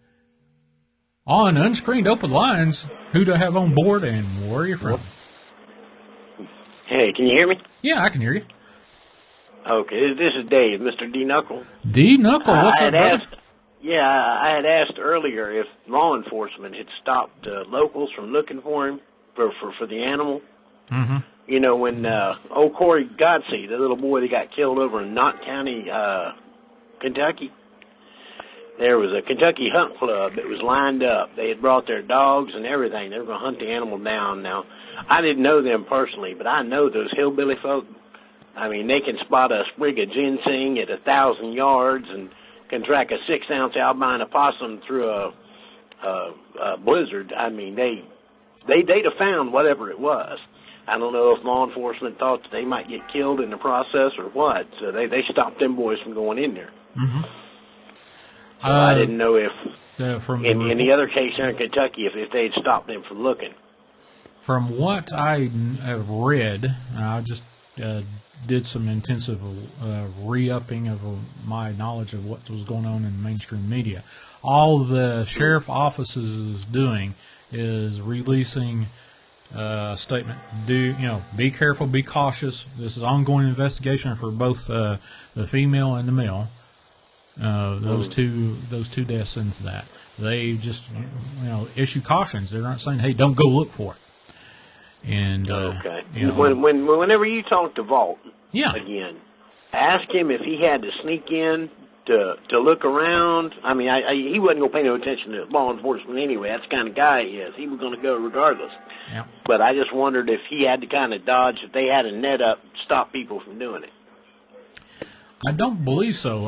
On Unscreened Open Lines, who do I have on board and where are you from? Hey, can you hear me? Yeah, I can hear you. Okay, this is Dave, Mr. D. Knuckle. D. Knuckle, what's up, brother? I had asked earlier if law enforcement had stopped locals from looking for him, for the animal. Mm-hmm. You know, when old Corey Godsey, the little boy that got killed over in Knott County, Kentucky, there was a Kentucky hunt club that was lined up. They had brought their dogs and everything. They were going to hunt the animal down. Now, I didn't know them personally, but I know those hillbilly folk. I mean, they can spot a sprig of ginseng at 1,000 yards and can track a 6-ounce albino possum through a blizzard. I mean, they'd have found whatever it was. I don't know if law enforcement thought that they might get killed in the process or what, so they stopped them boys from going in there. Mm-hmm. So I didn't know if, in the other case here in Kentucky, if they had stopped them from looking. From what I have read, I just did some intensive re-upping of my knowledge of what was going on in mainstream media. All the sheriff offices is doing is releasing a statement. Be careful, be cautious. This is ongoing investigation for both the female and the male. Those two deaths into that. They just issue cautions. They're not saying, hey, don't go look for it. And okay. Whenever you talk to Vault, yeah, again, ask him if he had to sneak in to look around. I mean, he wasn't going to pay no attention to law enforcement anyway. That's the kind of guy he is. He was going to go regardless. Yeah. But I just wondered if he had to kind of dodge, if they had a net up to stop people from doing it. I don't believe so.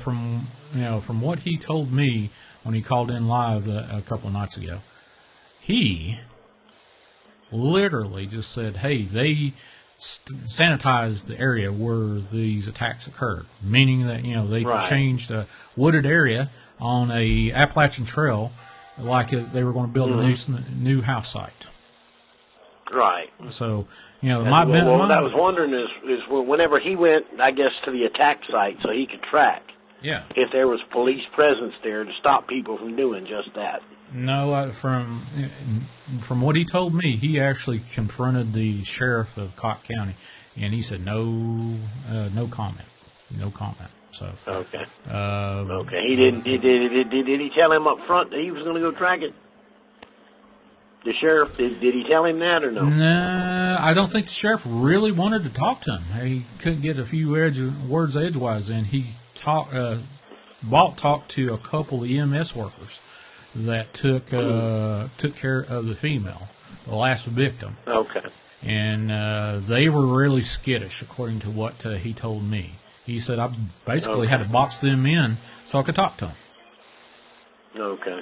From what he told me when he called in live a couple of nights ago, he literally just said, "Hey, they sanitized the area where these attacks occurred," meaning that they changed a wooded area on a Appalachian Trail like they were going to build a new house site. Right. So, what I was wondering is whenever he went, I guess, to the attack site so he could track if there was police presence there to stop people from doing just that. No, from what he told me, he actually confronted the sheriff of Cocke County, and he said no comment, no comment. So okay, okay. He didn't. Did he tell him up front that he was going to go track it? The sheriff, did he tell him that or no? No, I don't think the sheriff really wanted to talk to him. He couldn't get a few words edgewise in. He Walt talked to a couple of EMS workers that took care of the female, the last victim. Okay. And they were really skittish, according to what he told me. He said, I basically had to box them in so I could talk to them. Okay.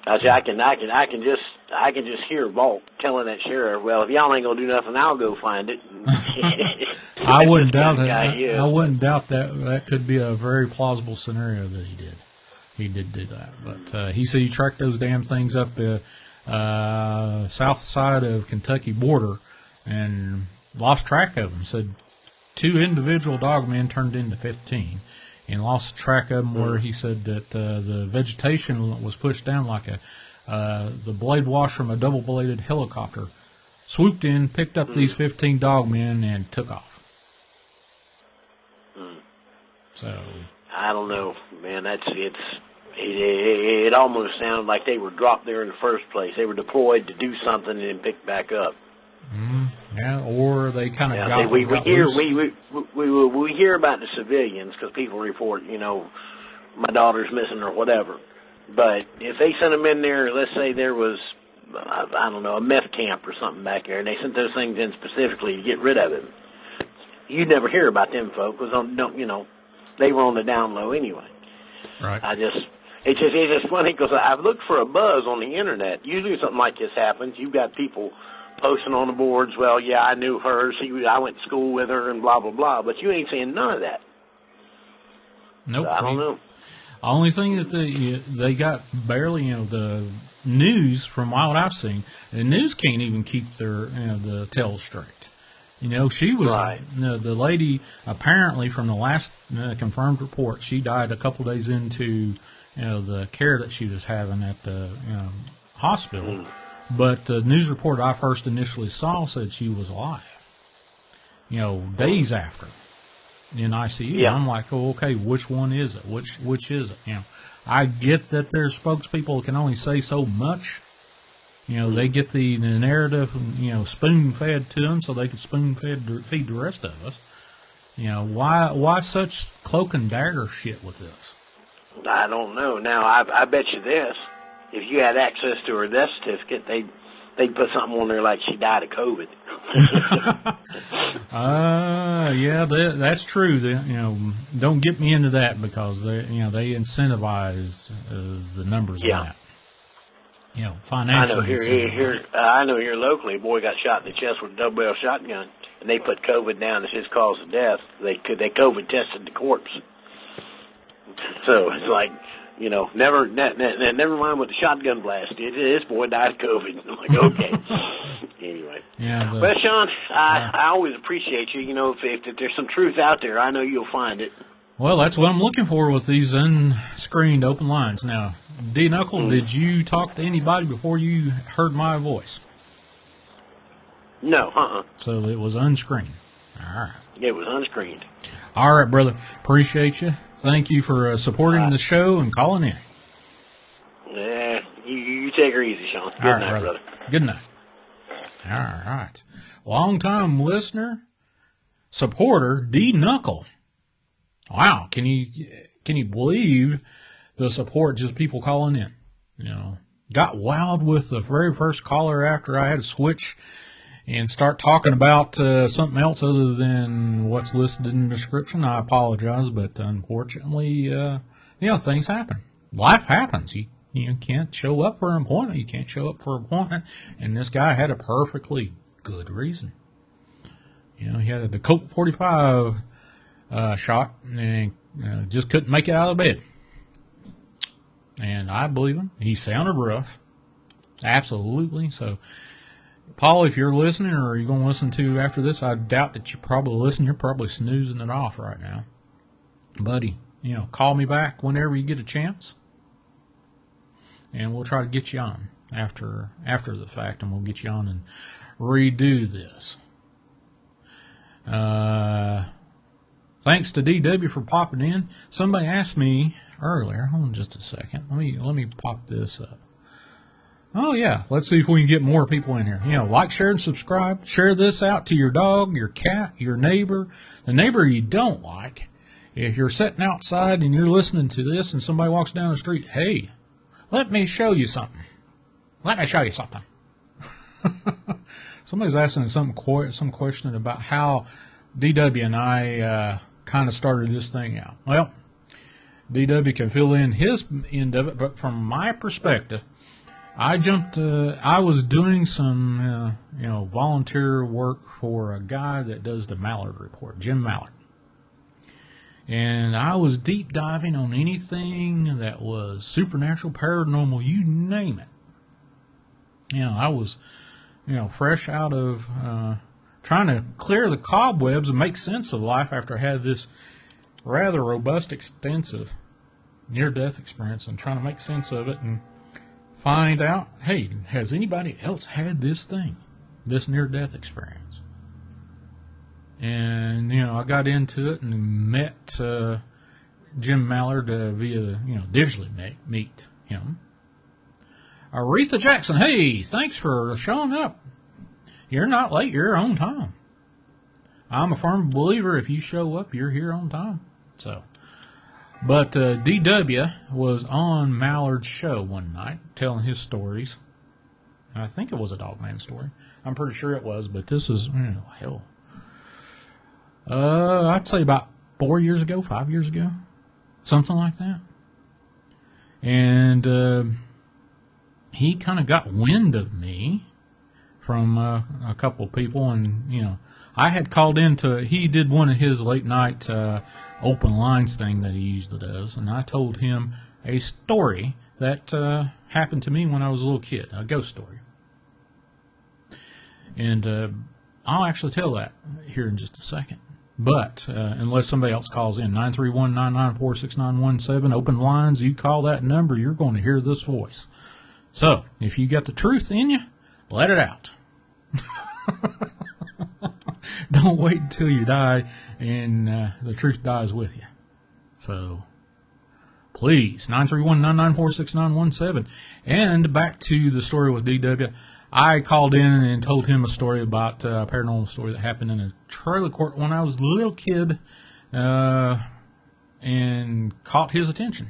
I can just hear Walt telling that sheriff, well, if y'all ain't gonna do nothing, I'll go find it. I wouldn't doubt that. I wouldn't doubt that. That could be a very plausible scenario that he did. He did do that. But he said he tracked those damn things up south side of Kentucky border and lost track of them. Said 2 individual dogmen turned into 15 and lost track of them where he said that the vegetation was pushed down like the blade wash from a double-bladed helicopter swooped in, picked up these 15 dogmen, and took off. So I don't know, man. It almost sounded like they were dropped there in the first place. They were deployed to do something and then picked back up. Yeah, or they kind of got. We hear about the civilians because people report, my daughter's missing or whatever. But if they sent them in there, let's say there was, I don't know, a meth camp or something back there, and they sent those things in specifically to get rid of him, you'd never hear about them folks because they were on the down low anyway. Right. It's just funny because I've looked for a buzz on the internet. Usually something like this happens. You've got people posting on the boards, well, yeah, I knew her, I went to school with her, and blah, blah, blah. But you ain't seeing none of that. Nope. So I don't know. Only thing that they got barely, the news, from what I've seen, the news can't even keep the tale straight. She was, right. The lady, apparently, from the last confirmed report, she died a couple days into, the care that she was having at the hospital. But the news report I first initially saw said she was alive, days after in ICU. Yeah. I'm like, oh, okay, which one is it? Which is it? I get that their spokespeople can only say so much. They get the narrative, spoon-fed to them so they can feed the rest of us. Why such cloak and dagger shit with this? I don't know. Now, I bet you this. If you had access to her death certificate, they'd put something on there like she died of COVID. Yeah, that's true. Don't get me into that because they incentivize the numbers on that. Financially. I know here locally, a boy got shot in the chest with a double-barrel shotgun, and they put COVID down as his cause of death. They COVID tested the corpse. So it's like, never mind what the shotgun blast did. This boy died of COVID. I'm like, okay. Anyway. Yeah. Well, Shawn, I always appreciate you. If there's some truth out there, I know you'll find it. Well, that's what I'm looking for with these unscreened open lines. Now, D. Knuckle, did you talk to anybody before you heard my voice? No, So it was unscreened. All right. It was unscreened. All right, brother. Appreciate you. Thank you for supporting the show and calling in. Yeah, you take her easy, Shawn. Good night, brother. Good night. All right. Long-time listener, supporter, D. Knuckle. Wow. Can you believe the support, just people calling in? Got wild with the very first caller after I had to switch and start talking about something else other than what's listed in the description. I apologize, but unfortunately, things happen. Life happens. You can't show up for an appointment. You can't show up for an appointment. And this guy had a perfectly good reason. He had the Cocke 45 shot and just couldn't make it out of bed. And I believe him. He sounded rough. Absolutely. So, Paul, if you're listening or you're going to listen to after this, I doubt that you probably listen. You're probably snoozing it off right now. Buddy, call me back whenever you get a chance. and we'll try to get you on after the fact, and we'll get you on and redo this. Thanks to DW for popping in. Somebody asked me earlier. Hold on just a second. Let me pop this up. Oh yeah, let's see if we can get more people in here. Like, share, and subscribe. Share this out to your dog, your cat, your neighbor, the neighbor you don't like. If you're sitting outside and you're listening to this and somebody walks down the street, hey, let me show you something. Let me show you something. Somebody's asking some question about how DW and I kind of started this thing out. Well, DW can fill in his end of it, but from my perspective, I was doing some, volunteer work for a guy that does the Mallard Report, Jim Mallard. And I was deep diving on anything that was supernatural, paranormal, you name it. I was, fresh out of trying to clear the cobwebs and make sense of life after I had this rather robust, extensive near-death experience, and trying to make sense of it and find out, hey, has anybody else had this thing, this near-death experience? And, I got into it and met Jim Mallard via, digitally meet him. Aretha Jackson, hey, thanks for showing up. You're not late, you're on time. I'm a firm believer if you show up, you're here on time. But DW was on Mallard's show one night telling his stories. I think it was a Dogman story. I'm pretty sure it was, but this is, hell. I'd say about 4 years ago, 5 years ago, something like that. And he kind of got wind of me from a couple of people, and I had called he did one of his late night open lines thing that he usually does, and I told him a story that happened to me when I was a little kid, a ghost story. And I'll actually tell that here in just a second. But unless somebody else calls in, 931-994-6917, open lines, you call that number, you're going to hear this voice. So, if you got the truth in you, let it out. Don't wait until you die and the truth dies with you. So, please, 931-994-6917. And back to the story with DW. I called in and told him a story about a paranormal story that happened in a trailer court when I was a little kid, and caught his attention.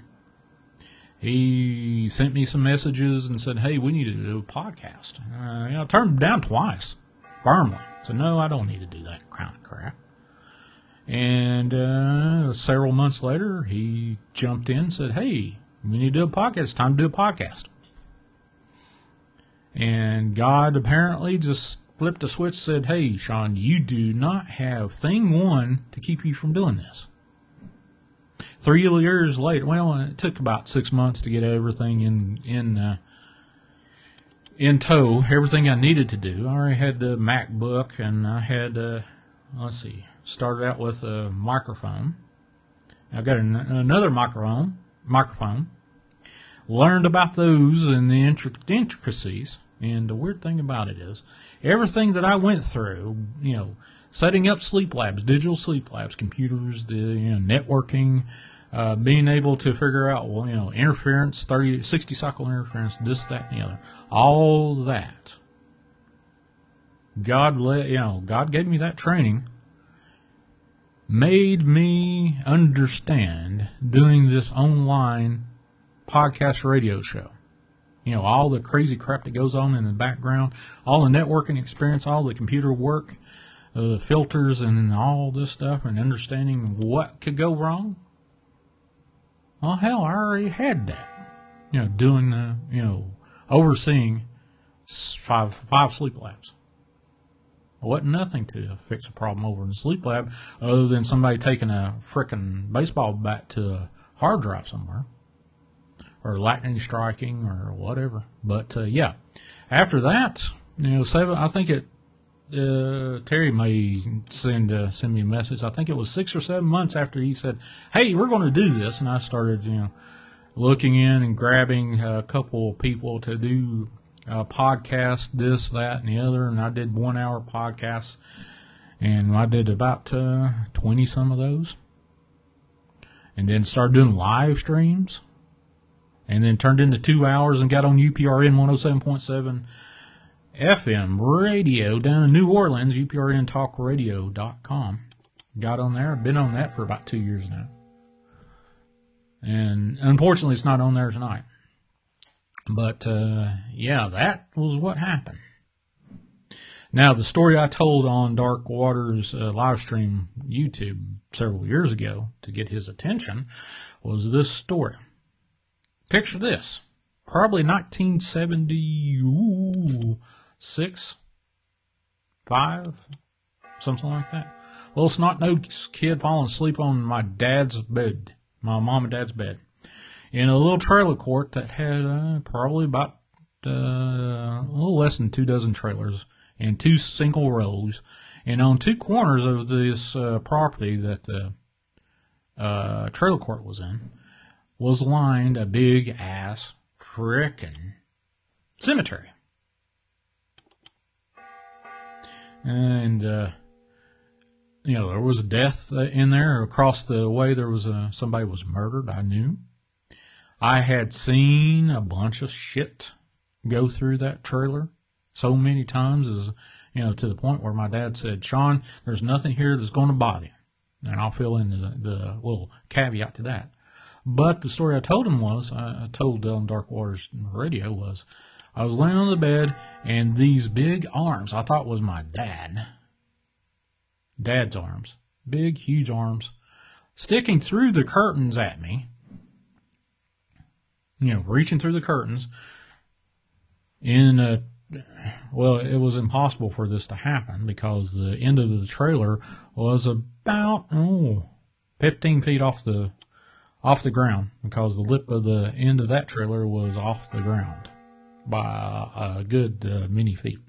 He sent me some messages and said, hey, we need to do a podcast. I turned him down twice, firmly. So, no, I don't need to do that kind of crap. And several months later, he jumped in and said, hey, we need to do a podcast. It's time to do a podcast. And God apparently just flipped a switch, said, hey, Shawn, you do not have thing one to keep you from doing this. 3 years later, well, it took about 6 months to get everything in tow, everything I needed to do. I already had the MacBook, and I had, started out with a microphone. I got another microphone, learned about those and the intricacies. And the weird thing about it is, everything that I went through, setting up sleep labs, digital sleep labs, computers, networking, being able to figure out, interference, 60 cycle interference, this, that, and the other, all that. God gave me that training, made me understand doing this online podcast radio show. All the crazy crap that goes on in the background, all the networking experience, all the computer work, the filters, and all this stuff, and understanding what could go wrong. Well, hell, I already had that. Doing the, overseeing five sleep labs. It wasn't nothing to fix a problem over in the sleep lab, other than somebody taking a frickin' baseball bat to a hard drive somewhere, or lightning striking, or whatever. But yeah, after that, I think it. Terry may send me a message. I think it was 6 or 7 months after he said, "Hey, we're going to do this," and I started, looking in and grabbing a couple of people to do podcast, this, that, and the other. And I did 1 hour podcasts, and I did about 20 some of those. And then started doing live streams, and then turned into 2 hours and got on UPRN 107.7 FM radio down in New Orleans, uprntalkradio.com. Got on there. I've been on that for about 2 years now. And unfortunately, it's not on there tonight. But, yeah, that was what happened. Now, the story I told on Dark Waters live stream YouTube several years ago to get his attention was this story. Picture this. Probably 1976, 5, something like that. Little snot-nosed kid falling asleep on my dad's bed, my mom and dad's bed, in a little trailer court that had probably about a little less than 24 trailers and 2 single rows. And on 2 corners of this property that the trailer court was in was lined a big-ass frickin' cemetery. And, you know, there was a death in there. Across the way, there was somebody was murdered, I knew. I had seen a bunch of shit go through that trailer so many times, as you know, to the point where my dad said, Shawn, there's nothing here that's going to bother you. And I'll fill in the little caveat to that. But the story I told him was, I told on Dark Waters Radio was, I was laying on the bed, and these big arms, I thought was my dad's arms, big, huge arms, sticking through the curtains at me, you know, reaching through the curtains well, it was impossible for this to happen because the end of the trailer was about 15 feet off the ground, because the lip of the end of that trailer was off the ground by a good many feet.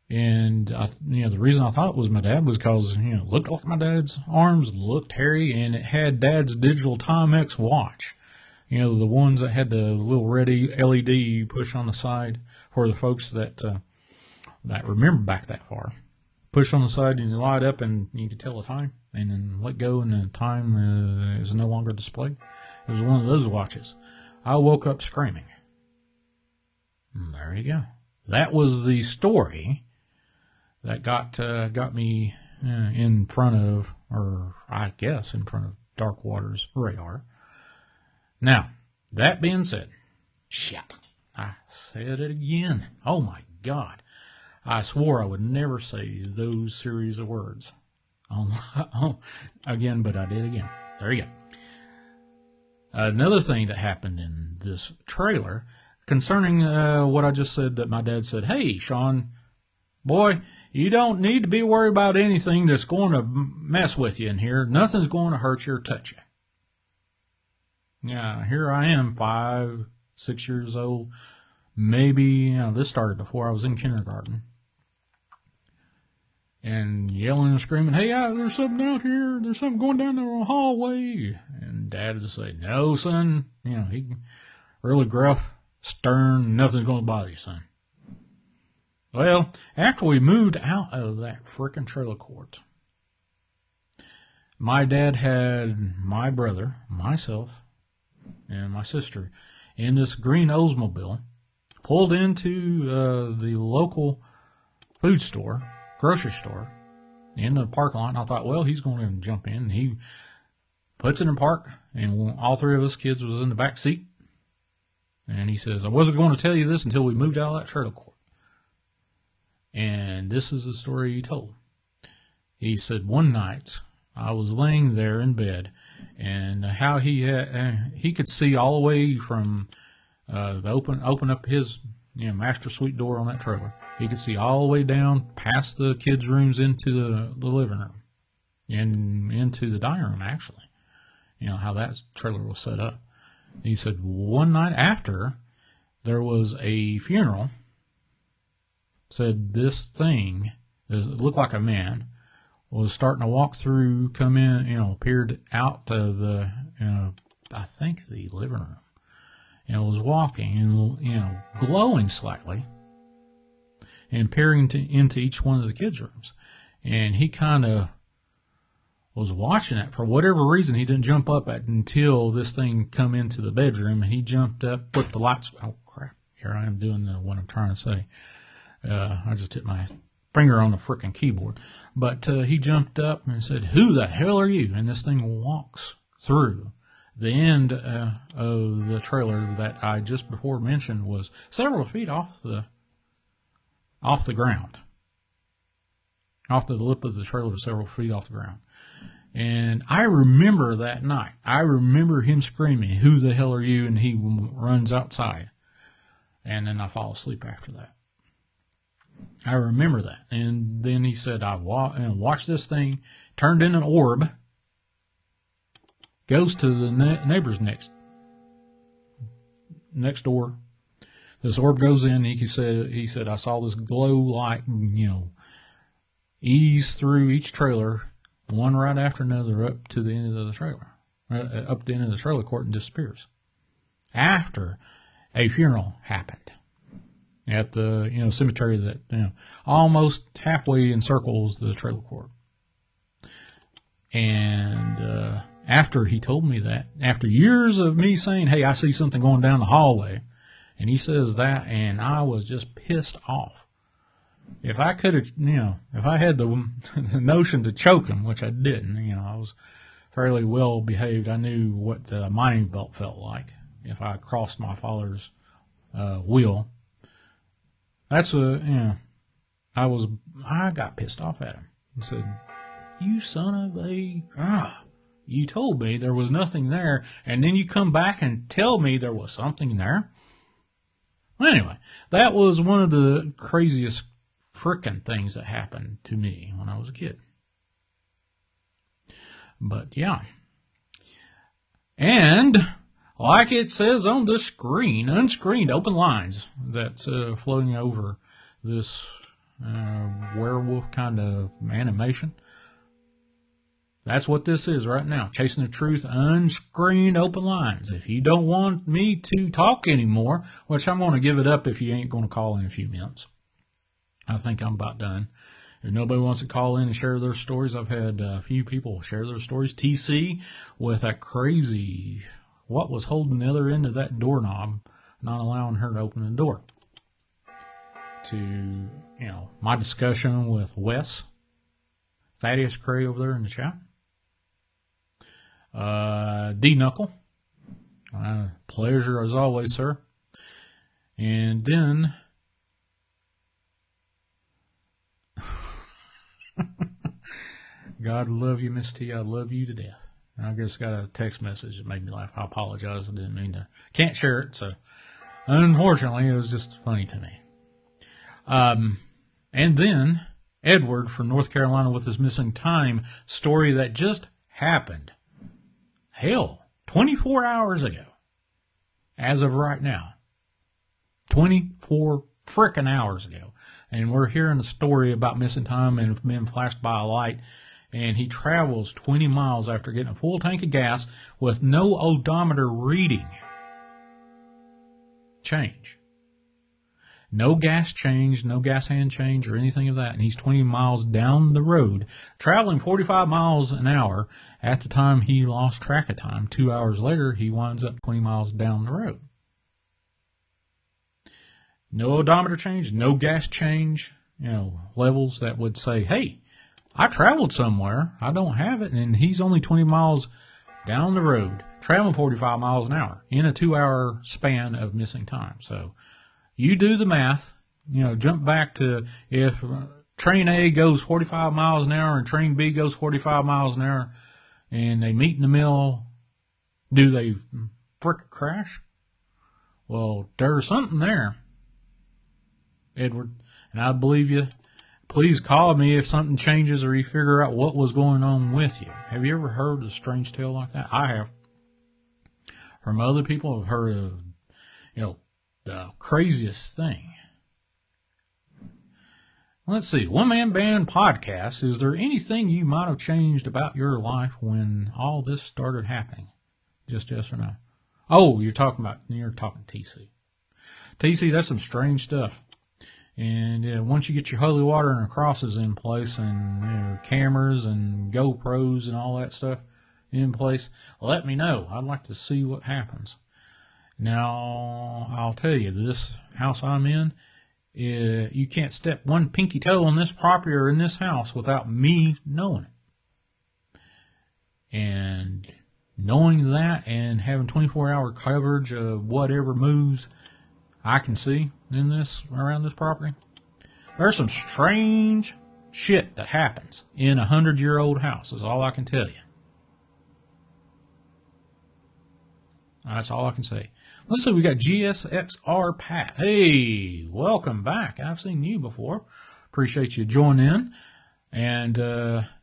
And you know, the reason I thought it was my dad was because, you know, it looked like my dad's arms, looked hairy, and it had Dad's digital Timex watch. You know, the ones that had the little red LED you push on the side for the folks that remember back that far. Push on the side and you light up and you can tell the time, and then let go and the time is no longer displayed. It was one of those watches. I woke up screaming. And there you go. That was the story that got me in front of, or I guess in front of Dark Waters radar. Now, that being said, shit, I said it again. Oh my God. I swore I would never say those series of words again, but I did again. There you go. Another thing that happened in this trailer concerning what I just said, that my dad said, hey, Shawn, boy, you don't need to be worried about anything that's going to mess with you in here. Nothing's going to hurt you or touch you. Yeah, here I am, 5, 6 years old. Maybe, you know, this started before I was in kindergarten. And yelling and screaming, hey, there's something out here. There's something going down the hallway. And Dad would just say, no, son. You know, he really gruff, stern, nothing's going to bother you, son. Well, after we moved out of that frickin' trailer court, my dad had my brother, myself, and my sister in this green Oldsmobile, pulled into the local food store, grocery store, in the parking lot. And I thought, well, he's going to jump in. And he puts it in park, and all 3 of us kids was in the back seat. And he says, I wasn't going to tell you this until we moved out of that trailer court. And this is the story he told. He said, one night I was laying there in bed, and how he could see all the way from open up his master suite door on that trailer. He could see all the way down past the kids' rooms into the living room and into the dining room, actually. You know, how that trailer was set up. He said one night after there was a funeral, said this thing, it looked like a man, was starting to walk through, come in, appeared out of the I think, the living room, and was walking and, glowing slightly and peering into each one of the kids' rooms. And he kind of was watching it. For whatever reason, he didn't jump up until this thing come into the bedroom. And he jumped up, put the lights. Oh, crap. Here I am doing what I'm trying to say. I just hit my finger on the frickin' keyboard. But he jumped up and said, "Who the hell are you?" And this thing walks through. The end of the trailer that I just before mentioned was several feet off the ground. Off the lip of the trailer, several feet off the ground. And I remember that night. I remember him screaming, "Who the hell are you?" And he runs outside. And then I fall asleep after that. I remember that. And then he said, I watched this thing, turned in an orb, goes to the neighbor's next door. This orb goes in. He said, I saw this glow light, ease through each trailer, one right after another, up to the end of the trailer, up the end of the trailer court, and disappears. After a funeral happened at the cemetery that almost halfway encircles the trailer court. And after he told me that, after years of me saying, "Hey, I see something going down the hallway," and he says that, and I was just pissed off. If I could have, if I had the notion to choke him, which I didn't, I was fairly well behaved. I knew what the mining belt felt like if I crossed my father's will. That's I got pissed off at him. I said, "You son of a, you told me there was nothing there, and then you come back and tell me there was something there." Well, anyway, that was one of the craziest frickin' things that happened to me when I was a kid. But yeah. And like it says on the screen, unscreened open lines that's floating over this werewolf kind of animation. That's what this is right now. Chasing the Truth, unscreened open lines. If you don't want me to talk anymore, which I'm going to give it up if you ain't going to call in a few minutes. I think I'm about done. If nobody wants to call in and share their stories, I've had a few people share their stories. TC with that crazy, what was holding the other end of that doorknob, not allowing her to open the door. To, my discussion with Wes, Thaddeus Cray over there in the chat. D Knuckle, pleasure as always, sir. And then God love you, Miss T. I love you to death. And I just got a text message that made me laugh. I apologize. I didn't mean to. Can't share it, so unfortunately, it was just funny to me. And then Edward from North Carolina with his missing time story that just happened. Hell, 24 hours ago. As of right now. 24 frickin' hours ago. And we're hearing a story about missing time and being flashed by a light. And he travels 20 miles after getting a full tank of gas with no odometer reading. Change. No gas change, no gas hand change or anything of that. And he's 20 miles down the road, traveling 45 miles an hour. At the time he lost track of time, 2 hours later, he winds up 20 miles down the road. No odometer change, no gas change, levels that would say, "Hey, I traveled somewhere. I don't have it." And he's only 20 miles down the road, traveling 45 miles an hour in a 2-hour span of missing time. So you do the math, jump back to if train A goes 45 miles an hour and train B goes 45 miles an hour and they meet in the middle, do they frick crash? Well, there's something there, Edward, and I believe you. Please call me if something changes or you figure out what was going on with you. Have you ever heard a strange tale like that? I have. From other people, I've heard of, the craziest thing. Let's see. One Man Band Podcast. Is there anything you might have changed about your life when all this started happening? Just yes or no. Oh, you're talking TC. TC, that's some strange stuff. And once you get your holy water and crosses in place and cameras and GoPros and all that stuff in place, let me know. I'd like to see what happens. Now, I'll tell you, this house I'm in, you can't step one pinky toe on this property or in this house without me knowing it. And knowing that and having 24-hour coverage of whatever moves I can see in this, around this property, there's some strange shit that happens in a 100-year-old house, is all I can tell you. That's all I can say. Let's see, we got GSXR Pat. Hey, welcome back. I've seen you before. Appreciate you joining in. And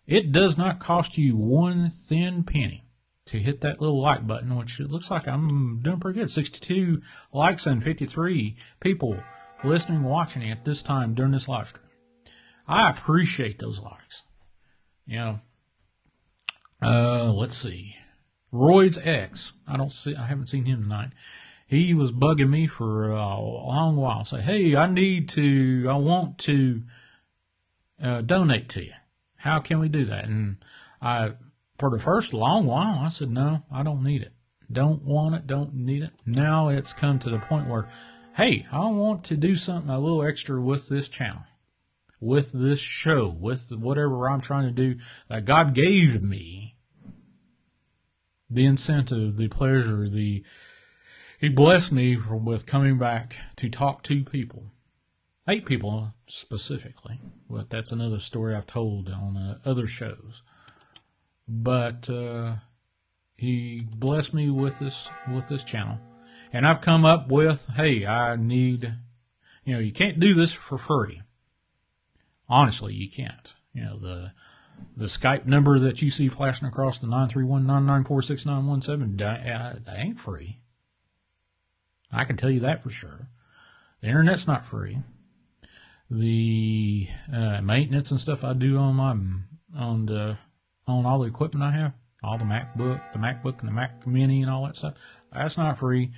it does not cost you one thin penny to hit that little like button, which it looks like I'm doing pretty good. 62 likes and 53 people listening, watching at this time during this live stream. I appreciate those likes. Let's see. Royd's X. I haven't seen him tonight. He was bugging me for a long while. Say, hey, I want to donate to you. How can we do that? And for the first long while, I said, no, I don't need it. Don't want it, don't need it. Now it's come to the point where, hey, I want to do something a little extra with this channel, with this show, with whatever I'm trying to do that God gave me. The incentive, the pleasure, He blessed me with coming back to talk to people. 8 people specifically, but that's another story I've told on other shows. But He blessed me with this channel, and I've come up with, hey, I need, you can't do this for free. Honestly, you can't. The Skype number that you see flashing across the 931-994-6917, that ain't free. I can tell you that for sure. The internet's not free. The maintenance and stuff I do on all the equipment I have, all the MacBook and the Mac Mini and all that stuff, that's not free.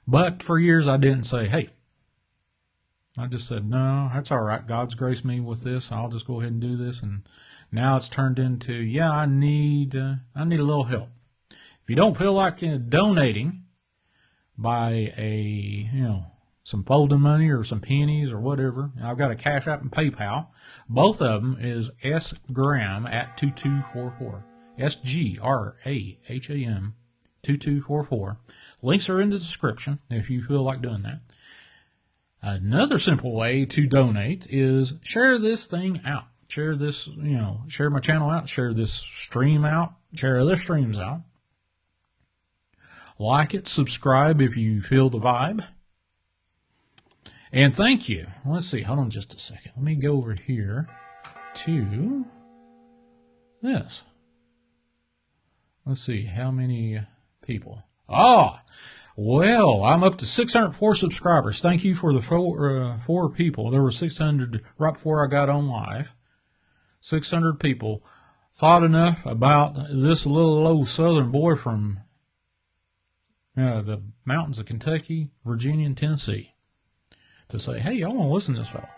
But for years I didn't say, hey, I just said, no, that's all right. God's graced me with this. I'll just go ahead and do this. And now it's turned into, yeah, I need a little help. If you don't feel like donating by some folding money or some pennies or whatever, I've got a Cash App and PayPal. Both of them is sgraham at 2244. SGRAHAM 2244. Links are in the description if you feel like doing that. Another simple way to donate is share this thing out. Share this, share my channel out, share this stream out, share other streams out. Like it, subscribe if you feel the vibe. And thank you. Let's see, hold on just a second. Let me go over here to this. Let's see, how many people? Well, I'm up to 604 subscribers. Thank you for the four people. There were 600 right before I got on live. 600 people thought enough about this little old southern boy from the mountains of Kentucky, Virginia, and Tennessee to say, hey, I want to listen to this fellow.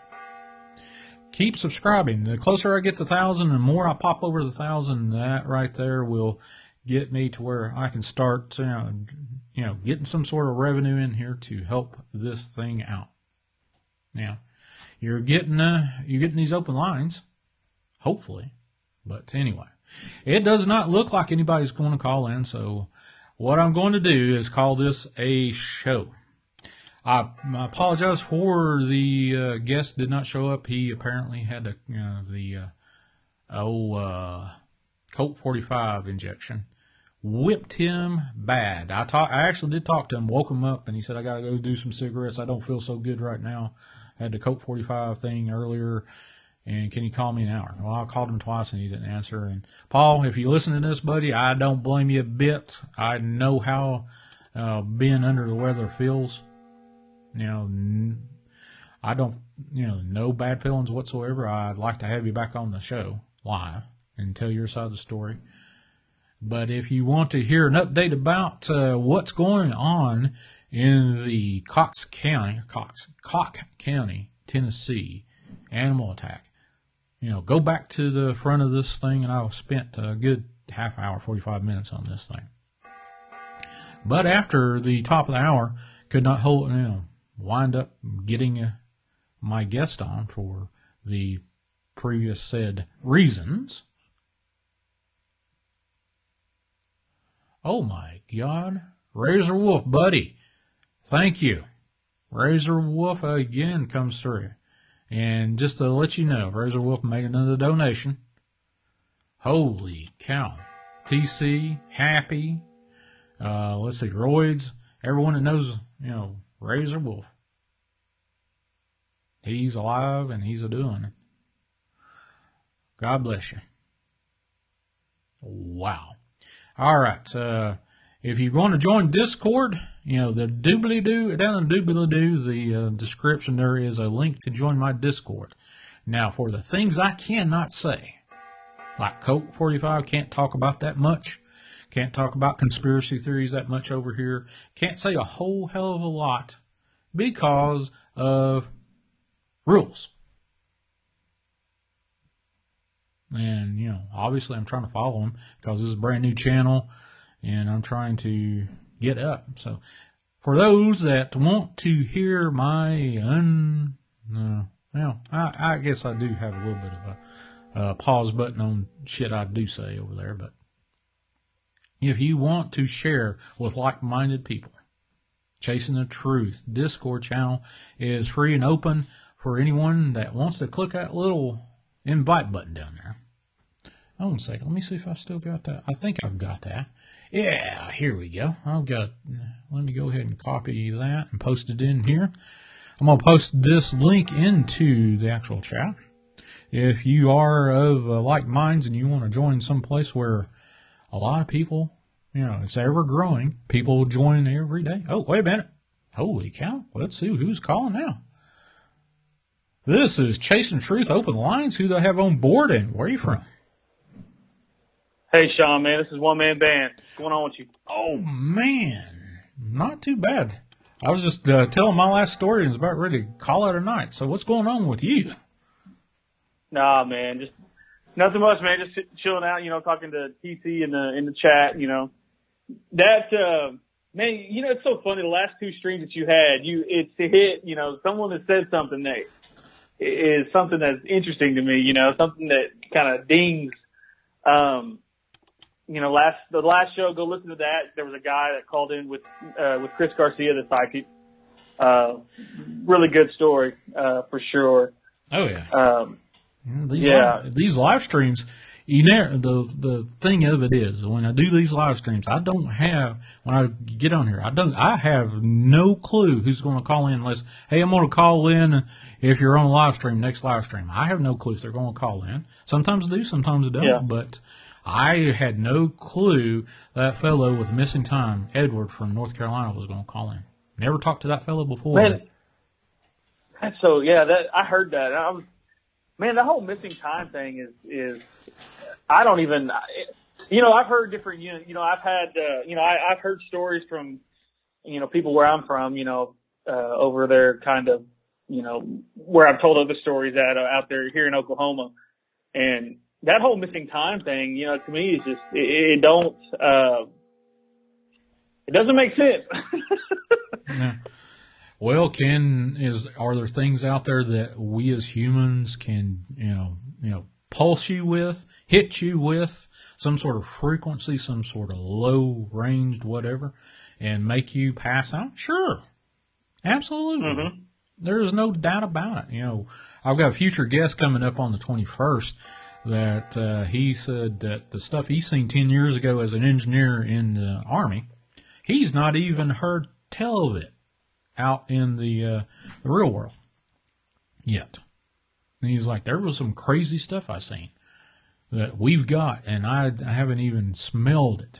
Keep subscribing. The closer I get to 1,000 and more I pop over the 1,000, that right there will get me to where I can start getting some sort of revenue in here to help this thing out. Now, you're getting these open lines, hopefully. But anyway, it does not look like anybody's going to call in, so what I'm going to do is call this a show. I apologize for the guest did not show up. He apparently had Colt 45 injection. Whipped him bad. I actually did talk to him, woke him up, and he said, I got to go do some cigarettes. I don't feel so good right now. I had the Colt 45 thing earlier, and can you call me an hour? Well, I called him twice, and he didn't answer. And Paul, if you listen to this, buddy, I don't blame you a bit. I know how being under the weather feels. I don't, no bad feelings whatsoever. I'd like to have you back on the show live and tell your side of the story. But if you want to hear an update about what's going on in the Cocke County, Tennessee animal attack, go back to the front of this thing, and I've spent a good half hour, 45 minutes on this thing. But after the top of the hour, could not wind up getting my guest on for the previous said reasons. Oh my God. Razor Wolf, buddy. Thank you. Razor Wolf again comes through. And just to let you know, Razor Wolf made another donation. Holy cow. TC, Happy, let's see, Roids, everyone that knows, Razor Wolf. He's alive and he's a-doing it. God bless you. Wow. All right. If you want to join Discord, the doobly-doo, down in doobly-doo, the description, there is a link to join my Discord. Now, for the things I cannot say, like Cocke 45, can't talk about that much. Can't talk about conspiracy theories that much over here. Can't say a whole hell of a lot because of rules. And, obviously I'm trying to follow them because this is a brand new channel and I'm trying to get up. So for those that want to hear my I guess I do have a little bit of a pause button on shit I do say over there. But if you want to share with like-minded people, Chasing the Truth Discord channel is free and open for anyone that wants to click that little invite button down there. Hold on a second. Let me see if I still got that. I think I've got that. Yeah, here we go. Let me go ahead and copy that and post it in here. I'm going to post this link into the actual chat. If you are of like minds and you want to join someplace where a lot of people, it's ever growing, people join every day. Oh, wait a minute. Holy cow. Let's see who's calling now. This is Chasing Truth Open Lines. Who do I have on board and where are you from? Hey, Shawn, man. This is One Man Band. What's going on with you? Oh, man. Not too bad. I was just telling my last story and was about ready to call it a night. So what's going on with you? Nah, man. Just nothing much, man. Just chilling out, talking to TC in the chat, That, man, it's so funny. The last two streams that you had, it's to hit, someone that said something that is something that's interesting to me, something that kind of dings, the last show, go listen to that. There was a guy that called in with Chris Garcia, the psychic. Really good story, for sure. Oh yeah. These live streams, the thing of it is, when I do these live streams, when I get on here, I have no clue who's going to call in unless, hey, I'm going to call in if you're on a live stream, next live stream. I have no clue if they're going to call in. Sometimes they do, sometimes they don't. Yeah. But I had no clue that fellow with missing time, Edward from North Carolina, was going to call in. Never talked to that fellow before. Man, I heard that. Man, the whole missing time thing is I don't even, I've heard different, I've had, I've heard stories from, people where I'm from, over there kind of, where I've told other stories out there here in Oklahoma. And that whole missing time thing, to me is just, it doesn't make sense. Yeah. Well, are there things out there that we as humans can, pulse you with, hit you with some sort of frequency, some sort of low ranged whatever, and make you pass out? Sure. Absolutely. Mm-hmm. There's no doubt about it. I've got a future guest coming up on the 21st that he said that the stuff he's seen 10 years ago as an engineer in the Army, he's not even heard tell of it out in the real world yet. And he's like, there was some crazy stuff I seen that we've got, and I haven't even smelled it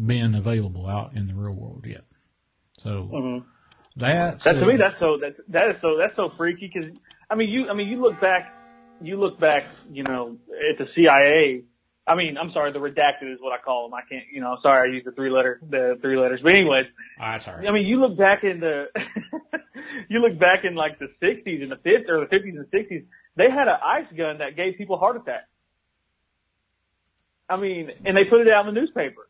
being available out in the real world yet. So that's to me that's so freaky, because you look back at the CIA, I'm sorry, the redacted is what I call them. I can't, sorry, I used the three letters. But anyways, that's all right. I mean, you look back in like the 60s and the 50s or the 50s and 60s, they had an ice gun that gave people heart attacks. I mean, and they put it out in the newspaper.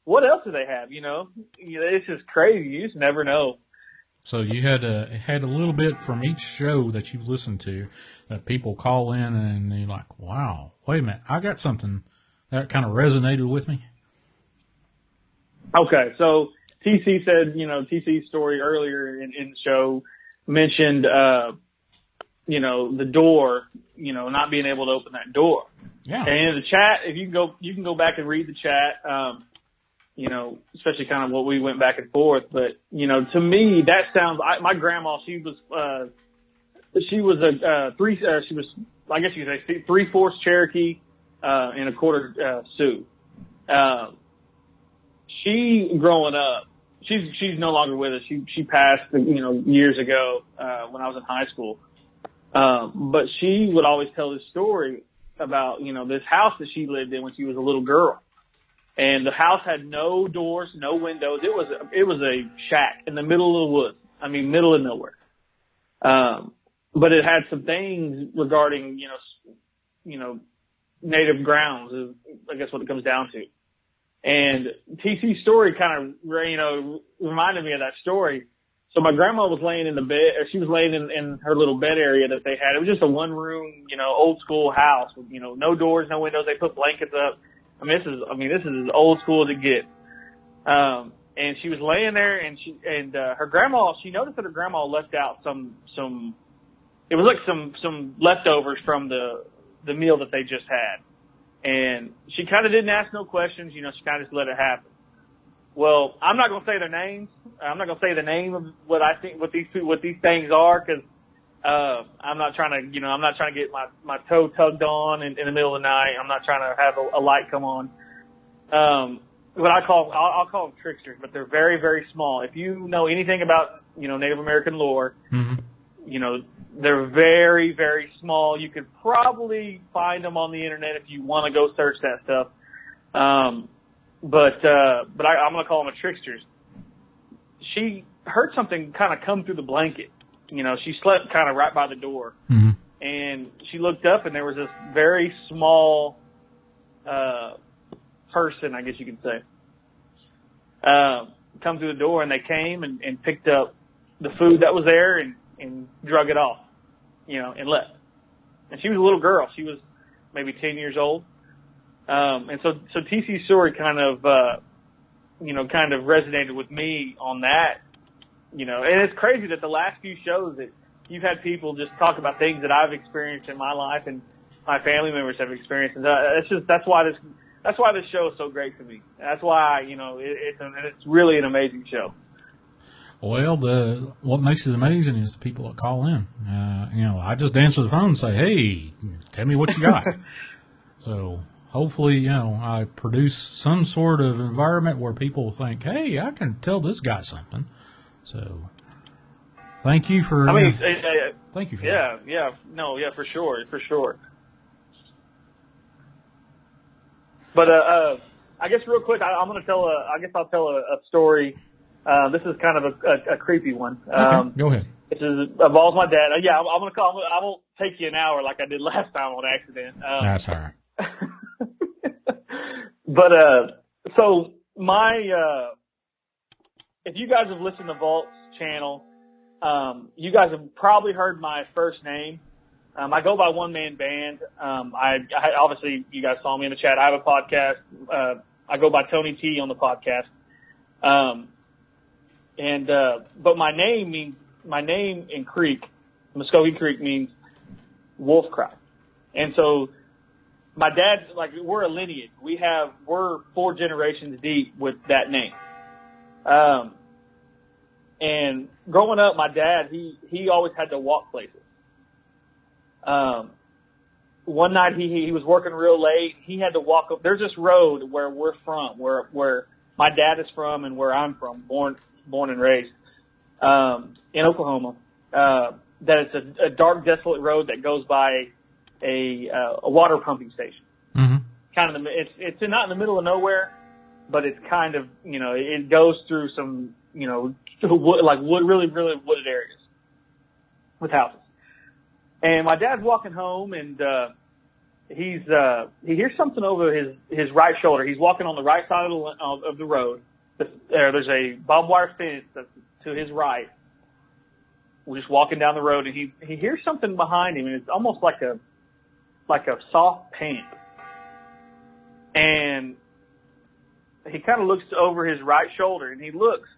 What else do they have? It's just crazy. You just never know. So you had a little bit from each show that you listened to that people call in and they're like, wow, wait a minute, I got something that kind of resonated with me. Okay, so TC said, TC's story earlier in the show mentioned, the door, not being able to open that door. Yeah. And in the chat, if you can go back and read the chat, especially kind of what we went back and forth. But, to me, that sounds, my grandma, she was I guess you could say 3/4 Cherokee, and a quarter, Sioux. She, growing up, she's no longer with us. She passed, years ago, when I was in high school. But she would always tell this story about, this house that she lived in when she was a little girl. And the house had no doors, no windows. It was a shack in the middle of the woods. I mean, middle of nowhere. But it had some things regarding, native grounds is, I guess, what it comes down to. And TC's story kind of, reminded me of that story. So my grandma was laying in the bed, or she was laying in her little bed area that they had. It was just a one room, old school house with, no doors, no windows. They put blankets up. This is as old school as it gets. And she was laying there and her grandma, she noticed that her grandma left out some, it was like some leftovers from the meal that they just had. And she kind of didn't ask no questions, she kind of just let it happen. Well, I'm not going to say their names. I'm not going to say the name of what these things are, because I'm not trying to get my toe tugged on in the middle of the night. I'm not trying to have a light come on. What I'll call them tricksters, but they're very, very small. If you know anything about, Native American lore, mm-hmm. They're very, very small. You could probably find them on the internet if you want to go search that stuff. But I'm going to call them tricksters. She heard something kind of come through the blanket. She slept kind of right by the door. Mm-hmm. And she looked up and there was this very small, person, I guess you could say, come through the door, and they came and picked up the food that was there and drug it off, and left. And she was a little girl. She was maybe 10 years old. And so TC's story kind of resonated with me on that, and it's crazy that the last few shows that you've had people just talk about things that I've experienced in my life and my family members have experienced. And that's why this show is so great to me. That's why, it's really an amazing show. Well, what makes it amazing is the people that call in. I just answer the phone and say, hey, tell me what you got. So hopefully, I produce some sort of environment where people think, hey, I can tell this guy something. So thank you for thank you for that. Yeah, for sure. But I guess real quick, I'll tell a story. This is kind of a creepy one. Okay, go ahead. This involves my dad. I won't take you an hour like I did last time on accident. That's all right. But so if you guys have listened to Vault's channel, you guys have probably heard my first name. I go by One Man Band. I obviously, you guys saw me in the chat. I have a podcast. I go by Tony T on the podcast. But my name in Creek, Muskogee Creek, means wolf cry. And so my dad, we're a lineage. We're 4 generations deep with that name. And growing up, my dad, he always had to walk places. One night he was working real late. He had to walk up. There's this road where we're from, where my dad is from and where I'm from, born and raised, in Oklahoma. That it's a dark, desolate road that goes by a water pumping station. Mm-hmm. kind of it's not in the middle of nowhere, but it's kind of, you know, it goes through some, you know, really wooded areas with houses. And my dad's walking home, and he hears something over his right shoulder. He's walking on the right side of the road. There's a barbed wire fence that's to his right. We're just walking down the road, and he hears something behind him, and it's almost like a soft pant. And he kind of looks over his right shoulder, and he looks,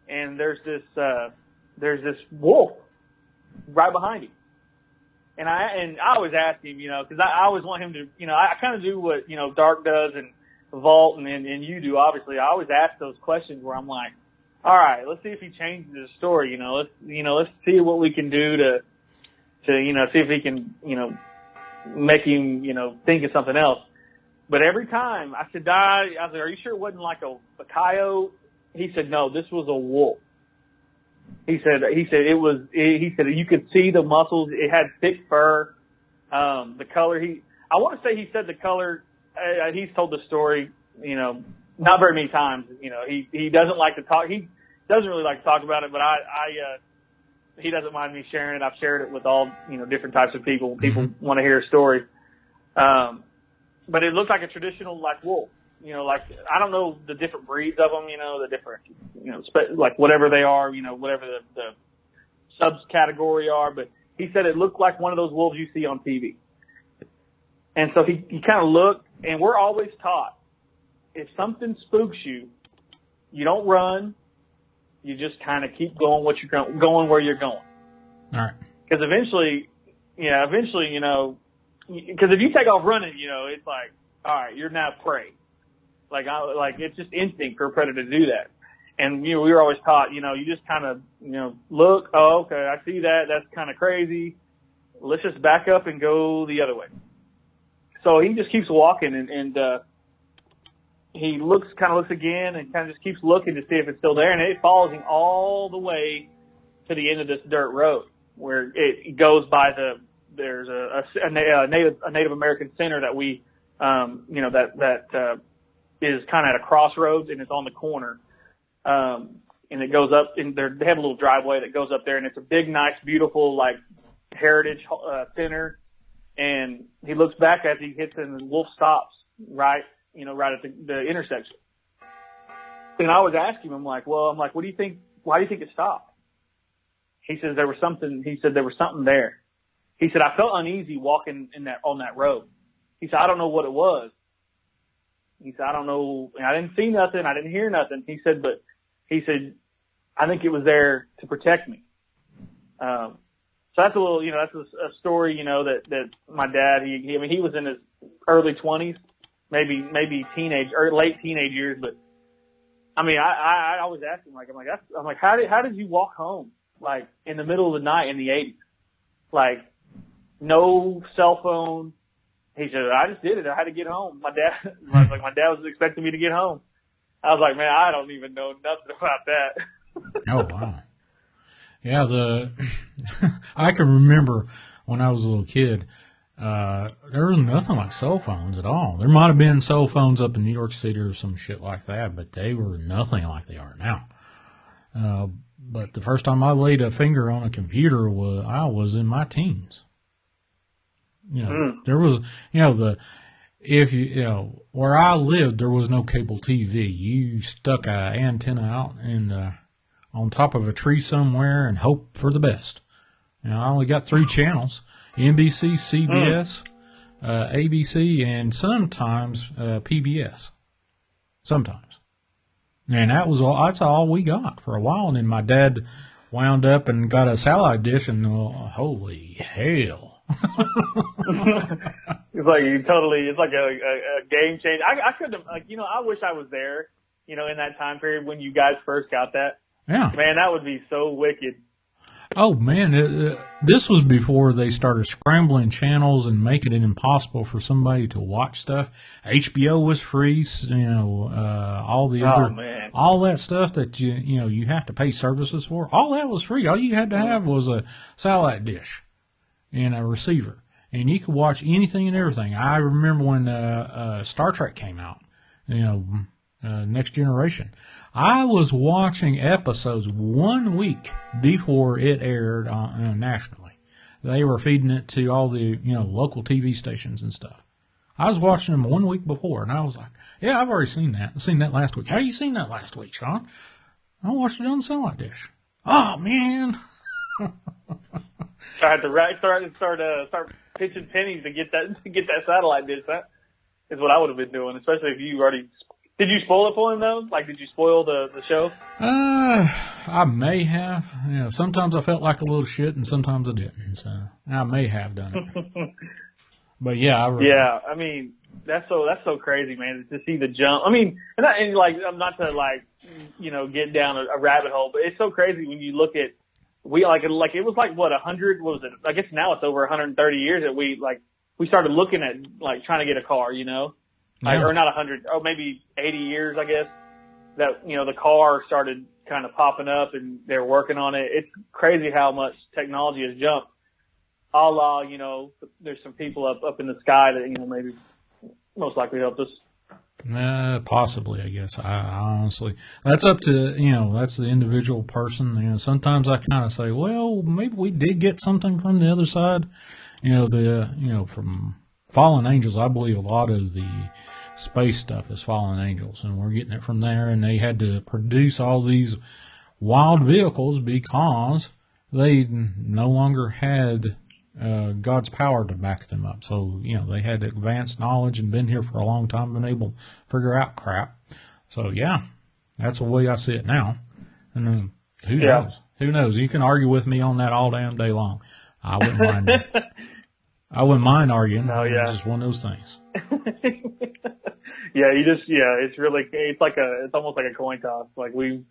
and there's this wolf right behind him. And I always ask him, you know, because I always want him to, you know, I kind of do what, you know, Dark does and Vault and you do, obviously. I always ask those questions where I'm like, all right, let's see if he changes his story, you know, let's see what we can do to, you know, see if he can, you know, make him, you know, think of something else. But every time I said, I was like, are you sure it wasn't like a coyote? He said, no, this was a wolf. He said you could see the muscles. It had thick fur. The color, I want to say he said the color, he's told the story, you know, not very many times. You know, he doesn't like to talk. He doesn't really like to talk about it, but he doesn't mind me sharing it. I've shared it with all, you know, different types of people. People want to hear a story. But it looked like a traditional, like, wolf. You know, like, I don't know the different breeds of them, you know, the different, you know, like whatever they are, you know, whatever the subcategory are. But he said it looked like one of those wolves you see on TV. And so he kind of looked, and we're always taught, if something spooks you, you don't run. You just kind of keep going going where you're going. All right. Because eventually, you know, because if you take off running, you know, it's like, all right, you're now prey. Like it's just instinct for a predator to do that. And, you know, we were always taught, you know, you just kind of, you know, look, oh, okay, I see that. That's kind of crazy. Let's just back up and go the other way. So he just keeps walking, and he kind of looks again and kind of just keeps looking to see if it's still there. And it follows him all the way to the end of this dirt road where it goes by there's a Native American center that we, you know, that is kind of at a crossroads, and it's on the corner. And it goes up, and they have a little driveway that goes up there, and it's a big, nice, beautiful, like, heritage center. And he looks back as he hits, and the wolf stops right at the intersection. And I always ask him, what do you think? Why do you think it stopped? He says there was something there. He said, I felt uneasy walking on that road. He said, I don't know what it was. He said, I don't know. I didn't see nothing. I didn't hear nothing. He said, I think it was there to protect me. So that's a little, you know, that's a story, you know, that my dad, he was in his early 20s, maybe teenage or late teenage years. But I mean, I always ask him, I'm like, how did you walk home? Like in the middle of the night in the 80s, like no cell phone. He said, I just did it. I had to get home. My dad was expecting me to get home. I was like, man, I don't even know nothing about that. Oh, wow. Yeah, I can remember when I was a little kid, there was nothing like cell phones at all. There might have been cell phones up in New York City or some shit like that, but they were nothing like they are now. But the first time I laid a finger on a computer I was in my teens. You know, there was, you know, where I lived, there was no cable TV. You stuck an antenna out on top of a tree somewhere and hope for the best. You know, I only got 3 channels: NBC, CBS, ABC, and sometimes PBS. Sometimes, and that's all we got for a while. And then my dad wound up and got a satellite dish, and holy hell. It's like a game change. I could have, like, you know, I wish I was there, you know, in that time period when you guys first got that. Yeah. Man, that would be so wicked. Oh, man, this was before they started scrambling channels and making it impossible for somebody to watch stuff. HBO was free, you know, all that stuff that you have to pay services for. All that was free. All you had to have was a satellite dish and a receiver. and you could watch anything and everything. I remember when Star Trek came out, Next Generation. I was watching episodes 1 week before it aired nationally. They were feeding it to all the local TV stations and stuff. I was watching them 1 week before, and I was like, "Yeah, I've already seen that. I seen that last week." "How you seen that last week, Shawn?" "I watched it on the satellite dish." "Oh man!" I had to start pitching pennies to get that satellite dish. That is what I would have been doing, especially if you already. Did you spoil it for him though? Like, did you spoil the show? I may have. Sometimes I felt like a little shit, and sometimes I didn't. So I may have done it. But yeah, yeah. I mean, that's so crazy, man. To see the jump. I mean, and I'm not to get down a rabbit hole, but it's so crazy when you look at it was like what 100 what was it? I guess now it's over 130 years that we started looking at trying to get a car, or not 100, or maybe 80 years, I guess, that, the car started kind of popping up and they're working on it. It's crazy how much technology has jumped. A la, there's some people up in the sky that, maybe most likely helped us. Possibly, I guess. I honestly, that's up to, that's the individual person. Sometimes I kind of say, well, maybe we did get something from the other side. From fallen angels. I believe a lot of the space stuff is fallen angels, and we're getting it from there. And they had to produce all these wild vehicles because they no longer had God's power to back them up. So, they had advanced knowledge and been here for a long time, been able to figure out crap. So, yeah, that's the way I see it now. And then who knows? Who knows? You can argue with me on that all damn day long. I wouldn't mind. I wouldn't mind arguing. No, yeah. It's just one of those things. It's almost like a coin toss. Like we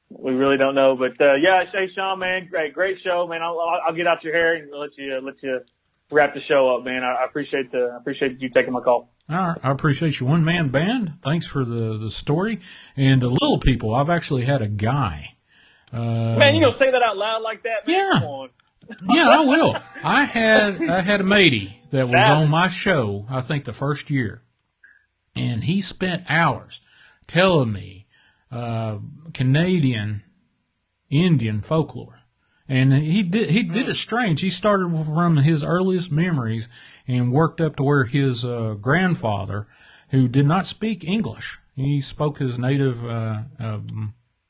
really don't know, but hey Shawn, man, great show, man. I'll get out your hair and let you wrap the show up, man. I appreciate you taking my call. All right, I appreciate you, one man band. Thanks for the story and the little people. I've actually had a guy. Man, you gonna say that out loud like that, man? Yeah. Come on. Yeah, I will. I had a matey that was on my show, I think the first year, and he spent hours telling me Canadian Indian folklore, and he did it strange. He started from his earliest memories and worked up to where his grandfather, who did not speak English, he spoke his native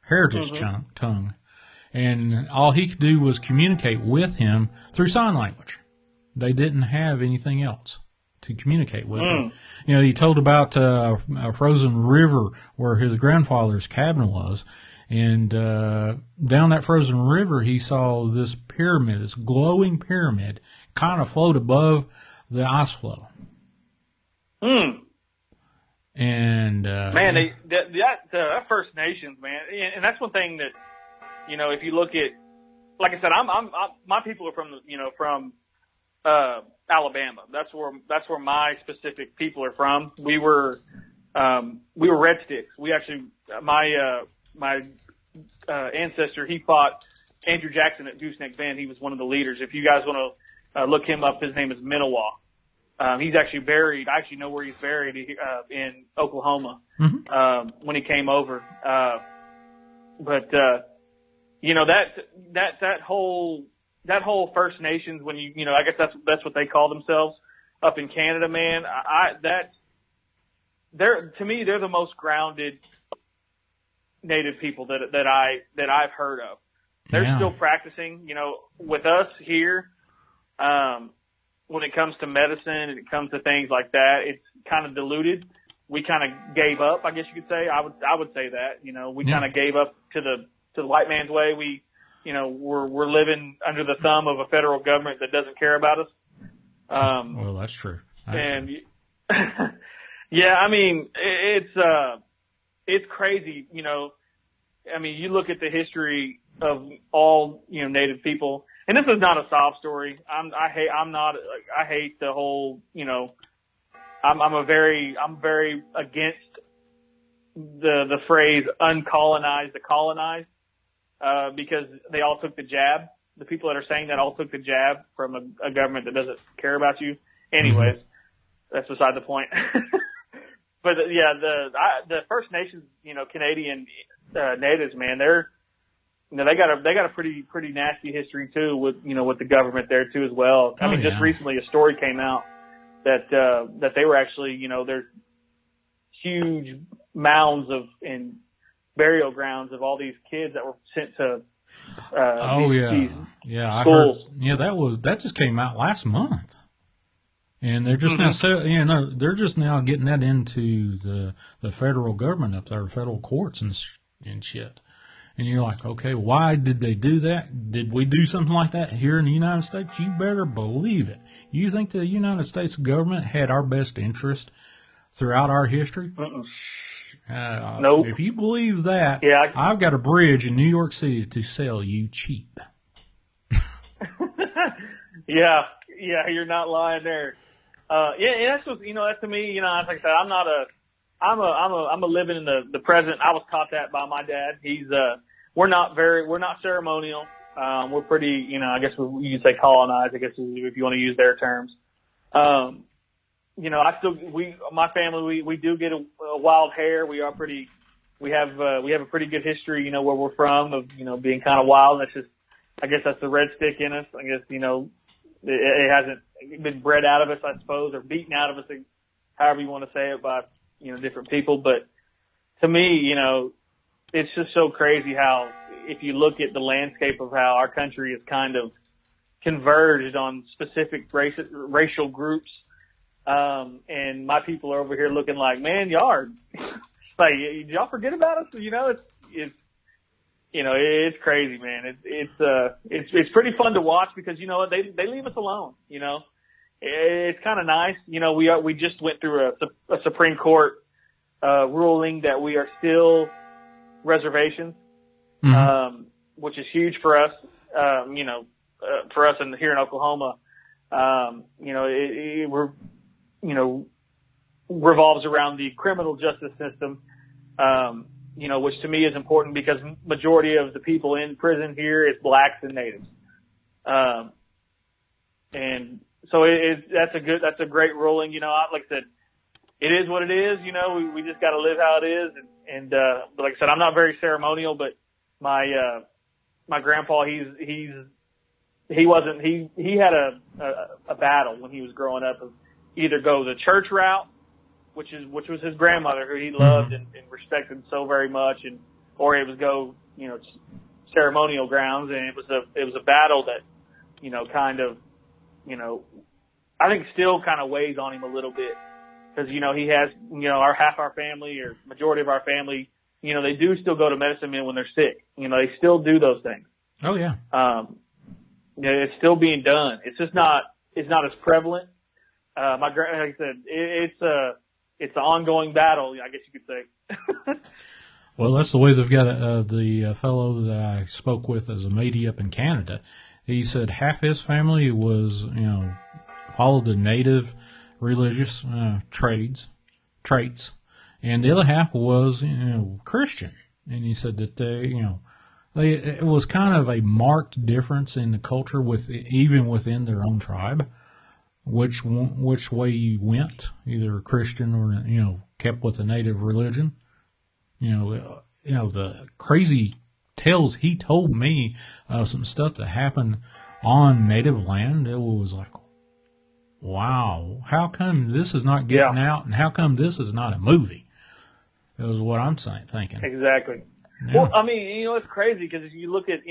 heritage tongue. And all he could do was communicate with him through sign language. They didn't have anything else to communicate with him. He told about a frozen river where his grandfather's cabin was. And down that frozen river, he saw this pyramid, this glowing pyramid, kind of float above the ice flow. And man, that First Nations, man, and that's one thing that, if you look at, like I said, my people are from Alabama. That's where my specific people are from. We were Red Sticks. We actually, my ancestor, he fought Andrew Jackson at Gooseneck Bend. He was one of the leaders. If you guys want to look him up, his name is Minowa. He's actually buried. I actually know where he's buried in Oklahoma when he came over. That whole First Nations, when I guess that's what they call themselves up in Canada, man. To me, they're the most grounded Native people that I've heard of. They're still practicing, with us here. When it comes to medicine and it comes to things like that, it's kind of diluted. We kind of gave up, I guess you could say. I would say that, we kind of gave up to the white man's way. We're living under the thumb of a federal government that doesn't care about us. Well, that's true. Yeah, I mean, it's crazy. You look at the history of all, Native people, and this is not a sob story. I hate the whole, I'm very against the phrase uncolonize the colonized, because they all took the jab. the people that are saying that all took the jab from a government that doesn't care about you. Anyways, that's beside the point. But yeah, the First Nations, Canadian natives, man, they got a pretty nasty history too with with the government there too as well. I mean, just recently a story came out that they were actually, there's huge mounds and burial grounds of all these kids that were sent to these I schools. heard. Yeah, that just came out last month. And they're just now, they're just now getting that into the federal government up there, federal courts and shit. And you're like, okay, why did they do that? Did we do something like that here in the United States? You better believe it. You think the United States government had our best interest throughout our history? Nope. If you believe that, I've got a bridge in New York City to sell you cheap. Yeah, you're not lying there. That's what, that to me, like I said, I'm a living in the present. I was taught that by my dad. We're not ceremonial. We're pretty, I guess you could say colonized, I guess if you want to use their terms. My family, we do get a wild hair. We have a pretty good history, where we're from of, being kind of wild. And that's just, I guess that's the red stick in us. I guess, it hasn't been bred out of us, I suppose, or beaten out of us, however you want to say it, by, different people. But to me, it's just so crazy how, if you look at the landscape of how our country is kind of converged on specific racial groups, and my people are over here looking like, man, y'all are, like, did y'all forget about us? It's crazy, man. It's pretty fun to watch because, they leave us alone, It's kind of nice. We just went through a Supreme Court, ruling that we are still reservations, which is huge for us, for us here in Oklahoma. We're, revolves around the criminal justice system, which to me is important because majority of the people in prison here is blacks and natives. And so that's a great ruling. Like I said, it is what it is. We just got to live how it is. And but like I said, I'm not very ceremonial, but my grandpa, he had a battle when he was growing up of either go the church route, which was his grandmother, who he loved and respected so very much, or it was go, ceremonial grounds. And it was a battle that, kind of, I think still kind of weighs on him a little bit because, he has, half our family or majority of our family, they do still go to medicine men when they're sick. They still do those things. Oh yeah. It's still being done. It's just not as prevalent. Like I said, it's an ongoing battle, I guess you could say. Well, that's the way they've got it. The fellow that I spoke with as a matey up in Canada, he said half his family was, followed the native religious traits, and the other half was, Christian. And he said that it was kind of a marked difference in the culture even within their own tribe, which way you went, either Christian or kept with the native religion. The crazy tales he told me of some stuff that happened on native land. It was like, wow, how come this is not getting out, and how come this is not a movie? It was what I'm thinking. Exactly. Yeah. Well, I mean, it's crazy because if you look at,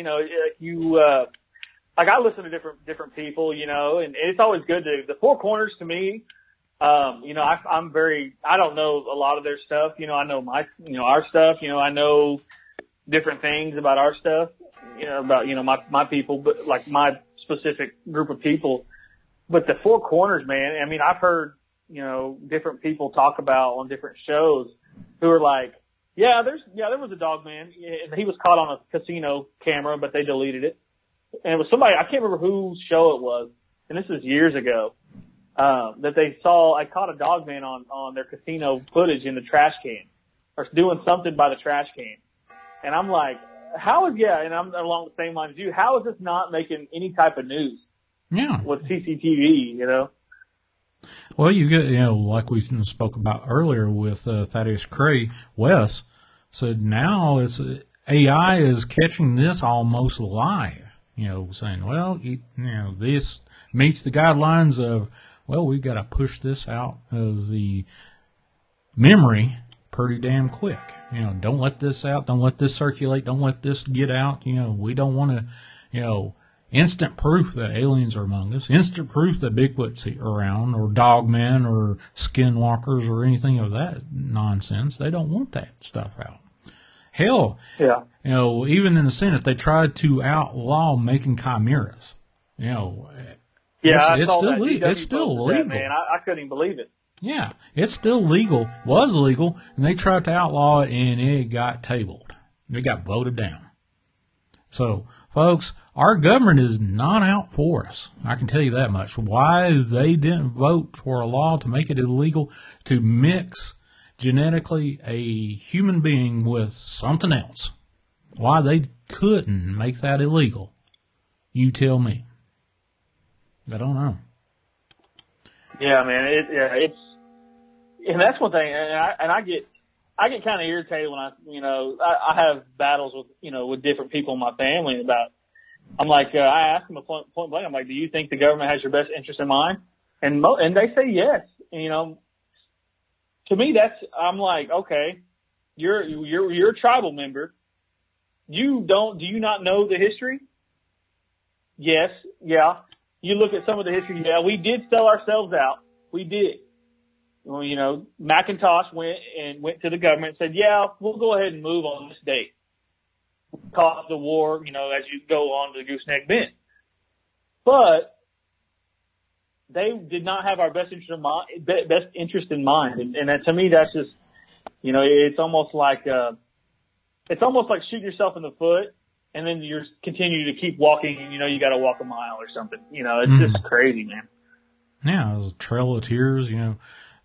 like I listen to different people, and it's always good the Four Corners to me. I don't know a lot of their stuff. I know our stuff. I know different things about our stuff. About my people, but like my specific group of people. But the Four Corners, man. I mean, I've heard different people talk about on different shows who are like, there was a Dogman, and he was caught on a casino camera, but they deleted it. And it was somebody, I can't remember whose show it was, and this is years ago, that they saw, I caught a Dogman on their casino footage in the trash can, or doing something by the trash can. And I'm like, how is, and I'm along the same lines as you, how is this not making any type of news? Yeah. With CCTV, you know? Well, you get, like we spoke about earlier with Thaddeus Cray, Wes said now it's AI is catching this almost live, saying, well, this meets the guidelines of, well, we've got to push this out of the memory pretty damn quick. Don't let this out. Don't let this circulate. Don't let this get out. We don't want to, instant proof that aliens are among us, instant proof that Bigfoot's around, or Dogmen, or skinwalkers, or anything of that nonsense. They don't want that stuff out. Hell, even in the Senate, they tried to outlaw making chimeras. It's still illegal. That, man, I couldn't even believe it. Yeah, it's still legal, was legal, and they tried to outlaw it, and it got tabled. It got voted down. So, folks, our government is not out for us. I can tell you that much. Why they didn't vote for a law to make it illegal to mix genetically a human being with something else. Why they couldn't make that illegal, you tell me. I don't know. Yeah, man. And that's one thing. And I get kind of irritated when I have battles with with different people in my family about. I'm like, I ask them point blank. I'm like, do you think the government has your best interest in mind? And they say yes. And, to me, I'm like, okay, you're a tribal member. Do you not know the history? Yes. Yeah. You look at some of the history. Yeah, we did sell ourselves out. We did. Well, McIntosh went to the government and said, yeah, we'll go ahead and move on this date. Caused the war, as you go on to the Gooseneck Bend. But they did not have our best interest in mind. And to me, that's just, it's almost like shooting yourself in the foot, and then you're continue to keep walking, and you got to walk a mile or something. It's just crazy, man. Yeah, it was a trail of tears,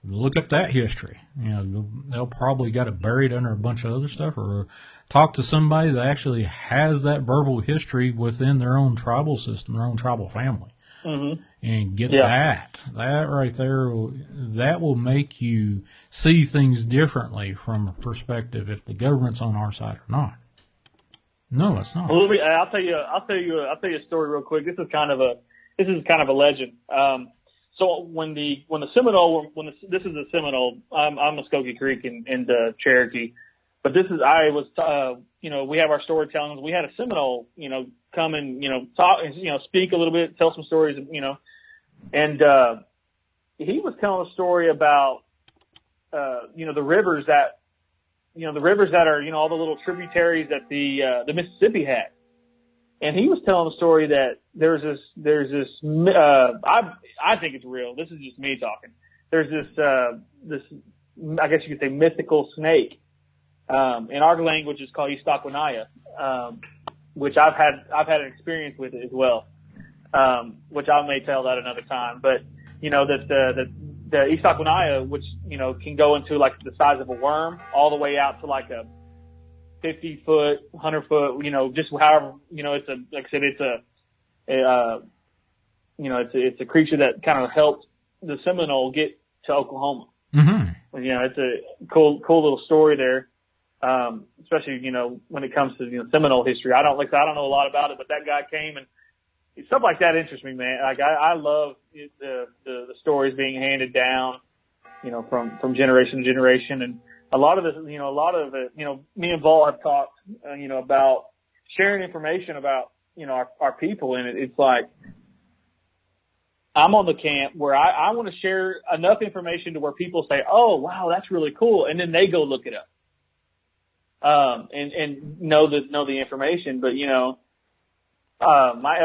Look up that history. They'll probably got it buried under a bunch of other stuff, or talk to somebody that actually has that verbal history within their own tribal system, their own tribal family, and get that right there. That will make you see things differently from a perspective if the government's on our side or not. No, it's not. Well, I'll tell you a story real quick. This is kind of a legend. So when the Seminole, this is the Seminole, I'm Muskogee Creek in Cherokee, but we have our storytelling. We had a Seminole, come and, talk, speak a little bit, tell some stories, and he was telling a story about, the rivers that are, all the little tributaries that the Mississippi had. And he was telling a story that there's this, I think it's real. This is just me talking. There's this, I guess you could say, mythical snake. In our language, it's called Istaquanaya, which I've had an experience with it as well. Which I may tell that another time. But, that the Istaquanaya, which, can go into like the size of a worm all the way out to like a 50-foot, 100-foot, just however, it's it's a creature that kind of helped the Seminole get to Oklahoma. Mm-hmm. It's a cool little story there. Especially, when it comes to, Seminole history. I don't know a lot about it, but that guy came, and stuff like that interests me, man. Like, I love the stories being handed down, from generation to generation. And a lot of it, me and Vol have talked, about sharing information about, our people. And it's like, I'm on the camp where I want to share enough information to where people say, oh, wow, that's really cool. And then they go look it up. And know the information. But, my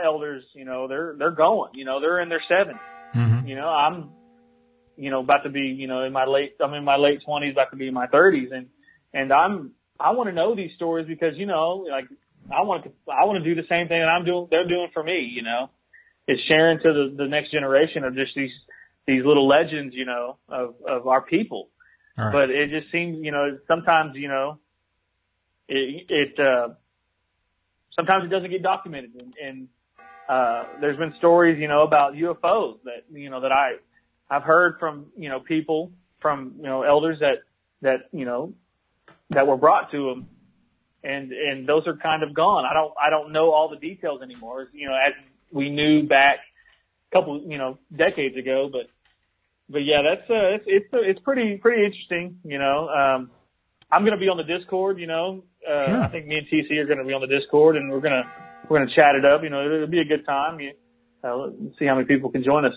elders, they're going, they're in their 70s. Mm-hmm. I'm, about to be, I'm in my late 20s, about to be in my 30s. And I want to know these stories because, I want to do the same thing that they're doing for me, It's sharing to the next generation of just these little legends, of our people. Right. But it just seems, sometimes, sometimes it doesn't get documented, and there's been stories, about UFOs that I've heard from, people, from, elders that were brought to them, and those are kind of gone. I don't know all the details anymore, as we knew back a couple, decades ago, but yeah, it's pretty interesting, I'm going to be on the Discord, Sure. I think me and TC are going to be on the Discord, and we're going to chat it up, it'll be a good time. Let's see how many people can join us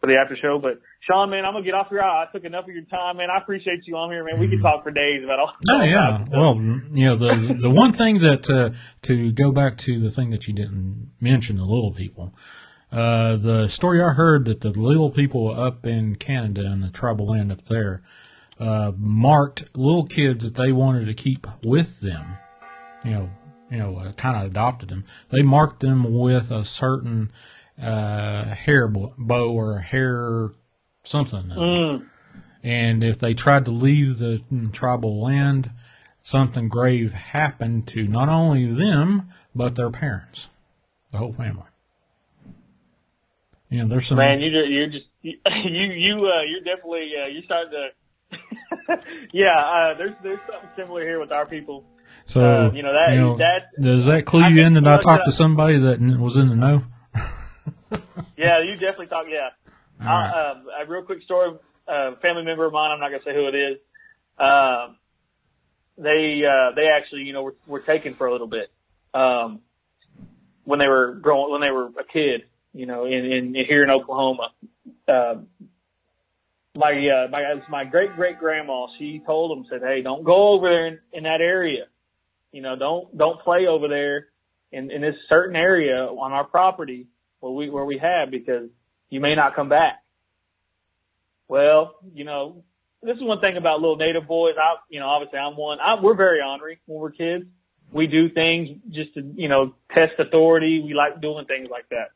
for the after show. But Shawn, man, I'm going to get off here. I took enough of your time, man. I appreciate you on here, man. We could talk for days about all. Oh yeah. Well, the one thing that to go back to the thing that you didn't mention, the little people. The story I heard that the little people up in Canada and the tribal land up there marked little kids that they wanted to keep with them. Kind of adopted them. They marked them with a certain hair bow or hair something. And if they tried to leave the tribal land, something grave happened to not only them but their parents, the whole family. There's some man. You're definitely you're starting to. Yeah, there's something similar here with our people. So does that clue you in that I talked to somebody that was in the know? Yeah, you definitely talk. Yeah, right. A real quick story. Family member of mine. I'm not gonna say who it is. They actually were taken for a little bit when they were a kid. In here in Oklahoma. My great grandma, she told them, said, "Hey, don't go over there in that area. Don't play over there in this certain area on our property where we have, because you may not come back." Well, this is one thing about little native boys. Obviously I'm one. We're very ornery when we're kids. We do things just to, test authority. We like doing things like that.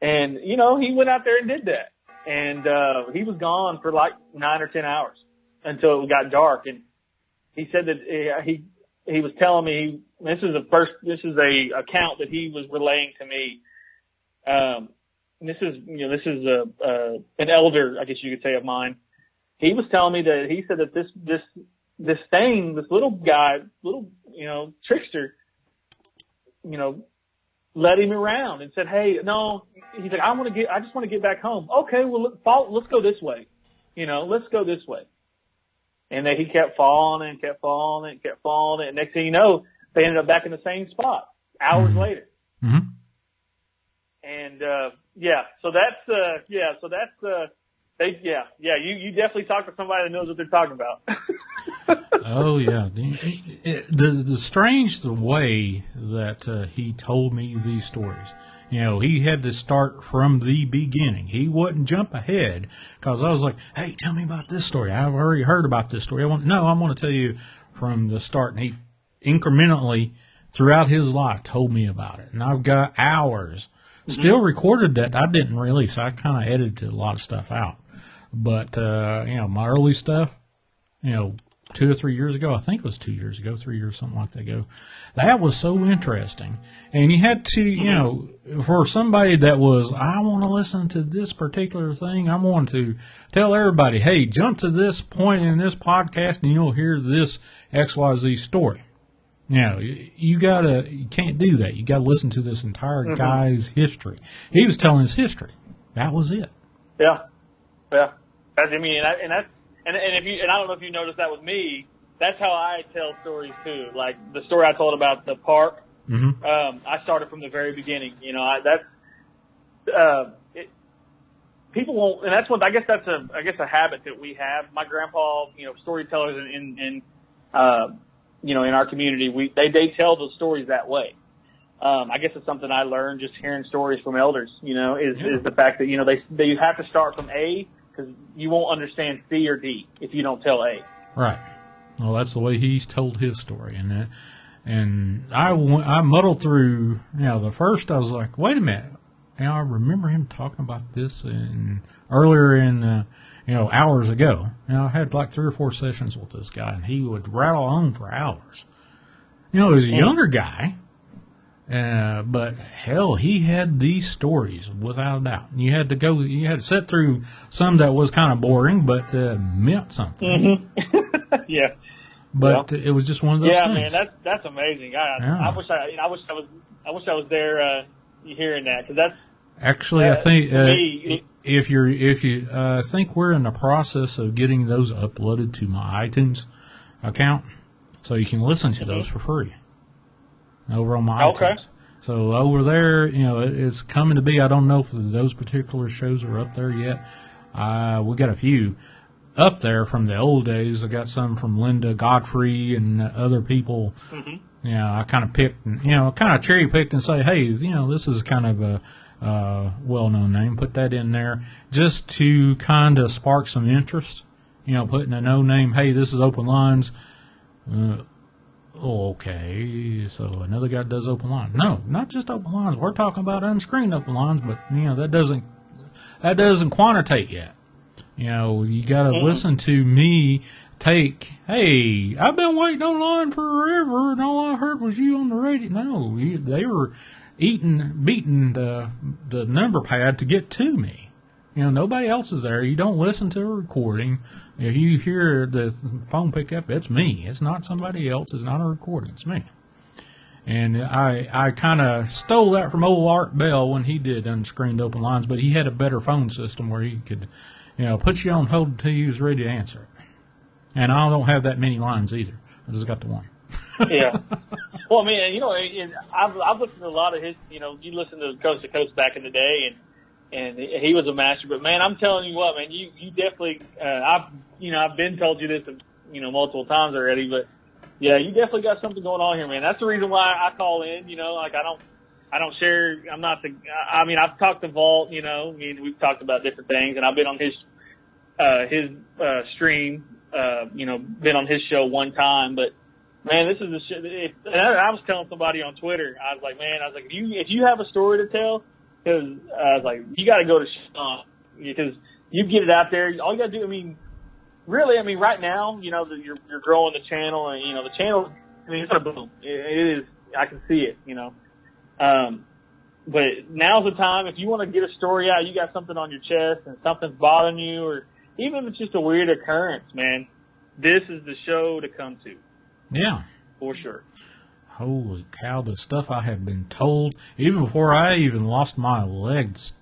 And, he went out there and did that. And he was gone for like 9 or 10 hours until it got dark. And he said that he was telling me, this is a account that he was relaying to me. This is an elder, I guess you could say, of mine. He was telling me that he said that this thing, this little guy, trickster, led him around and said, "Hey, no," he's like, I just want to get back home." "Okay, well, let's go this way. Let's go this way." And then he kept falling and kept falling and kept falling. And next thing you know, they ended up back in the same spot hours later. Mm-hmm. And, you definitely talk to somebody that knows what they're talking about. Oh yeah, the strange way that he told me these stories. He had to start from the beginning. He wouldn't jump ahead, because I was like, "Hey, tell me about this story. I've already heard about this story. I want to tell you from the start." And he incrementally throughout his life told me about it, and I've got hours still recorded that I didn't release. I kind of edited a lot of stuff out, but my early stuff, 2 or 3 years ago, I think it was 2 years ago, 3 years, something like that ago. That was so interesting. And you had to, for somebody that was, I want to listen to this particular thing, I want to tell everybody, hey, jump to this point in this podcast and you'll hear this XYZ story. You can't do that. You gotta listen to this entire guy's history. He was telling his history. That was it. Yeah. Yeah. And I don't know if you noticed that with me. That's how I tell stories too. Like the story I told about the park. Mm-hmm. I started from the very beginning. People won't, and that's I guess that's a habit that we have. My grandpa, storytellers in our community, they tell the stories that way. I guess it's something I learned just hearing stories from elders. Is the fact that they have to start from A, because you won't understand C or D if you don't tell A. Right. Well, that's the way he's told his story, and I muddled through. The first I was like, wait a minute. I remember him talking about this earlier in hours ago. I had like 3 or 4 sessions with this guy, and he would rattle on for hours. You know, he was a younger guy, but hell, he had these stories without a doubt. You had to sit through some that was kind of boring, but meant something. Mm-hmm. Yeah. But it was just one of those things. Yeah, man, that's amazing. I wish I was there hearing that, because that's actually I think if you I think we're in the process of getting those uploaded to my iTunes account, so you can listen to those for free over on my iTunes. So over there, you know, it's coming to be. I don't know if those particular shows are up there yet. We got a few up there from the old days. I got some from Linda Godfrey and other people. Mm-hmm. You know, I kind of picked, kind of cherry picked and say, hey, you know, this is kind of a well-known name. Put that in there just to kind of spark some interest. You know, putting a no name. Hey, this is Open Lines. Okay, so another guy does Open Lines. No, not just Open Lines. We're talking about unscreened Open Lines, but you know that doesn't quantitate yet. You know, you got to listen to me hey, I've been waiting online forever, and all I heard was you on the radio. No, they were beating the number pad to get to me. You know, nobody else is there. You don't listen to a recording. If you hear the phone pick up, it's me. It's not somebody else. It's not a recording. It's me. And I kind of stole that from old Art Bell when he did Unscreened Open Lines, but he had a better phone system where he could, put you on hold until you was ready to answer it. And I don't have that many lines either. I just got the one. Yeah. Well, I mean, I've listened to a lot of his, you listened to Coast to Coast back in the day, and he was a master. But man, I'm telling you what, man, you definitely, I've been told you this, multiple times already, but yeah, you definitely got something going on here, man. That's the reason why I call in. I don't share. I've talked to Vault. We've talked about different things, and I've been on his stream. Been on his show one time, but man, this is the shit. I was telling somebody on Twitter, I was like, if you have a story to tell, because I was like, you got to go to Shawn, because you get it out there. All you got to do, right now, you're growing the channel, and the channel, it's gonna boom. It is. I can see it. But now's the time. If you want to get a story out, you got something on your chest, and something's bothering you, or even if it's just a weird occurrence, man, this is the show to come to. Yeah. For sure. Holy cow, the stuff I have been told, even before I even lost my legs,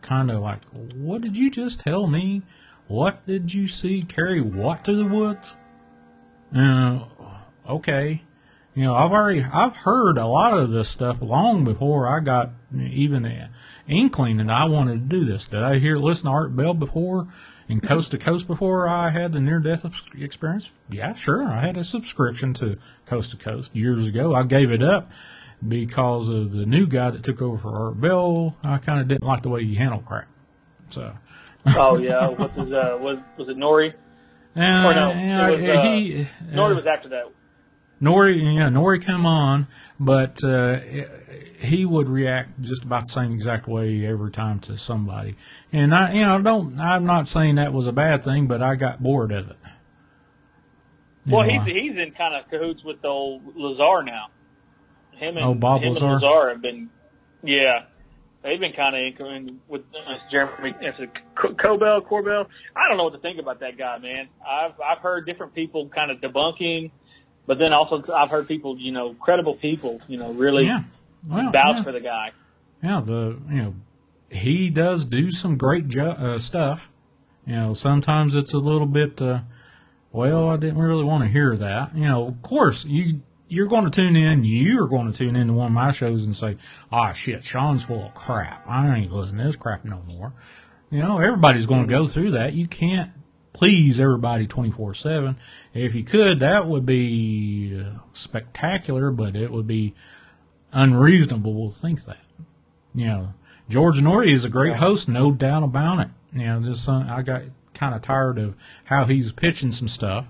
kind of like, what did you just tell me? What did you see carry what to the woods? Okay. I've heard a lot of this stuff long before I got even an inkling that I wanted to do this. Did I listen to Art Bell before and Coast to Coast before I had the near-death experience? Yeah, sure. I had a subscription to Coast to Coast years ago. I gave it up because of the new guy that took over for Art Bell. I kind of didn't like the way he handled crap. So. Oh yeah, what's his? Was it Nori? Or no, Nori was after that. Nori come on, but he would react just about the same exact way every time to somebody. And I'm not saying that was a bad thing, but I got bored of it. He's in kind of cahoots with the old Lazar now. Bob Lazar? And Lazar have been, yeah. They've been kind of in with Jeremy Corbell. I don't know what to think about that guy, man. I've heard different people kind of debunking, but then also I've heard people, credible people, really vouch for the guy. Yeah, he does do some great stuff. Sometimes it's a little bit. I didn't really want to hear that. Of course you're going to tune in. You're going to tune into one of my shows and say, shit, Shawn's full of crap. I ain't listening to this crap no more. Everybody's going to go through that. You can't please everybody 24/7. If you could, that would be spectacular, but it would be unreasonable to think that. George Norrie is a great host, no doubt about it. I got kind of tired of how he's pitching some stuff.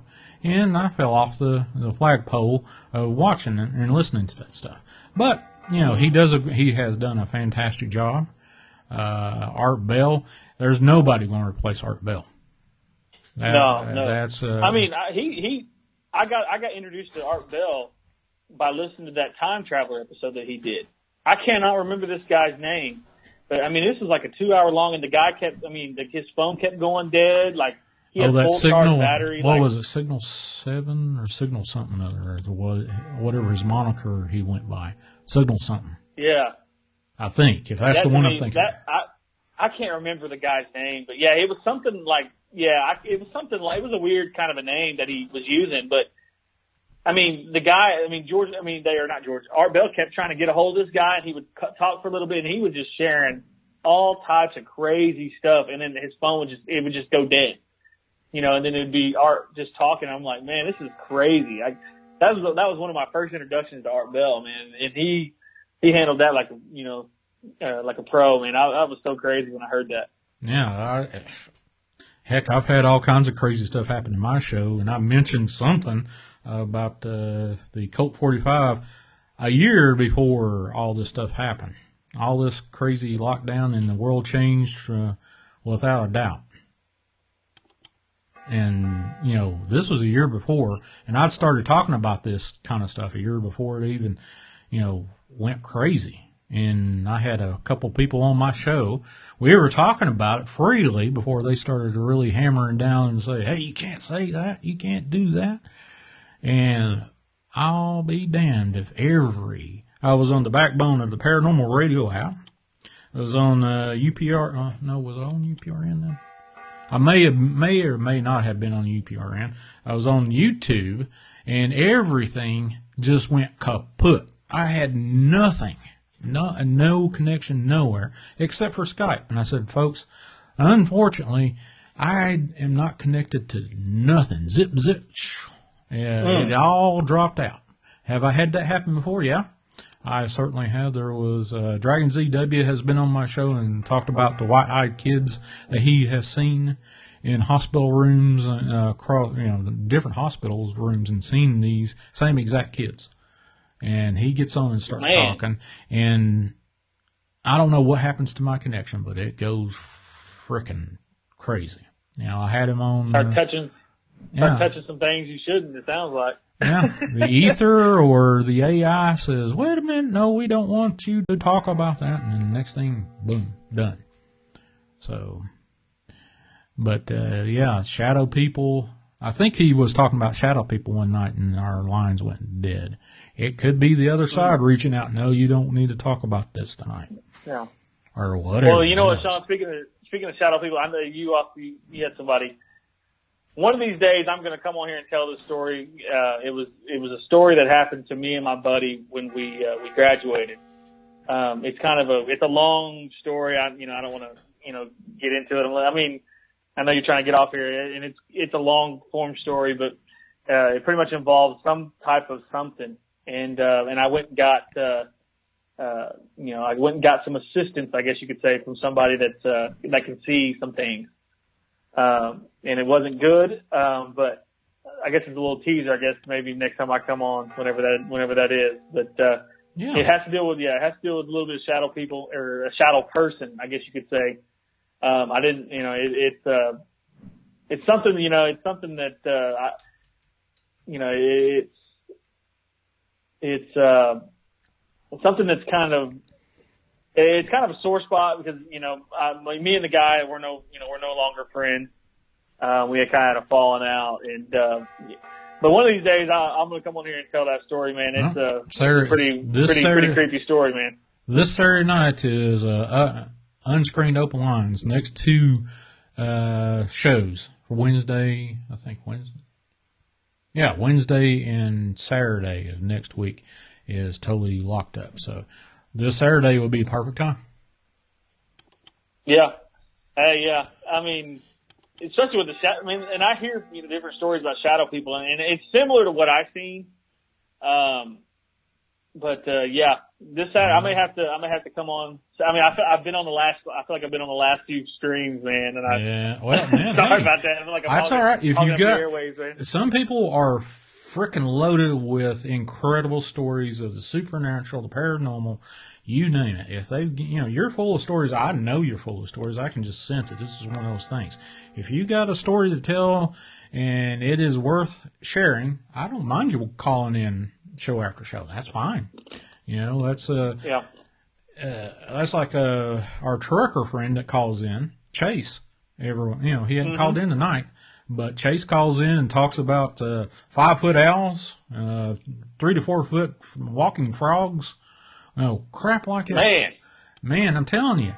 And I fell off the flagpole watching and listening to that stuff. But, he has done a fantastic job. Art Bell, there's nobody going to replace Art Bell. No. That's, I got introduced to Art Bell, by listening to that time traveler episode that he did. I cannot remember this guy's name, but I mean, this was like a 2-hour long, and the guy kept, I mean, his phone kept going dead. Like, he had that full Signal, charge battery. what like, was it, Signal 7 or Signal something other, or whatever his moniker he went by. Signal something. Yeah. I think, if that's the one I'm thinking. I can't remember the guy's name, but yeah, it was something like, it was something like, it was a weird kind of a name that he was using, but I mean, the guy, I mean, George, I mean, they are not George. Art Bell kept trying to get a hold of this guy, and he would talk for a little bit, and he was just sharing all types of crazy stuff, and then his phone would just go dead, you know, and then it'd be Art just talking. I'm like, man, this is crazy. That was one of my first introductions to Art Bell, man, and he handled that like, you know, like a pro, man. I was so crazy when I heard that. Yeah, heck, I've had all kinds of crazy stuff happen in my show, and I mentioned something about the Colt 45 a year before all this stuff happened. All this crazy lockdown and the world changed without a doubt. And, you know, this was a year before, and I'd started talking about this kind of stuff a year before it even, you know, went crazy. And I had a couple people on my show. We were talking about it freely before they started really hammering down and say, hey, you can't say that. You can't do that. And I'll be damned if I was on the backbone of the Paranormal radio app. I was on UPR. No, was I on UPRN then? I may or may not have been on UPRN. I was on YouTube, and everything just went kaput. I had nothing. No connection nowhere except for Skype. And I said, folks, unfortunately, I am not connected to nothing. Zip. It all dropped out. Have I had that happen before? Yeah, I certainly have. There was Dragon ZW has been on my show and talked about the white-eyed kids that he has seen in hospital rooms, across, you know, different hospitals rooms, and seen these same exact kids. And he gets on and starts talking, and I don't know what happens to my connection, but it goes frickin' crazy. You know, I had him on. Start touching some things you shouldn't, it sounds like. Yeah, the ether or the AI says, wait a minute, no, we don't want you to talk about that. And then the next thing, boom, done. So, but yeah, shadow people. I think he was talking about shadow people one night and our lines went dead. It could be the other side reaching out. No, you don't need to talk about this tonight. Yeah. Or whatever. Well, you know what, Shawn, speaking of shadow people, I know you had somebody. One of these days, I'm going to come on here and tell this story. It was a story that happened to me and my buddy when we graduated. It's a long story. I don't want to get into it. I mean, I know you're trying to get off here, and it's a long form story, but it pretty much involves some type of something. And I went and got some assistance, I guess you could say, from somebody that can see some things. And it wasn't good, but I guess it's a little teaser. I guess maybe next time I come on, whenever that is. But yeah. It has to deal with a little bit of shadow people, or a shadow person, I guess you could say. I didn't, it's something, it's something that it's something that's kind of a sore spot, because me and the guy we're no longer friends. We had kind of fallen out, and but one of these days I'm going to come on here and tell that story, man. It's pretty creepy story, man. This Saturday night is Unscreened Open Lines. Next two shows for Wednesday, I think Wednesday. Yeah, Wednesday and Saturday of next week is totally locked up. So this Saturday will be a perfect time. Yeah. Yeah. I mean, especially with the shadow. I mean, and I hear different stories about shadow people, and it's similar to what I've seen. But yeah, this Saturday I may have to come on. I mean, I've been on the last. I feel like I've been on the last few streams, man. And well, man, sorry about that. I feel like that's all right. If you got airways, some people are freaking loaded with incredible stories of the supernatural, the paranormal, you name it. If they, you're full of stories. I know you're full of stories. I can just sense it. This is one of those things. If you got a story to tell and it is worth sharing, I don't mind you calling in show after show. That's fine. You know, that's Yeah. That's like our trucker friend that calls in, Chase. Everyone, you know, he hadn't called in tonight, but Chase calls in and talks about 5-foot owls, 3 to 4 foot walking frogs, crap like that. Man, I'm telling you,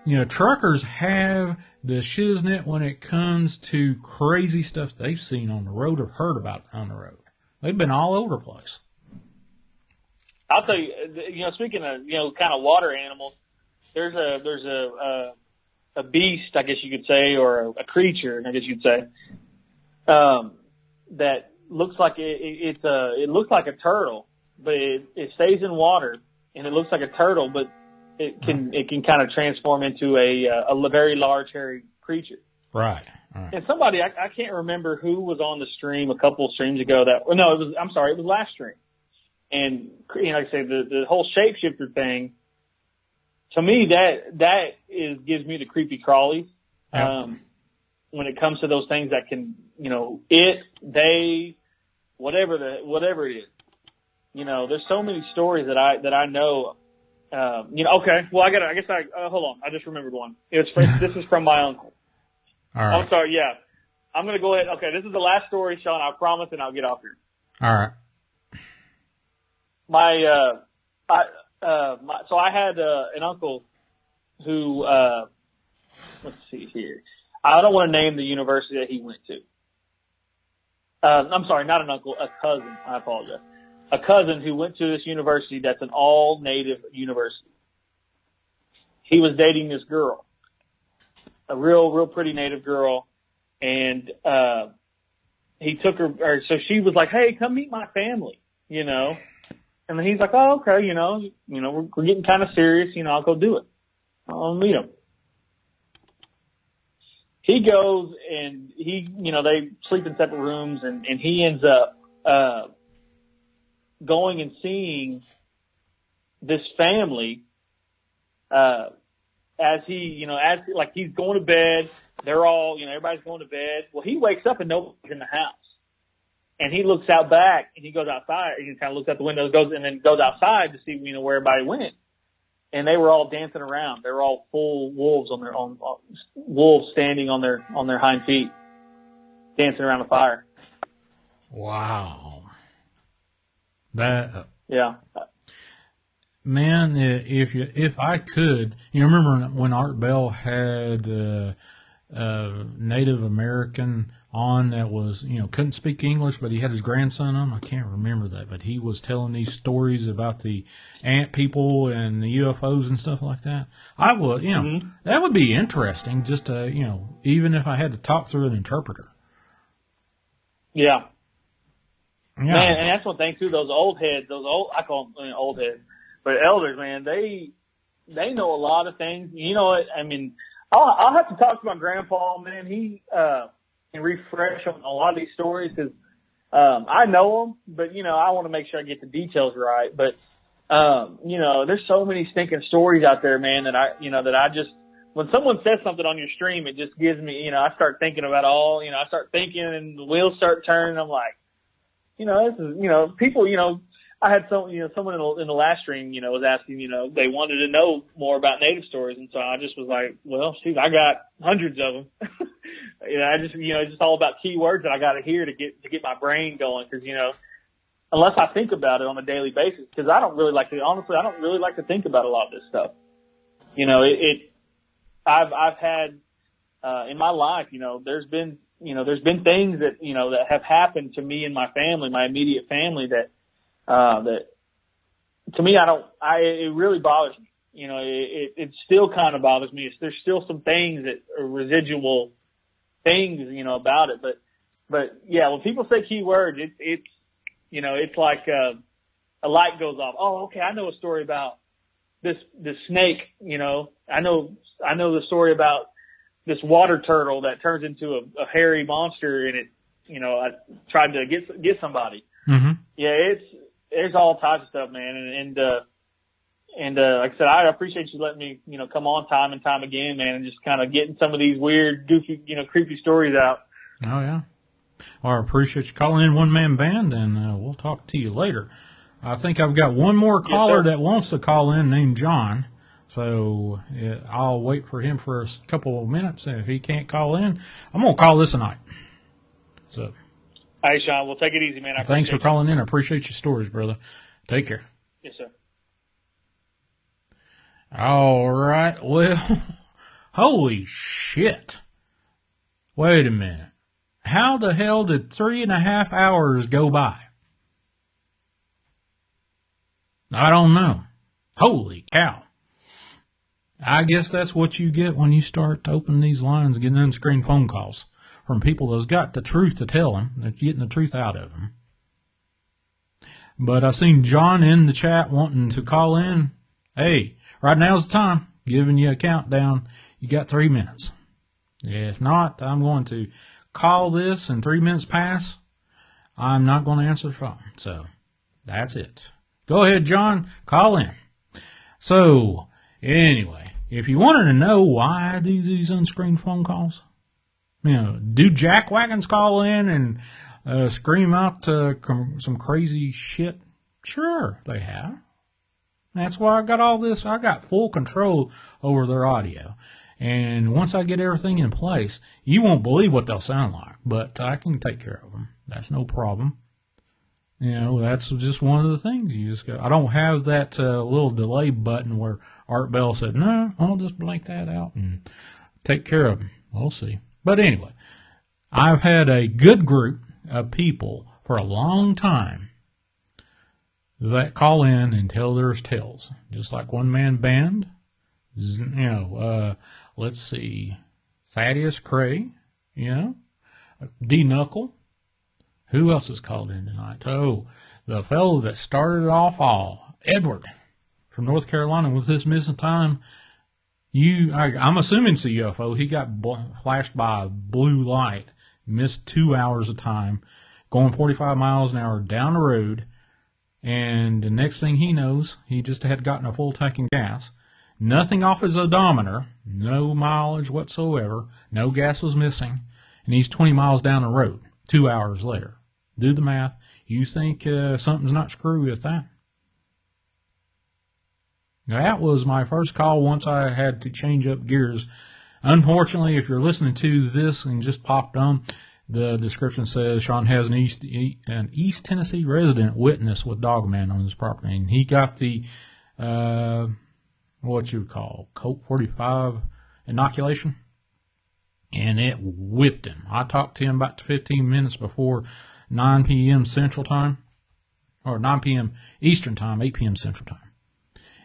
you know, truckers have the shiznit when it comes to crazy stuff they've seen on the road or heard about on the road. They've been all over the place. I'll tell you, you know, speaking of, you know, kind of water animals, there's a beast, I guess you could say, or a creature, I guess you'd say, that looks like it looks like a turtle, but it stays in water, and it looks like a turtle, but it can kind of transform into a very large hairy creature. Right. And somebody, I can't remember who was on the stream a couple of streams ago it was last stream. And, you know, like I say, the whole shapeshifter thing, to me, that gives me the creepy crawlies. When it comes to those things that can, you know, whatever it is. You know, there's so many stories that I know. You know, okay. Well, hold on. I just remembered one. This is from my uncle. All right. I'm sorry. Yeah. I'm going to go ahead. Okay. This is the last story, Shawn, I promise, and I'll get off here. All right. So I had an uncle who, let's see here. I don't want to name the university that he went to. I'm sorry, not an uncle, a cousin. I apologize. A cousin who went to this university that's an all-native university. He was dating this girl, a real pretty native girl, and he took her, or so she was like, "Hey, come meet my family," you know. And then he's like, "Oh, okay, you know, we're getting kind of serious, you know, I'll go do it. I'll meet him." He goes and they sleep in separate rooms, and he ends up going and seeing this family as he's going to bed. They're all, you know, everybody's going to bed. Well, he wakes up and nobody's in the house. And he looks out back, and he goes outside. He kind of looks out the window, goes outside to see, you know, where everybody went. And they were all dancing around. They were all full wolves wolves standing on their hind feet, dancing around the fire. Wow. That. Yeah. Man, if I could, you know, remember when Art Bell had Native American on that was, you know, couldn't speak English, but he had his grandson on. I can't remember that, but he was telling these stories about the ant people and the UFOs and stuff like that. I would, you know, that would be interesting just to, you know, even if I had to talk through an interpreter. Yeah. Man, and that's one thing too, those old heads, I call them old heads, but elders, man, they know a lot of things. You know what? I mean, I'll have to talk to my grandpa, man. He, and refresh on a lot of these stories because I know them, but, you know, I want to make sure I get the details right. But, you know, there's so many stinking stories out there, man, that I just, when someone says something on your stream, it just gives me, you know, I start thinking about I start thinking and the wheels start turning. I'm like, you know, this is, you know, people, you know, I had someone in the last stream, you know, was asking, you know, they wanted to know more about native stories. And so I just was like, well, shoot, I got hundreds of them. You know, it's just all about keywords that I got to hear to get my brain going. Cause, you know, unless I think about it on a daily basis, cause I don't really like to think about a lot of this stuff. You know, I've had, in my life, you know, there's been things that, you know, that have happened to me and my family, my immediate family that to me, it really bothers me. You know, it still kind of bothers me. There's still some things that are residual things, you know, about it. But yeah, when people say keywords, it's, you know, it's like, a light goes off. Oh, okay. I know a story about this snake, you know, I know the story about this water turtle that turns into a hairy monster and it, you know, I tried to get somebody. Mm-hmm. Yeah, there's all types of stuff, man. And like I said, I appreciate you letting me, you know, come on time and time again, man, and just kind of getting some of these weird, goofy, you know, creepy stories out. Oh, yeah. I appreciate you calling in, One Man Band, and we'll talk to you later. I think I've got one more caller that wants to call in named John. So I'll wait for him for a couple of minutes. And if he can't call in, I'm going to call this a night. So, hey, Shawn, we'll take it easy, man. Thanks for calling in. I appreciate your stories, brother. Take care. Yes, sir. All right. Well, holy shit. Wait a minute. How the hell did 3.5 hours go by? I don't know. Holy cow. I guess that's what you get when you start to open these lines and getting unscreened phone calls from people that's got the truth to tell them. They're getting the truth out of them. But I seen John in the chat wanting to call in. Hey, right now's the time. Giving you a countdown. You got 3 minutes. If not, I'm going to call this and 3 minutes pass. I'm not going to answer the phone. So, that's it. Go ahead, John. Call in. So, anyway, if you wanted to know why I do these unscreened phone calls, do jackwagons call in and scream out some crazy shit? Sure, they have. That's why I got all this. I got full control over their audio. And once I get everything in place, you won't believe what they'll sound like, but I can take care of them. That's no problem. That's just one of the things. I don't have that little delay button where Art Bell said, no, I'll just blank that out and take care of them. We'll see. But anyway, I've had a good group of people for a long time that call in and tell their tales. Just like One Man Band. Let's see. Thaddeus Cray, D Knuckle. Who else is called in tonight? Oh, the fellow that started it off all, Edward from North Carolina with his missing time. I'm assuming it's a UFO. He got flashed by a blue light, missed 2 hours of time, going 45 miles an hour down the road, and the next thing he knows, he just had gotten a full tank of gas. Nothing off his odometer, no mileage whatsoever, no gas was missing, and he's 20 miles down the road 2 hours later. Do the math. You think something's not screwy with that? Now, that was my first call once I had to change up gears. Unfortunately, if you're listening to this and just popped on, the description says Shawn has an East Tennessee resident witness with Dogmen on his property. And he got the, what you would call, Colt 45 inoculation. And it whipped him. I talked to him about 15 minutes before 9 p.m. Central Time, or 9 p.m. Eastern Time, 8 p.m. Central Time.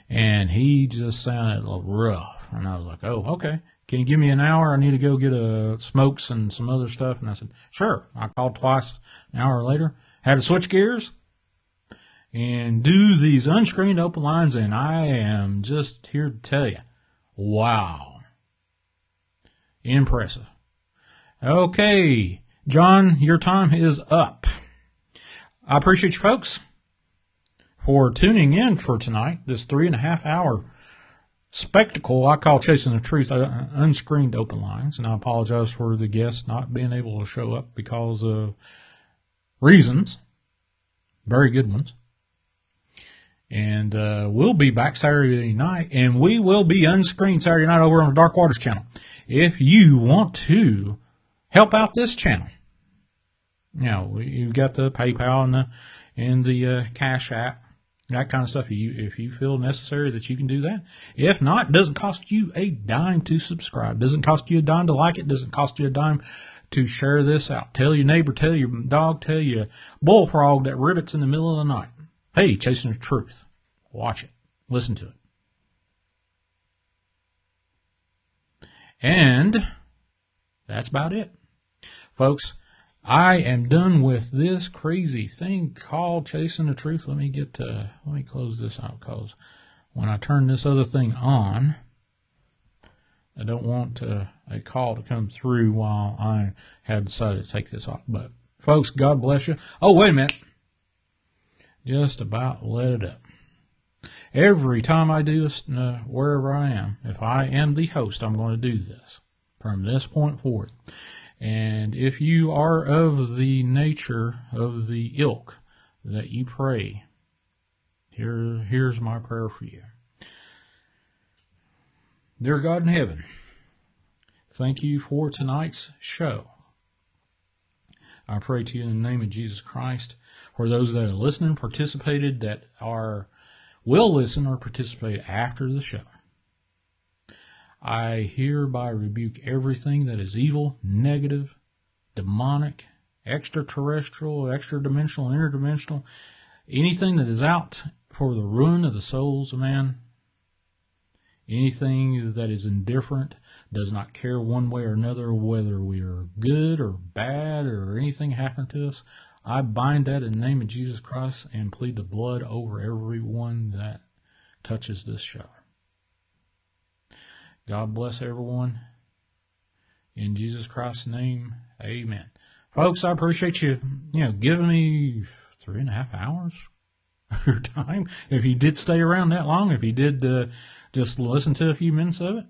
And he just sounded a little rough. And I was like, oh, okay. Can you give me an hour? I need to go get smokes and some other stuff. And I said, sure. I called twice. An hour later, had to switch gears and do these unscreened open lines. And I am just here to tell you, wow. Impressive. Okay, John, your time is up. I appreciate you folks for tuning in for tonight, this 3.5 hour spectacle I call Chasing the Truth, Unscreened Open Lines. And I apologize for the guests not being able to show up because of reasons, very good ones. And we'll be back Saturday night, and we will be unscreened Saturday night over on the Dark Waters channel. If you want to help out this channel, you've got the PayPal and the Cash App, that kind of stuff. If you feel necessary that you can do that. If not, it doesn't cost you a dime to subscribe. Doesn't cost you a dime to like it. Doesn't cost you a dime to share this out. Tell your neighbor, tell your dog, tell your bullfrog that ribbits in the middle of the night. Hey, Chasing the Truth. Watch it. Listen to it. And that's about it. Folks, I am done with this crazy thing called Chasing the Truth. Let me close this out, because when I turn this other thing on, I don't want a call to come through while I have decided to take this off. But, folks, God bless you. Oh, wait a minute. Just about let it up. Every time I do this, wherever I am, if I am the host, I'm going to do this. from this point forward. And if you are of the nature of the ilk that you pray, here's my prayer for you. Dear God in heaven, thank you for tonight's show. I pray to you in the name of Jesus Christ for those that are listening, participated, that will listen or participate after the show. I hereby rebuke everything that is evil, negative, demonic, extraterrestrial, extra-dimensional, interdimensional, anything that is out for the ruin of the souls of man, anything that is indifferent, does not care one way or another whether we are good or bad or anything happened to us. I bind that in the name of Jesus Christ and plead the blood over everyone that touches this show. God bless everyone. In Jesus Christ's name, amen. Folks, I appreciate you, giving me 3.5 hours of your time. If you did stay around that long, if you did just listen to a few minutes of it,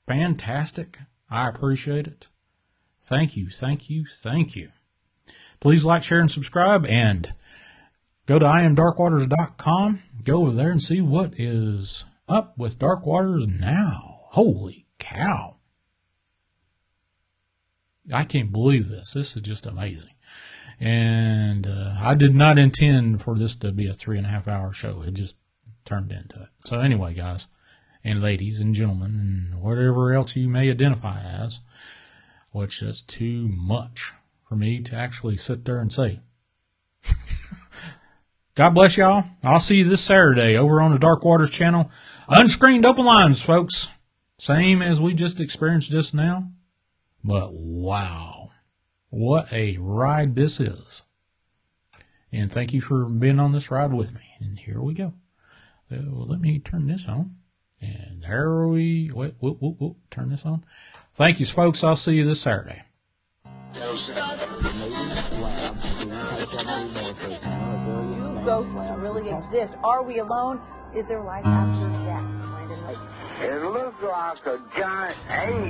fantastic. I appreciate it. Thank you, thank you, thank you. Please like, share, and subscribe, and go to IamDarkWaters.com. Go over there and see what is up with Dark Waters now. Holy cow. I can't believe this. This is just amazing. And I did not intend for this to be a 3.5 hour show. It just turned into it. So anyway, guys, and ladies and gentlemen, and whatever else you may identify as, which is too much for me to actually sit there and say. God bless y'all. I'll see you this Saturday over on the Dark Waters channel. Unscreened Open Lines, folks. Same as we just experienced just now. But wow, what a ride this is. And thank you for being on this ride with me. And here we go. Well, let me turn this on. And there we, turn this on. Thank you, folks. I'll see you this Saturday. Do ghosts really exist? Are we alone? Is there life after death? It looks like a giant ape.